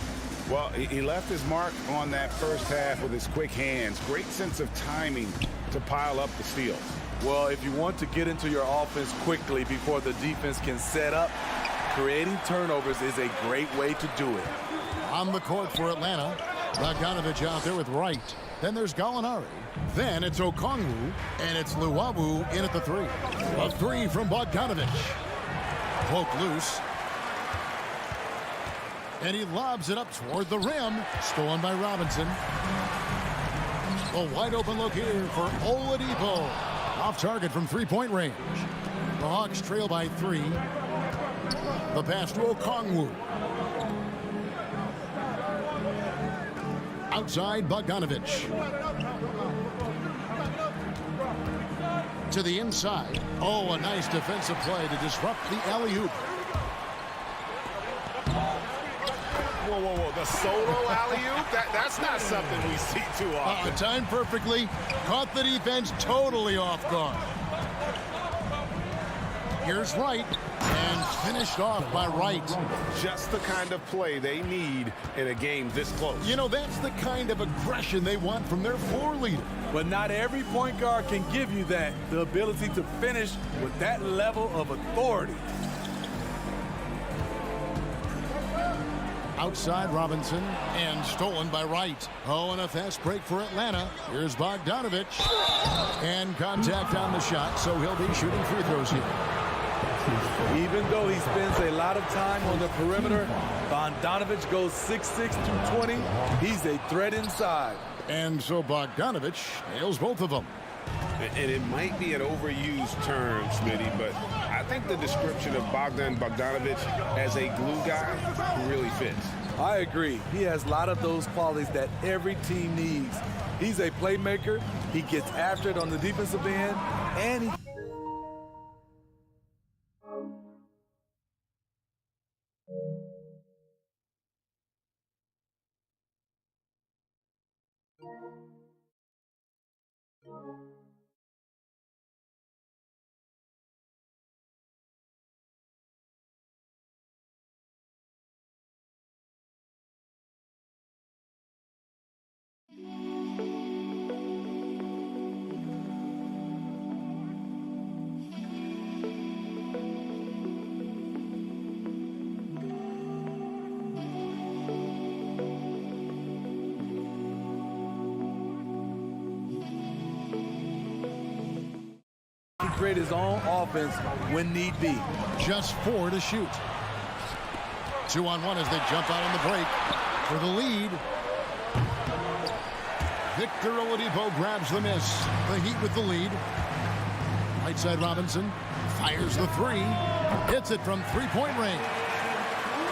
Well, he left his mark on that first half with his quick hands. Great sense of timing to pile up the steals. Well, if you want to get into your offense quickly before the defense can set up, creating turnovers is a great way to do it. On the court for Atlanta, Bogdanovich out there with Wright. Then there's Gallinari. Then it's Okongwu, and it's Luwawu in at the 3. A 3 from Bogdanovich. Poked loose. And he lobs it up toward the rim. Stolen by Robinson. A wide open look here for Oladipo. Off target from 3-point range. The Hawks trail by 3. The pass to Okongwu. Outside Bogdanovich. To the inside. Oh, a nice defensive play to disrupt the alley-oop. Whoa, whoa, whoa. The solo alley-oop? That's not something we see too often. Timed perfectly. Caught the defense totally off guard. Here's Wright. And finished off by Wright. Just the kind of play they need in a game this close. You know, that's the kind of aggression they want from their floor leader. But not every point guard can give you that. The ability to finish with that level of authority. Outside Robinson and stolen by Wright. Oh, and a fast break for Atlanta. Here's Bogdanovich. And contact on the shot, so he'll be shooting free throws here. Even though he spends a lot of time on the perimeter, Bogdanovich goes 6'6", 220. He's a threat inside. And so Bogdanovich nails both of them. And it might be an overused term, Smitty, but I think the description of Bogdan Bogdanovich as a glue guy really fits. I agree. He has a lot of those qualities that every team needs. He's a playmaker. He gets after it on the defensive end, and he... create his own offense when need be. Just 4 to shoot. 2-on-1 as they jump out on the break for the lead. Victor Oladipo grabs the miss. The Heat with the lead. Right side Robinson fires the 3. Hits it from three-point range.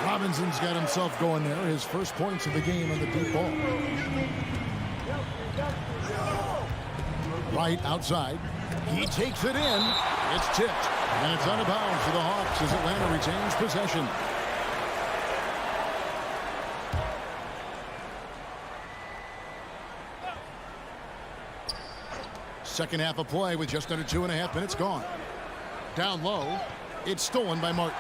Robinson's got himself going there. His first points of the game on the deep ball. Right outside. He takes it in. It's tipped. And it's out of bounds for the Hawks as Atlanta retains possession. Second half of play with just under 2.5 minutes gone. Down low. It's stolen by Martin.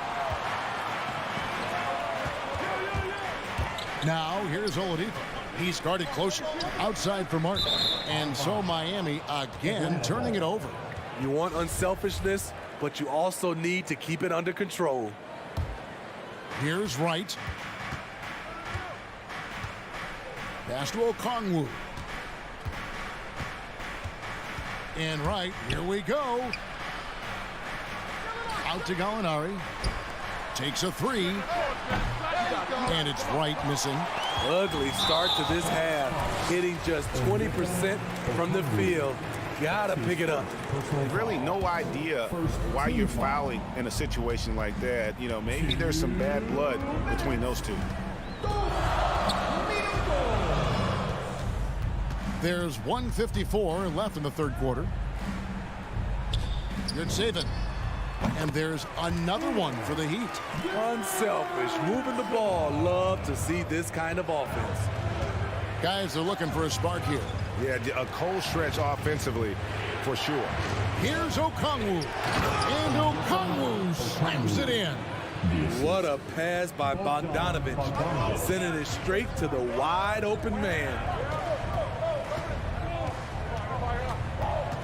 Now here's Oladipo. He's guarded closer. Outside for Martin. And so Miami again turning it over. You want unselfishness, but you also need to keep it under control. Here's Wright. Pass to Okongwu. And Wright, here we go. Out to Gallinari. Takes a 3. And it's Wright missing. Ugly start to this half. Hitting just 20% from the field. Gotta pick it up. Really no idea why you're fouling in a situation like that. You know, maybe there's some bad blood between those two. There's 1:54 left in the third quarter. Good saving. And there's another one for the Heat. Unselfish, moving the ball. Love to see this kind of offense. Guys are looking for a spark here. Yeah, a cold stretch offensively, for sure. Here's Okongwu. And Okongwu slams it in. What a pass by Bogdanovich. Sending it straight to the wide open man.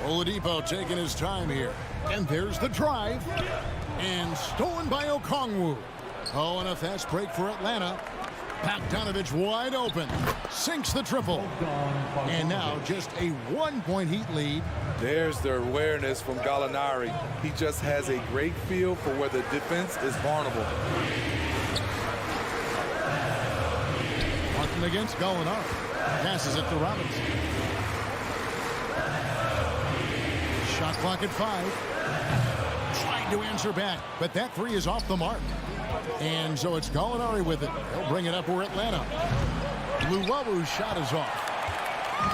Oladipo taking his time here. And there's the drive. And stolen by Okongwu. Oh, and a fast break for Atlanta. Bogdanovich wide open. Sinks the triple. And now just a 1-point Heat lead. There's the awareness from Gallinari. He just has a great feel for where the defense is vulnerable. Martin against Gallinari. Passes it to Robinson. Shot clock at 5. Trying to answer back, but that 3 is off the mark. And so it's Gallinari with it. He'll bring it up for Atlanta. Luwabu's shot is off.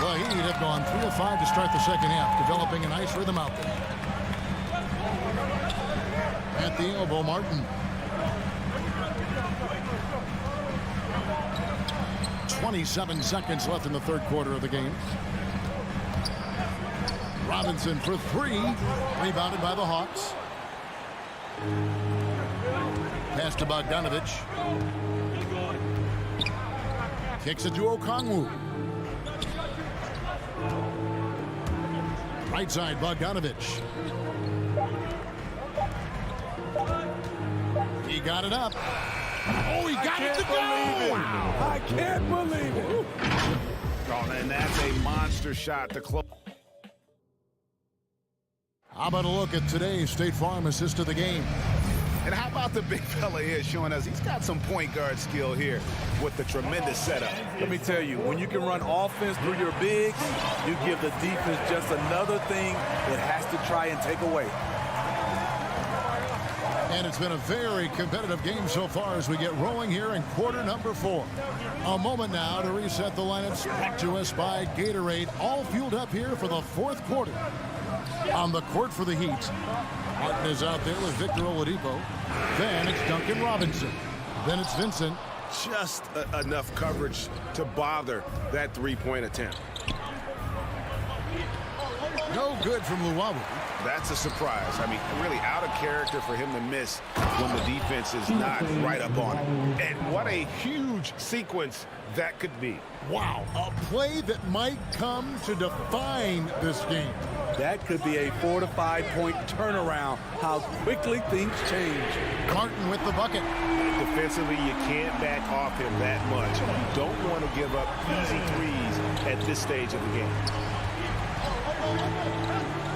The Heat have gone 3 of 5 to start the second half, developing a nice rhythm out there. At the elbow, Martin. 27 seconds left in the third quarter of the game. Robinson for 3. Rebounded by the Hawks. Pass to Bogdanovich. Kicks it to Okongwu. Right side, Bogdanovich. He got it up. Oh, he got it to go! Wow. I can't believe it. Oh, and that's a monster shot to close. How about a look at today's State Farm assist of the game? And how about the big fella here showing us he's got some point guard skill here with the tremendous setup. Let me tell you, when you can run offense through your bigs, you give the defense just another thing it has to try and take away. And it's been a very competitive game so far as we get rolling here in quarter number 4. A moment now to reset the lineups brought to us by Gatorade, all fueled up here for the 4th quarter. On the court for the Heat, Martin is out there with Victor Oladipo. Then it's Duncan Robinson. Then it's Vincent. Just enough coverage to bother that three-point attempt. No good from Luwawu. That's a surprise. I mean, really out of character for him to miss when the defense is not right up on him. And what a huge sequence that could be. Wow, a play that might come to define this game. That could be a 4 to 5 point turnaround. How quickly things change. Martin with the bucket. Defensively, you can't back off him that much. You don't want to give up easy threes at this stage of the game.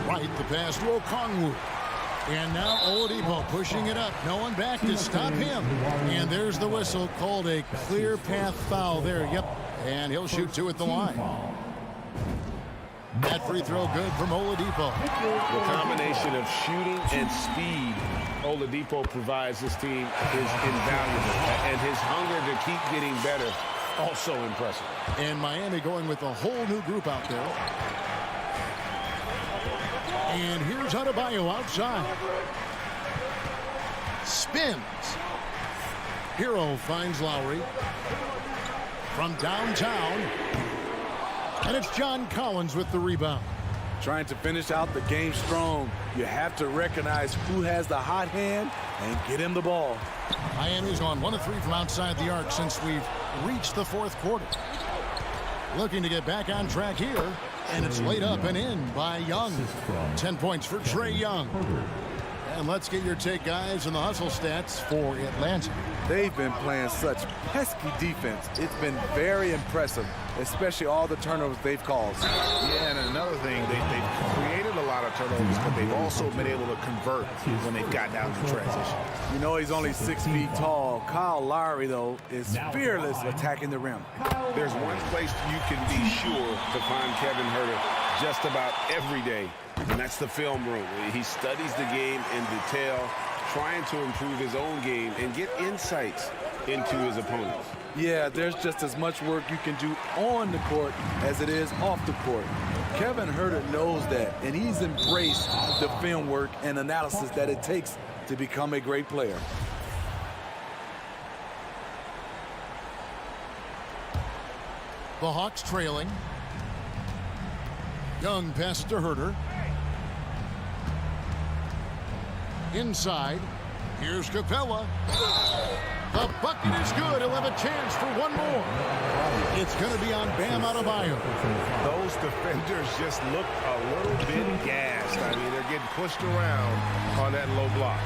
Right, the pass to Okongwu. And now Oladipo pushing it up. No one back to stop him. And there's the whistle, called a clear path foul there. Yep, and he'll shoot 2 at the line. That free throw good from Oladipo. The combination of shooting and speed Oladipo provides this team is invaluable. And his hunger to keep getting better, also impressive. And Miami going with a whole new group out there. And here's Adebayo outside. Spins. Hero finds Lowry. From downtown. And it's John Collins with the rebound. Trying to finish out the game strong. You have to recognize who has the hot hand and get him the ball. Miami's on 1 of 3 from outside the arc since we've reached the 4th quarter. Looking to get back on track here. And it's laid up and in by Young. 10 points for Trae Young. And let's get your take, guys, on the hustle stats for Atlanta. They've been playing such pesky defense. It's been very impressive, especially all the turnovers they've caused. Yeah, and another thing, they've created a lot of turnovers, but they've also been able to convert when they've gotten out in transition. You know he's only 6 feet tall. Kyle Lowry, though, is fearless attacking the rim. There's one place you can be sure to find Kevin Huerter just about every day, and that's the film room. He studies the game in detail, trying to improve his own game and get insights into his opponents. Yeah, there's just as much work you can do on the court as it is off the court. Kevin Huerter knows that, and he's embraced the film work and analysis that it takes to become a great player. The Hawks trailing. Young passes to Huerter. Inside. Here's Capella. The bucket is good. He'll have a chance for one more. It's going to be on Bam Adebayo. Those defenders just look a little bit gassed. I mean, they're getting pushed around on that low block.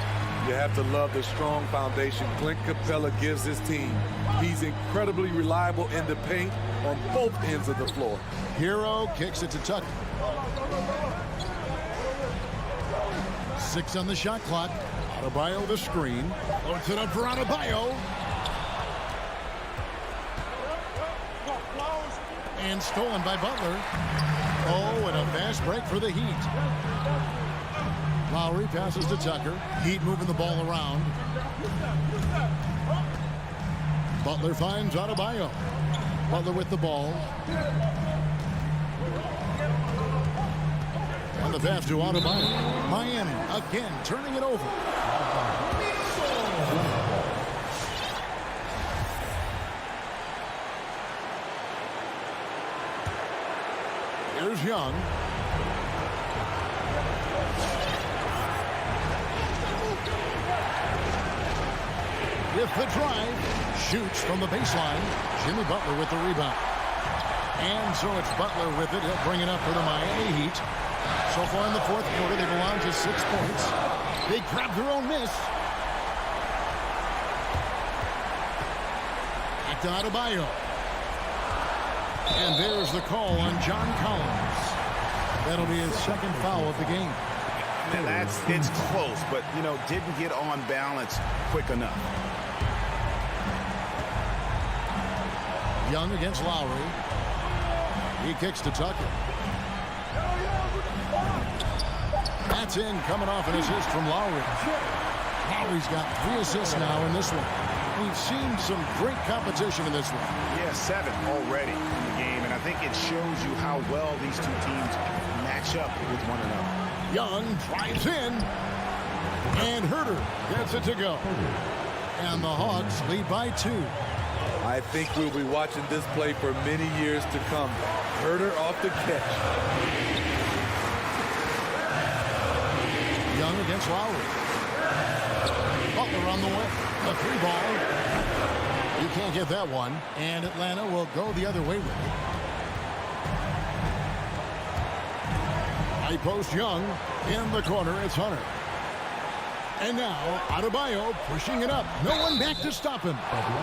You have to love the strong foundation Clint Capella gives his team. He's incredibly reliable in the paint on both ends of the floor. Hero kicks it to Tucker. 6 on the shot clock. Adebayo the screen. Puts it up for Adebayo. And stolen by Butler. Oh, and a fast break for the Heat. Lowry passes to Tucker. Heat moving the ball around. Butler finds Adebayo. Butler with the ball. And the pass to Adebayo. Miami again turning it over. Here's Young. With the drive, shoots from the baseline. Jimmy Butler with the rebound. And so it's Butler with it. He'll bring it up for the Miami Heat. So far in the 4th quarter, they've allowed just 6 points. They grabbed their own miss. Back to Adebayo. And there's the call on John Collins. That'll be his 2nd foul of the game. And it's close, but, you know, didn't get on balance quick enough. Young against Lowry. He kicks to Tucker. That's in, coming off an assist from Lowry. Lowry's got 3 assists now in this one. We've seen some great competition in this one. Yeah, 7 already in the game, and I think it shows you how well these two teams match up with one another. Young drives in, and Herter gets it to go. And the Hawks lead by 2. I think we'll be watching this play for many years to come. Herter off the catch. Young against Lowry. Butler on the way. A 3 ball. You can't get that one. And Atlanta will go the other way with it. High post Young. In the corner, it's Hunter. And now, Adebayo pushing it up. No one back to stop him.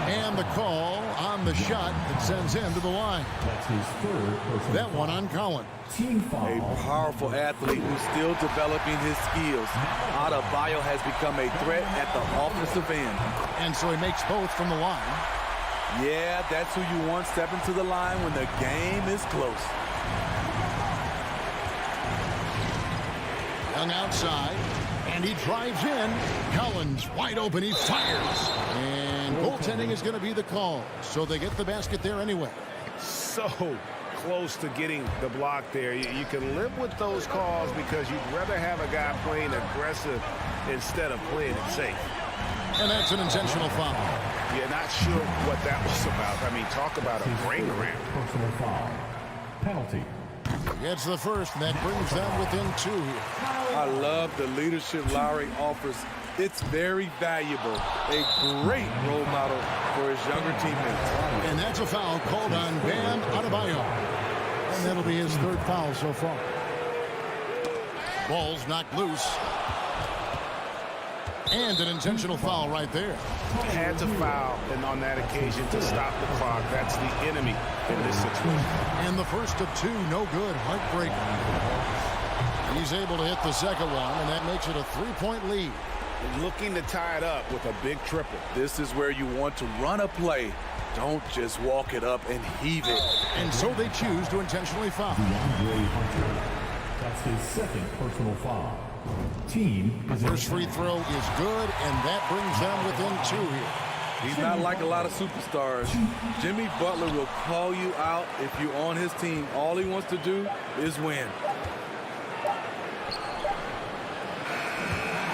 And the call on the shot that sends him to the line. That's his 3rd personal that one on Collin. A powerful athlete who's still developing his skills. Adebayo has become a threat at the offensive end. And so he makes both from the line. Yeah, that's who you want stepping to the line when the game is close. Young outside. And he drives in. Collins wide open. He fires. And goaltending is going to be the call. So they get the basket there anyway. So close to getting the block there. You can live with those calls because you'd rather have a guy playing aggressive instead of playing it safe. And that's an intentional foul. Yeah, not sure what that was about. I mean, talk about a brain cramp. Personal foul. Penalty. Gets the first, and that brings them within 2 here. I love the leadership Lowry offers. It's very valuable. A great role model for his younger teammates. And that's a foul called on Bam Adebayo. And that'll be his 3rd foul so far. Ball's knocked loose. And an intentional foul right there. Had to foul, and on that occasion to stop the clock. That's the enemy in this situation. And the first of 2, no good. Heartbreaker. He's able to hit the second one, and that makes it a 3-point lead. Looking to tie it up with a big triple. This is where you want to run a play. Don't just walk it up and heave it. And so they choose to intentionally foul. That's his 2nd personal foul. Team first free throw is good, and that brings them within 2 here. He's not like a lot of superstars. Jimmy Butler will call you out if you're on his team. All he wants to do is win.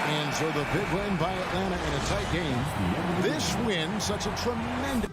And so the big win by Atlanta in a tight game. This win, such a tremendous...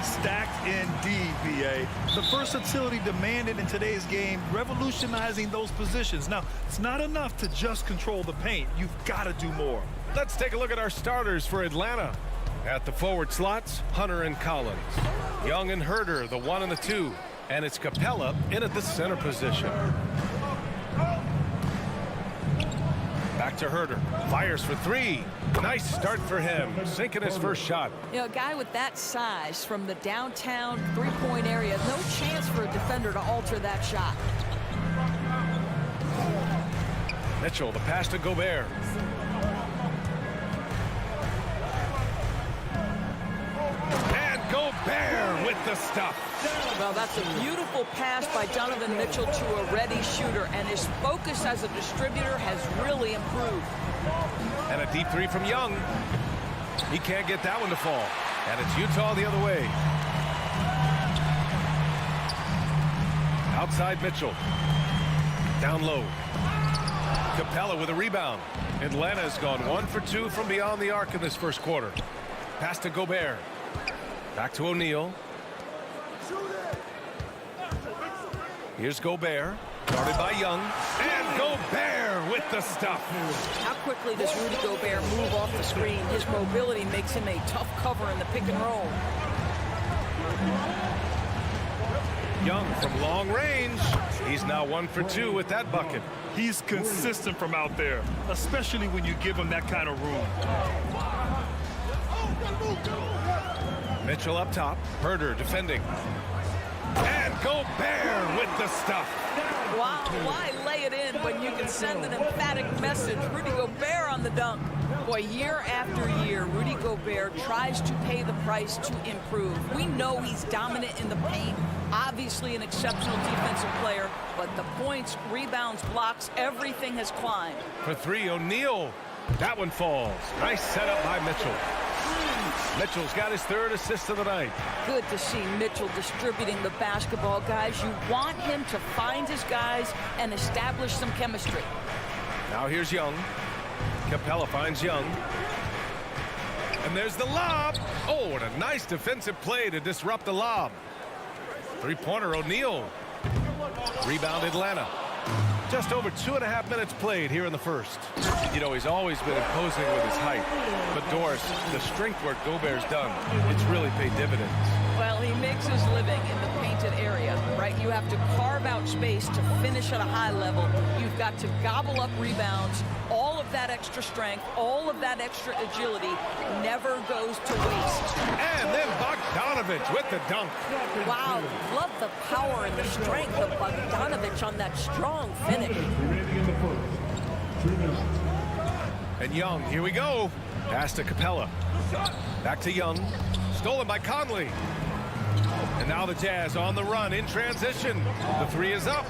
Stacked indeed, B.A. The versatility demanded in today's game, revolutionizing those positions. Now, it's not enough to just control the paint. You've got to do more. Let's take a look at our starters for Atlanta. At the forward slots, Hunter and Collins. Young and Herter, the 1 and the 2. And it's Capella in at the center position. Back to Herter. Fires for 3. Nice start for him. Sinking his first shot. You know, a guy with that size from the downtown three-point area, no chance for a defender to alter that shot. Mitchell, the pass to Gobert. And Gobert with the stuff. Well, that's a beautiful pass by Donovan Mitchell to a ready shooter, and his focus as a distributor has really improved. And a deep 3 from Young. He can't get that one to fall. And it's Utah the other way. Outside Mitchell. Down low. Capella with a rebound. Atlanta's gone 1 for 2 from beyond the arc in this first quarter. Pass to Gobert. Back to O'Neal. Here's Gobert. Guarded by Young. And Gobert with the stuff. How quickly does Rudy Gobert move off the screen? His mobility makes him a tough cover in the pick and roll. Young from long range. He's now 1 for 2 with that bucket. He's consistent from out there, especially when you give him that kind of room. Mitchell up top. Herter defending. And Gobert with the stuff. Wow, why lay it in when you can send an emphatic message? Rudy Gobert on the dunk. Boy, year after year, Rudy Gobert tries to pay the price to improve. We know he's dominant in the paint, obviously an exceptional defensive player, but the points, rebounds, blocks, everything has climbed. For 3, O'Neal. That one falls. Nice setup by Mitchell. Mitchell's got his 3rd assist of the night. Good to see Mitchell distributing the basketball, guys. You want him to find his guys and establish some chemistry. Now here's Young. Capella finds Young. And there's the lob. Oh, what a nice defensive play to disrupt the lob. 3-pointer O'Neal. Rebound Atlanta. Just over 2.5 minutes played here in the first. You know, he's always been imposing with his height. But Doris, the strength work Gobert's done, it's really paid dividends. Well, he makes his living in the painted area, right? You have to carve out space to finish at a high level. You've got to gobble up rebounds. All of that extra strength, all of that extra agility never goes to waste. And then Bogdanovich with the dunk. Wow, love the power and the strength of Bogdanovich on that strong finish. And Young, here we go. Pass to Capella. Back to Young. Stolen by Conley. And now the Jazz on the run in transition. The 3 is up.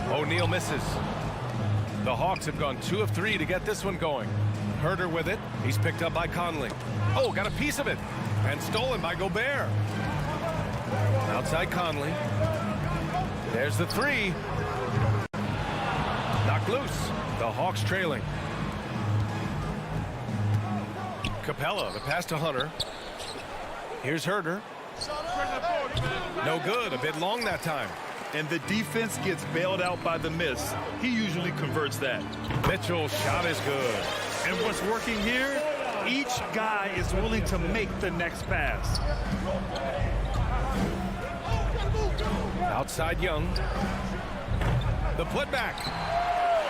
O'Neal misses. The Hawks have gone 2 of 3 to get this one going. Herter with it. He's picked up by Conley. Oh, got a piece of it. And stolen by Gobert. Outside Conley. There's the 3. Knocked loose. The Hawks trailing. Capella, the pass to Hunter. Here's Herter. No good. A bit long that time. And the defense gets bailed out by the miss. He usually converts that. Mitchell's shot is good. And what's working here? Each guy is willing to make the next pass. Outside Young. The putback.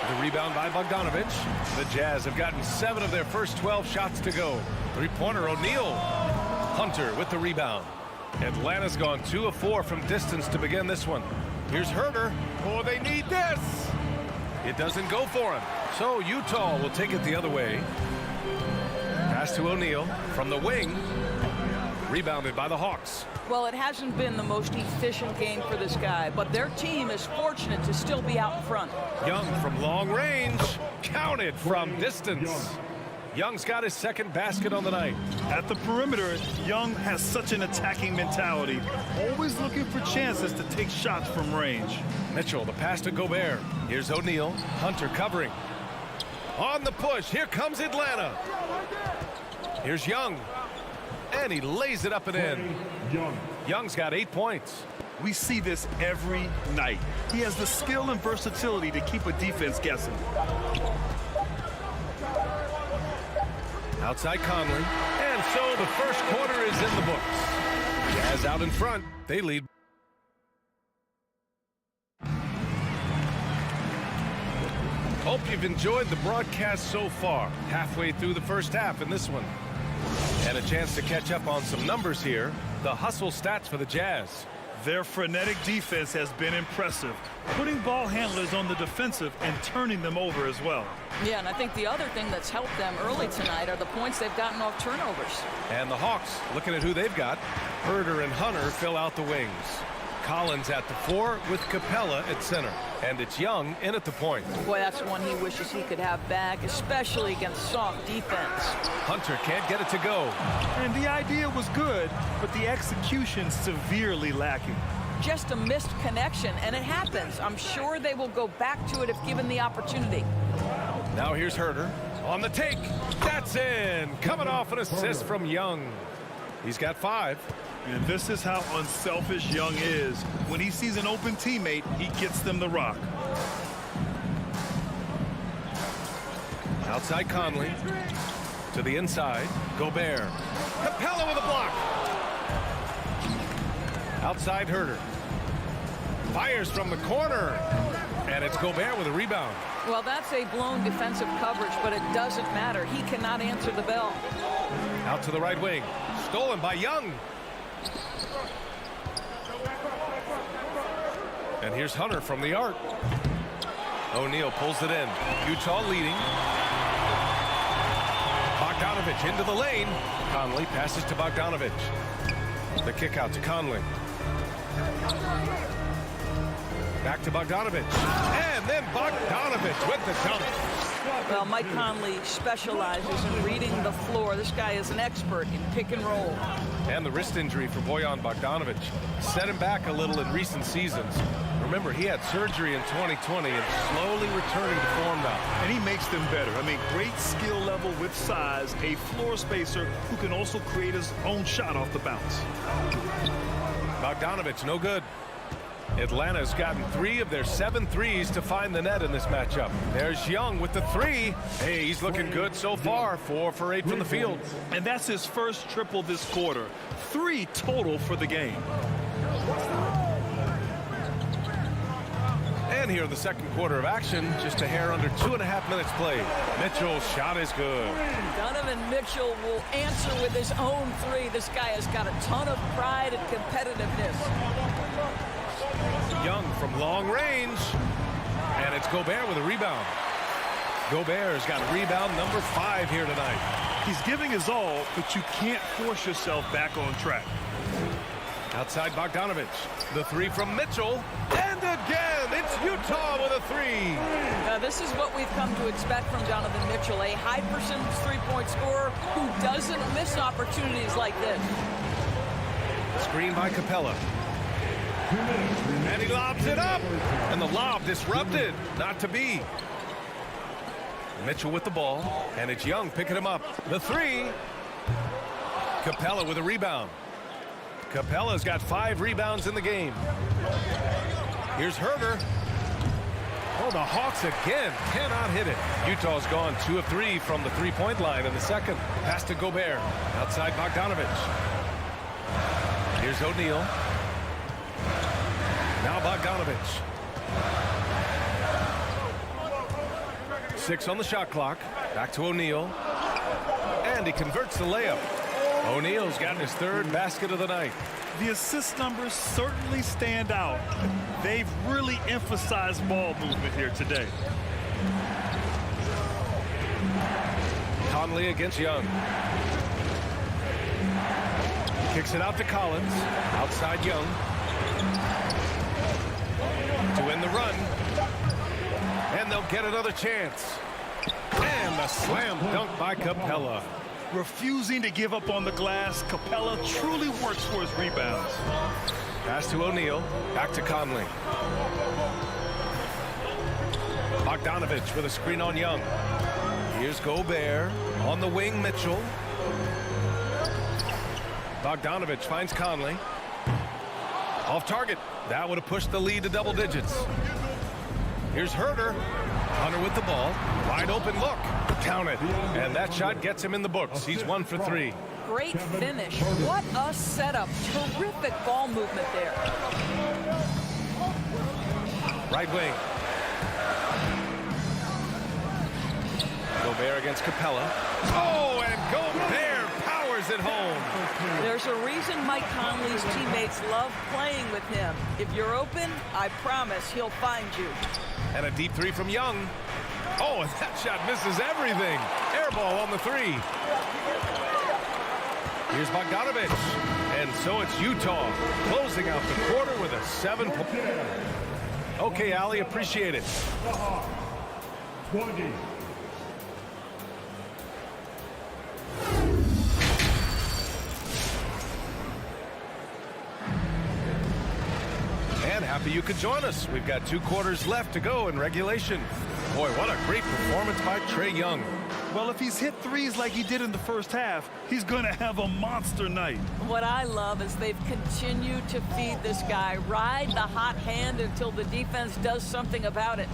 The rebound by Bogdanovich. The Jazz have gotten 7 of their first 12 shots to go. 3-pointer O'Neal. Hunter with the rebound. Atlanta's gone 2 of 4 from distance to begin this one. Here's Herter. Oh, they need this. It doesn't go for him. So Utah will take it the other way. Pass to O'Neal from the wing. Rebounded by the Hawks. Well, it hasn't been the most efficient game for this guy, but their team is fortunate to still be out in front. Young from long range. Counted from distance. Young's got his 2nd basket on the night. At the perimeter, Young has such an attacking mentality, always looking for chances to take shots from range. Mitchell, the pass to Gobert. Here's O'Neal. Hunter covering. On the push, here comes Atlanta. Here's Young. And And he lays it up and in. Young's got 8 points. We see this every night. He has the skill and versatility to keep a defense guessing. Outside Conley. And so the first quarter is in the books. Jazz out in front. They lead. Hope you've enjoyed the broadcast so far. Halfway through the first half in this one. And a chance to catch up on some numbers here. The hustle stats for the Jazz. Their frenetic defense has been impressive, putting ball handlers on the defensive and turning them over as well. Yeah, and I think the other thing that's helped them early tonight are the points they've gotten off turnovers. And the Hawks, looking at who they've got, Herter and Hunter fill out the wings. Collins at the 4 with Capella at center. And it's Young in at the point. Boy, that's one he wishes he could have back, especially against soft defense. Hunter can't get it to go. And the idea was good, but the execution severely lacking. Just a missed connection, and it happens. I'm sure they will go back to it if given the opportunity. Now here's Herter on the take. That's in. Coming off an assist from Young. He's got 5. And this is how unselfish Young is. When he sees an open teammate, he gets them the rock. Outside Conley. To the inside. Gobert. Capella with a block. Outside Herter. Fires from the corner. And it's Gobert with a rebound. Well, that's a blown defensive coverage, but it doesn't matter. He cannot answer the bell. Out to the right wing. Stolen by Young. And here's Hunter from the arc. O'Neal pulls it in. Utah leading. Bogdanovich into the lane. Conley passes to Bogdanovich. The kick out to Conley. Back to Bogdanovich. And then Bogdanovich with the dunk. Well, Mike Conley specializes in reading the floor. This guy is an expert in pick and roll. And the wrist injury for Bojan Bogdanovich set him back a little in recent seasons. Remember, he had surgery in 2020 and slowly returning to form now. And he makes them better. I mean, great skill level with size, a floor spacer who can also create his own shot off the bounce. Bogdanovich, no good. Atlanta's gotten 3 of their 7 threes to find the net in this matchup. There's Young with the 3. Hey, he's looking good so far. 4 for 8 from the field. And that's his first triple this quarter. 3 total for the game. And here in the second quarter of action, just a hair under 2.5 minutes played. Mitchell's shot is good. Donovan Mitchell will answer with his own 3. This guy has got a ton of pride and competitiveness. Young from long range. And it's Gobert with a rebound. Gobert's got rebound number 5 here tonight. He's giving his all, but you can't force yourself back on track. Outside Bogdanovich. The 3 from Mitchell. And again, it's Utah with a 3. This is what we've come to expect from Donovan Mitchell, a high percentage three-point scorer who doesn't miss opportunities like this. Screen by Capella. And he lobs it up. And the lob disrupted. Not to be. Mitchell with the ball. And it's Young picking him up. The 3. Capella with a rebound. Capella's got 5 rebounds in the game. Here's Herter. Oh, the Hawks again cannot hit it. Utah's gone 2 of 3 from the three-point line in the second. Pass to Gobert. Outside Bogdanovich. Here's O'Neal. Now Bogdanovich. 6 on the shot clock. Back to O'Neal. And he converts the layup. O'Neal's gotten his 3rd basket of the night. The assist numbers certainly stand out. They've really emphasized ball movement here today. Conley against Young. Kicks it out to Collins. Outside Young. To win the run. And they'll get another chance. And the slam dunk by Capella. Refusing to give up on the glass, Capella truly works for his rebounds. Pass to O'Neal. Back to Conley. Bogdanovich with a screen on Young. Here's Gobert. On the wing, Mitchell. Bogdanovich finds Conley. Off target. That would have pushed the lead to double digits. Here's Herter. Hunter with the ball. Wide open look. Count it. And that shot gets him in the books. He's 1 for 3. Great finish. What a setup. Terrific ball movement there. Right wing. Gobert against Capella. Oh, and Gobert powers it home. There's a reason Mike Conley's teammates love playing with him. If you're open, I promise he'll find you. And a deep 3 from Young. Oh, and that shot misses everything. Air ball on the 3. Here's Bogdanovich. And so it's Utah closing out the quarter with a 7-point. Okay, Ali, appreciate it. 20. And happy you could join us. We've got 2 quarters left to go in regulation. Boy, what a great performance by Trae Young. Well, if he's hit threes like he did in the first half, he's going to have a monster night. What I love is they've continued to feed this guy, ride the hot hand until the defense does something about it.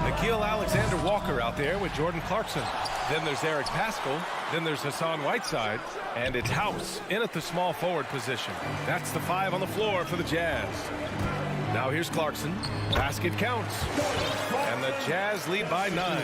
Nickeil Alexander-Walker out there with Jordan Clarkson. Then there's Eric Paschall. Then there's Hassan Whiteside. And it's House in at the small forward position. That's the 5 on the floor for the Jazz. Now here's Clarkson. Basket counts. And the Jazz lead by 9.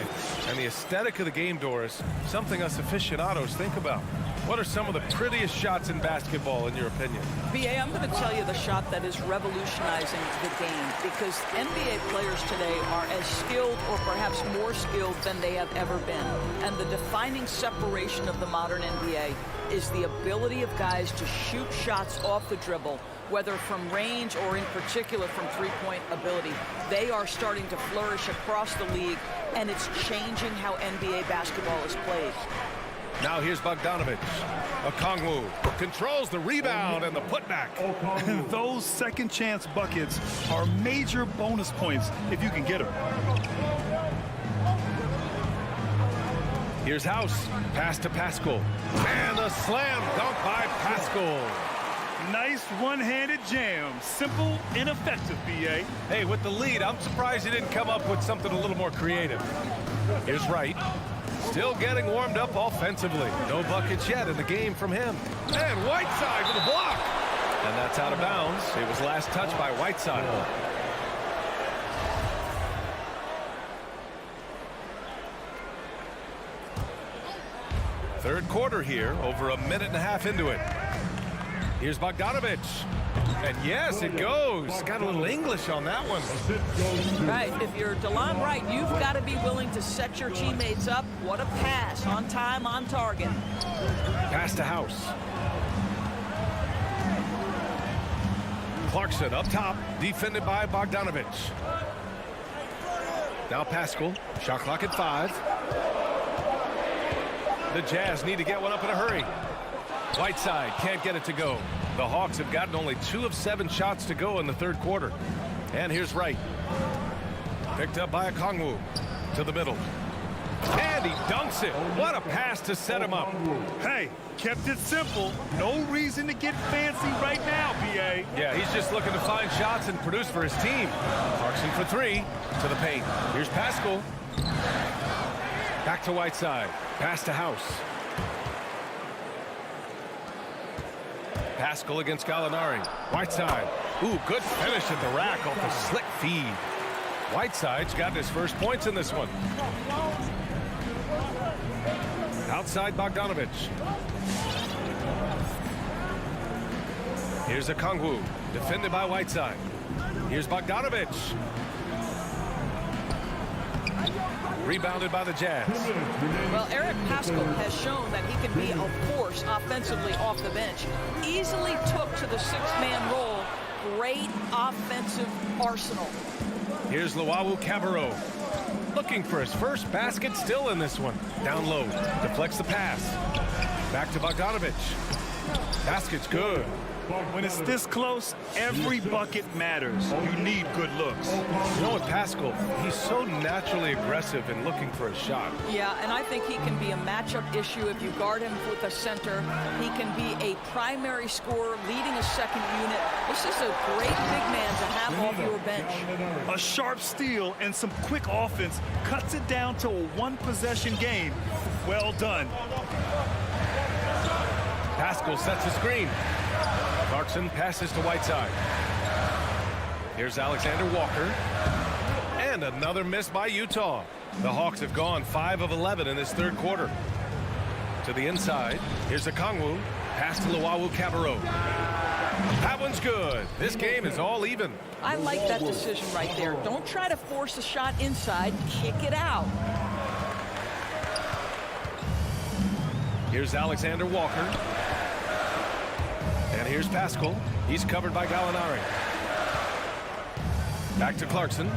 And the aesthetic of the game, Doris, something us aficionados think about. What are some of the prettiest shots in basketball, in your opinion? BA, I'm going to tell you the shot that is revolutionizing the game, because NBA players today are as skilled or perhaps more skilled than they have ever been. And the defining separation of the modern NBA is the ability of guys to shoot shots off the dribble, whether from range or in particular from three-point ability. They are starting to flourish across the league, and it's changing how NBA basketball is played. Now here's Bogdanovich. Okongwu controls the rebound and the putback. Those second chance buckets are major bonus points if you can get them. Here's House. Pass to Paschall. And a slam dunk by Paschall. Nice one-handed jam. Simple and effective, B.A. Hey, with the lead, I'm surprised he didn't come up with something a little more creative. Here's Wright. Still getting warmed up offensively. No buckets yet in the game from him. And Whiteside with a block. And that's out of bounds. It was last touched by Whiteside. Third quarter here, over a minute and a half into it. Here's Bogdanovich. And yes, it goes. Got a little English on that one. Right, if you're DeLon Wright, you've got to be willing to set your teammates up. What a pass, on time, on target. Pass to House. Clarkson up top, defended by Bogdanovich. Now Paschall, shot clock at 5. The Jazz need to get one up in a hurry. Whiteside can't get it to go. The Hawks have gotten only 2 of 7 shots to go in the third quarter. And here's Wright. Picked up by Okongwu to the middle. And he dunks it. What a pass to set him up. Hey, kept it simple. No reason to get fancy right now, B.A. Yeah, he's just looking to find shots and produce for his team. Clarkson for 3 to the paint. Here's Paschall. Back to Whiteside. Pass to House. Paschall against Gallinari. Whiteside. Ooh, good finish at the rack off the slick feed. Whiteside's got his first points in this one. Outside Bogdanovich. Here's Okongwu, defended by Whiteside. Here's Bogdanovich. Rebounded by the Jazz. Well, Eric Paschall has shown that he can be a force offensively off the bench. Easily took to the 6-man role. Great offensive arsenal. Here's Luwawu Cabarrot. Looking for his first basket still in this one. Down low. Deflects the pass. Back to Bogdanovich. Basket's good. When it's this close, every bucket matters. You need good looks. You know, with Pascal, he's so naturally aggressive and looking for a shot. Yeah, and I think he can be a matchup issue if you guard him with a center. He can be a primary scorer leading a second unit. This is a great big man to have off your bench. A sharp steal and some quick offense cuts it down to a one-possession game. Well done. Pascal sets the screen. Clarkson passes to Whiteside. Here's Alexander Walker. And another miss by Utah. The Hawks have gone 5 of 11 in this third quarter. To the inside. Here's Okongwu. Pass to Luwawu-Cabarrot. That one's good. This game is all even. I like that decision right there. Don't try to force a shot inside. Kick it out. Here's Alexander Walker. And here's Pascal. He's covered by Gallinari. Back to Clarkson.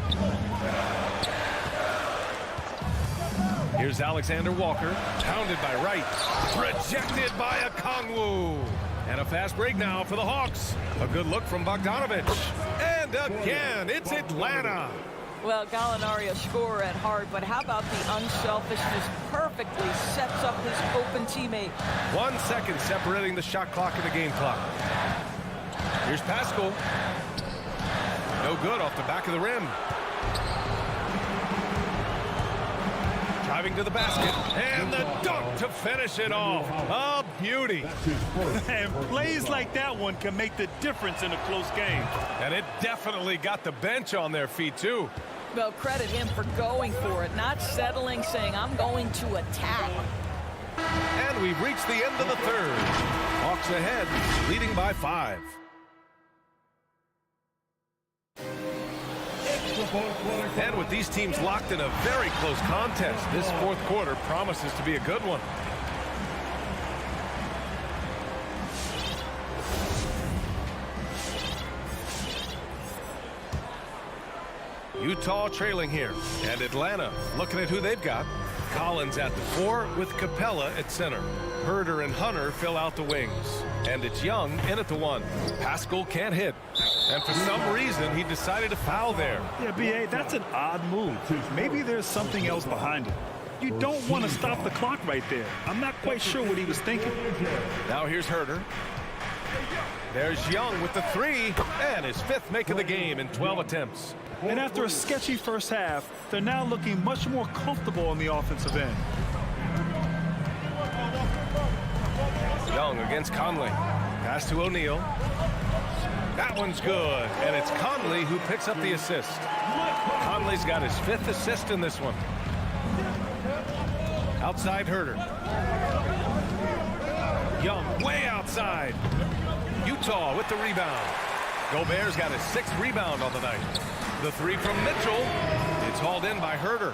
Here's Alexander Walker. Pounded by Wright. Rejected by Okongwu. And a fast break now for the Hawks. A good look from Bogdanovich. And again, it's Atlanta. Well, Gallinari a scorer at heart, but how about the unselfishness? Perfectly sets up his open teammate. 1 second separating the shot clock and the game clock. Here's Pascal. No good off the back of the rim. Driving to the basket. And the dunk to finish it off. A beauty. And plays like that one can make the difference in a close game. And it definitely got the bench on their feet, too. Well, credit him for going for it, not settling, saying, I'm going to attack. And we've reached the end of the third. Hawks ahead, leading by 5. And with these teams locked in a very close contest, this fourth quarter promises to be a good one. Utah trailing here, and Atlanta looking at who they've got. Collins at the 4 with Capella at center. Herder and Hunter fill out the wings. And it's Young in at the 1. Pascal can't hit. And for some reason, he decided to foul there. Yeah, B.A., that's an odd move. Maybe there's something else behind it. You don't want to stop the clock right there. I'm not quite sure what he was thinking. Now here's Herder. There's Young with the 3, and his 5th make of the game in 12 attempts. And after a sketchy first half, they're now looking much more comfortable on the offensive end. Young against Conley. Pass to O'Neal. That one's good, and it's Conley who picks up the assist. Conley's got his 5th assist in this one. Outside Herder. Young way outside. Utah with the rebound. Gobert's got his 6th rebound on the night. The 3 from Mitchell. It's hauled in by Herder.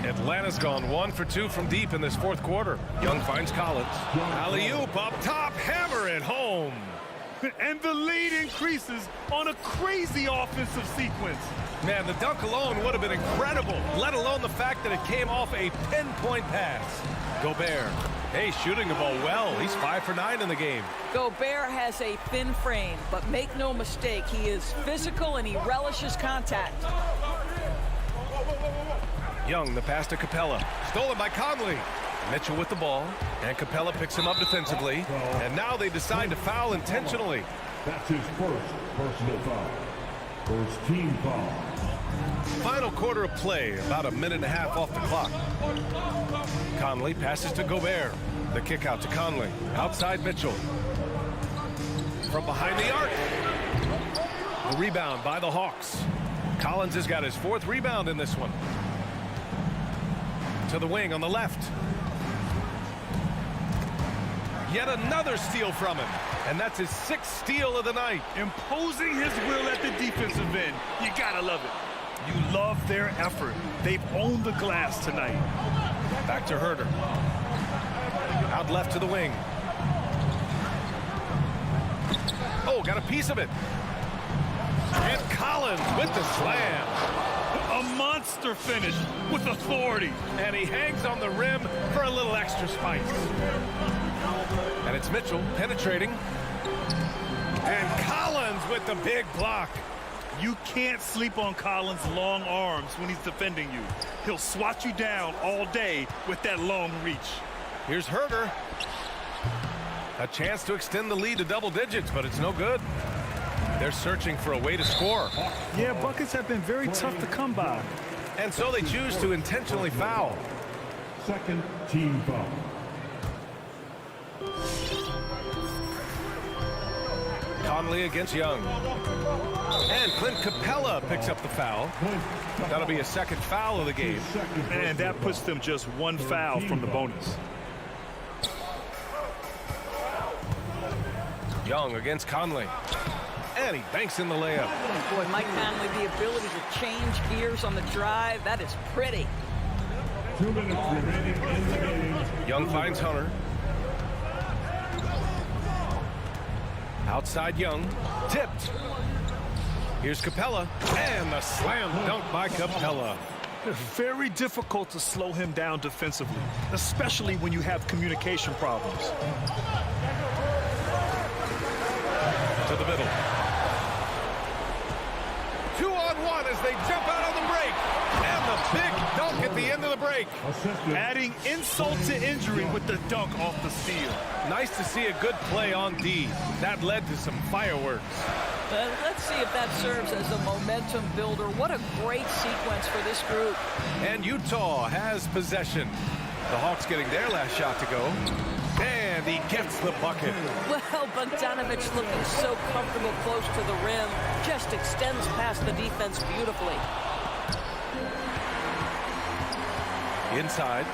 Atlanta's gone 1 for 2 from deep in this fourth quarter. Young finds Collins. Alley-oop up top, hammer it home. And the lead increases on a crazy offensive sequence. Man, the dunk alone would have been incredible, let alone the fact that it came off a pinpoint pass. Gobert, hey, shooting the ball well. He's 5 for 9 in the game. Gobert has a thin frame, but make no mistake, he is physical and he relishes contact. Young, the pass to Capella. Stolen by Conley. Mitchell with the ball, and Capella picks him up defensively. And now they decide to foul intentionally. That's his first personal foul. First team foul. Final quarter of play, about a minute and a half off the clock. Conley passes to Gobert. The kick out to Conley. Outside Mitchell. From behind the arc. The rebound by the Hawks. Collins has got his 4th rebound in this one. To the wing on the left. Yet another steal from him. And that's his 6th steal of the night. Imposing his will at the defensive end. You gotta love it. You love their effort. They've owned the glass tonight. Back to Herder. Out left to the wing. Oh, got a piece of it. And Collins with the slam. A monster finish with authority. And he hangs on the rim for a little extra spice. And it's Mitchell penetrating. And Collins with the big block. You can't sleep on Collins' long arms when he's defending you. He'll swat you down all day with that long reach. Here's Herter. A chance to extend the lead to double digits, but it's no good. They're searching for a way to score. Yeah, buckets have been very tough to come by. And so they choose to intentionally foul. Second team foul. Conley against Young. And Clint Capella picks up the foul. That'll be a second foul of the game. And that puts them just one foul from the bonus. Young against Conley. And he banks in the layup. Boy, Mike Conley, the ability to change gears on the drive, that is pretty. 2 minutes remaining in the game. Young finds Hunter. Outside Young. Tipped. Here's Capella. And the slam dunk by Capella. Very difficult to slow him down defensively, especially when you have communication problems. To the middle. 2-on-1 as they jump out on the break. And the big dunk at the end of the break. Adding insult to injury with the dunk off the steal. Nice to see a good play on D. That led to some fireworks. Let's see if that serves as a momentum builder. What a great sequence for this group. And Utah has possession. The Hawks getting their last shot to go. And he gets the bucket. Well, Bogdanovich looking so comfortable close to the rim. Just extends past the defense beautifully. Inside.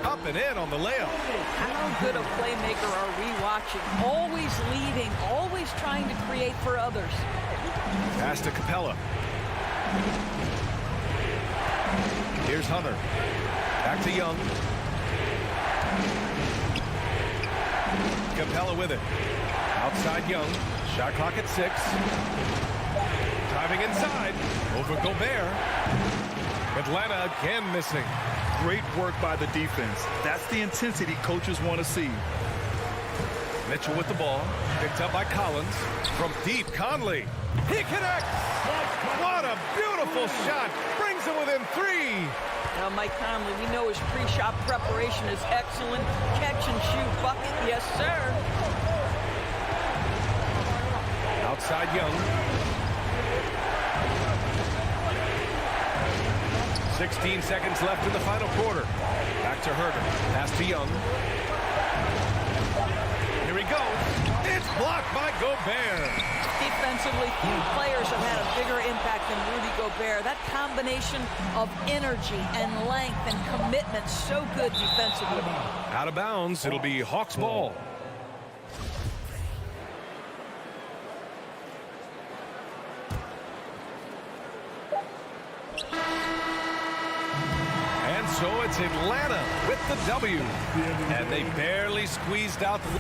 Up and in on the layup. How good a playmaker are we watching? Always leading, always trying to create for others. Pass to Capella. Here's Hunter. Back to Young. Capella with it. Outside Young. Shot clock at 6. Driving inside. Over Gobert. Atlanta again missing. Great work by the defense. That's the intensity coaches want to see. Mitchell with the ball. Picked up by Collins. From deep, Conley. He connects. What a beautiful shot. Brings it within 3. Now, Mike Conley, we know his pre-shot preparation is excellent. Catch and shoot bucket, yes, sir. Outside Young. 16 seconds left in the final quarter. Back to Herter. Pass to Young. Here he goes. It's blocked by Gobert. Defensively, few players have had a bigger impact than Rudy Gobert. That combination of energy and length and commitment, so good defensively. Out of bounds. It'll be Hawks ball. And so it's Atlanta with the W. And they barely squeezed out the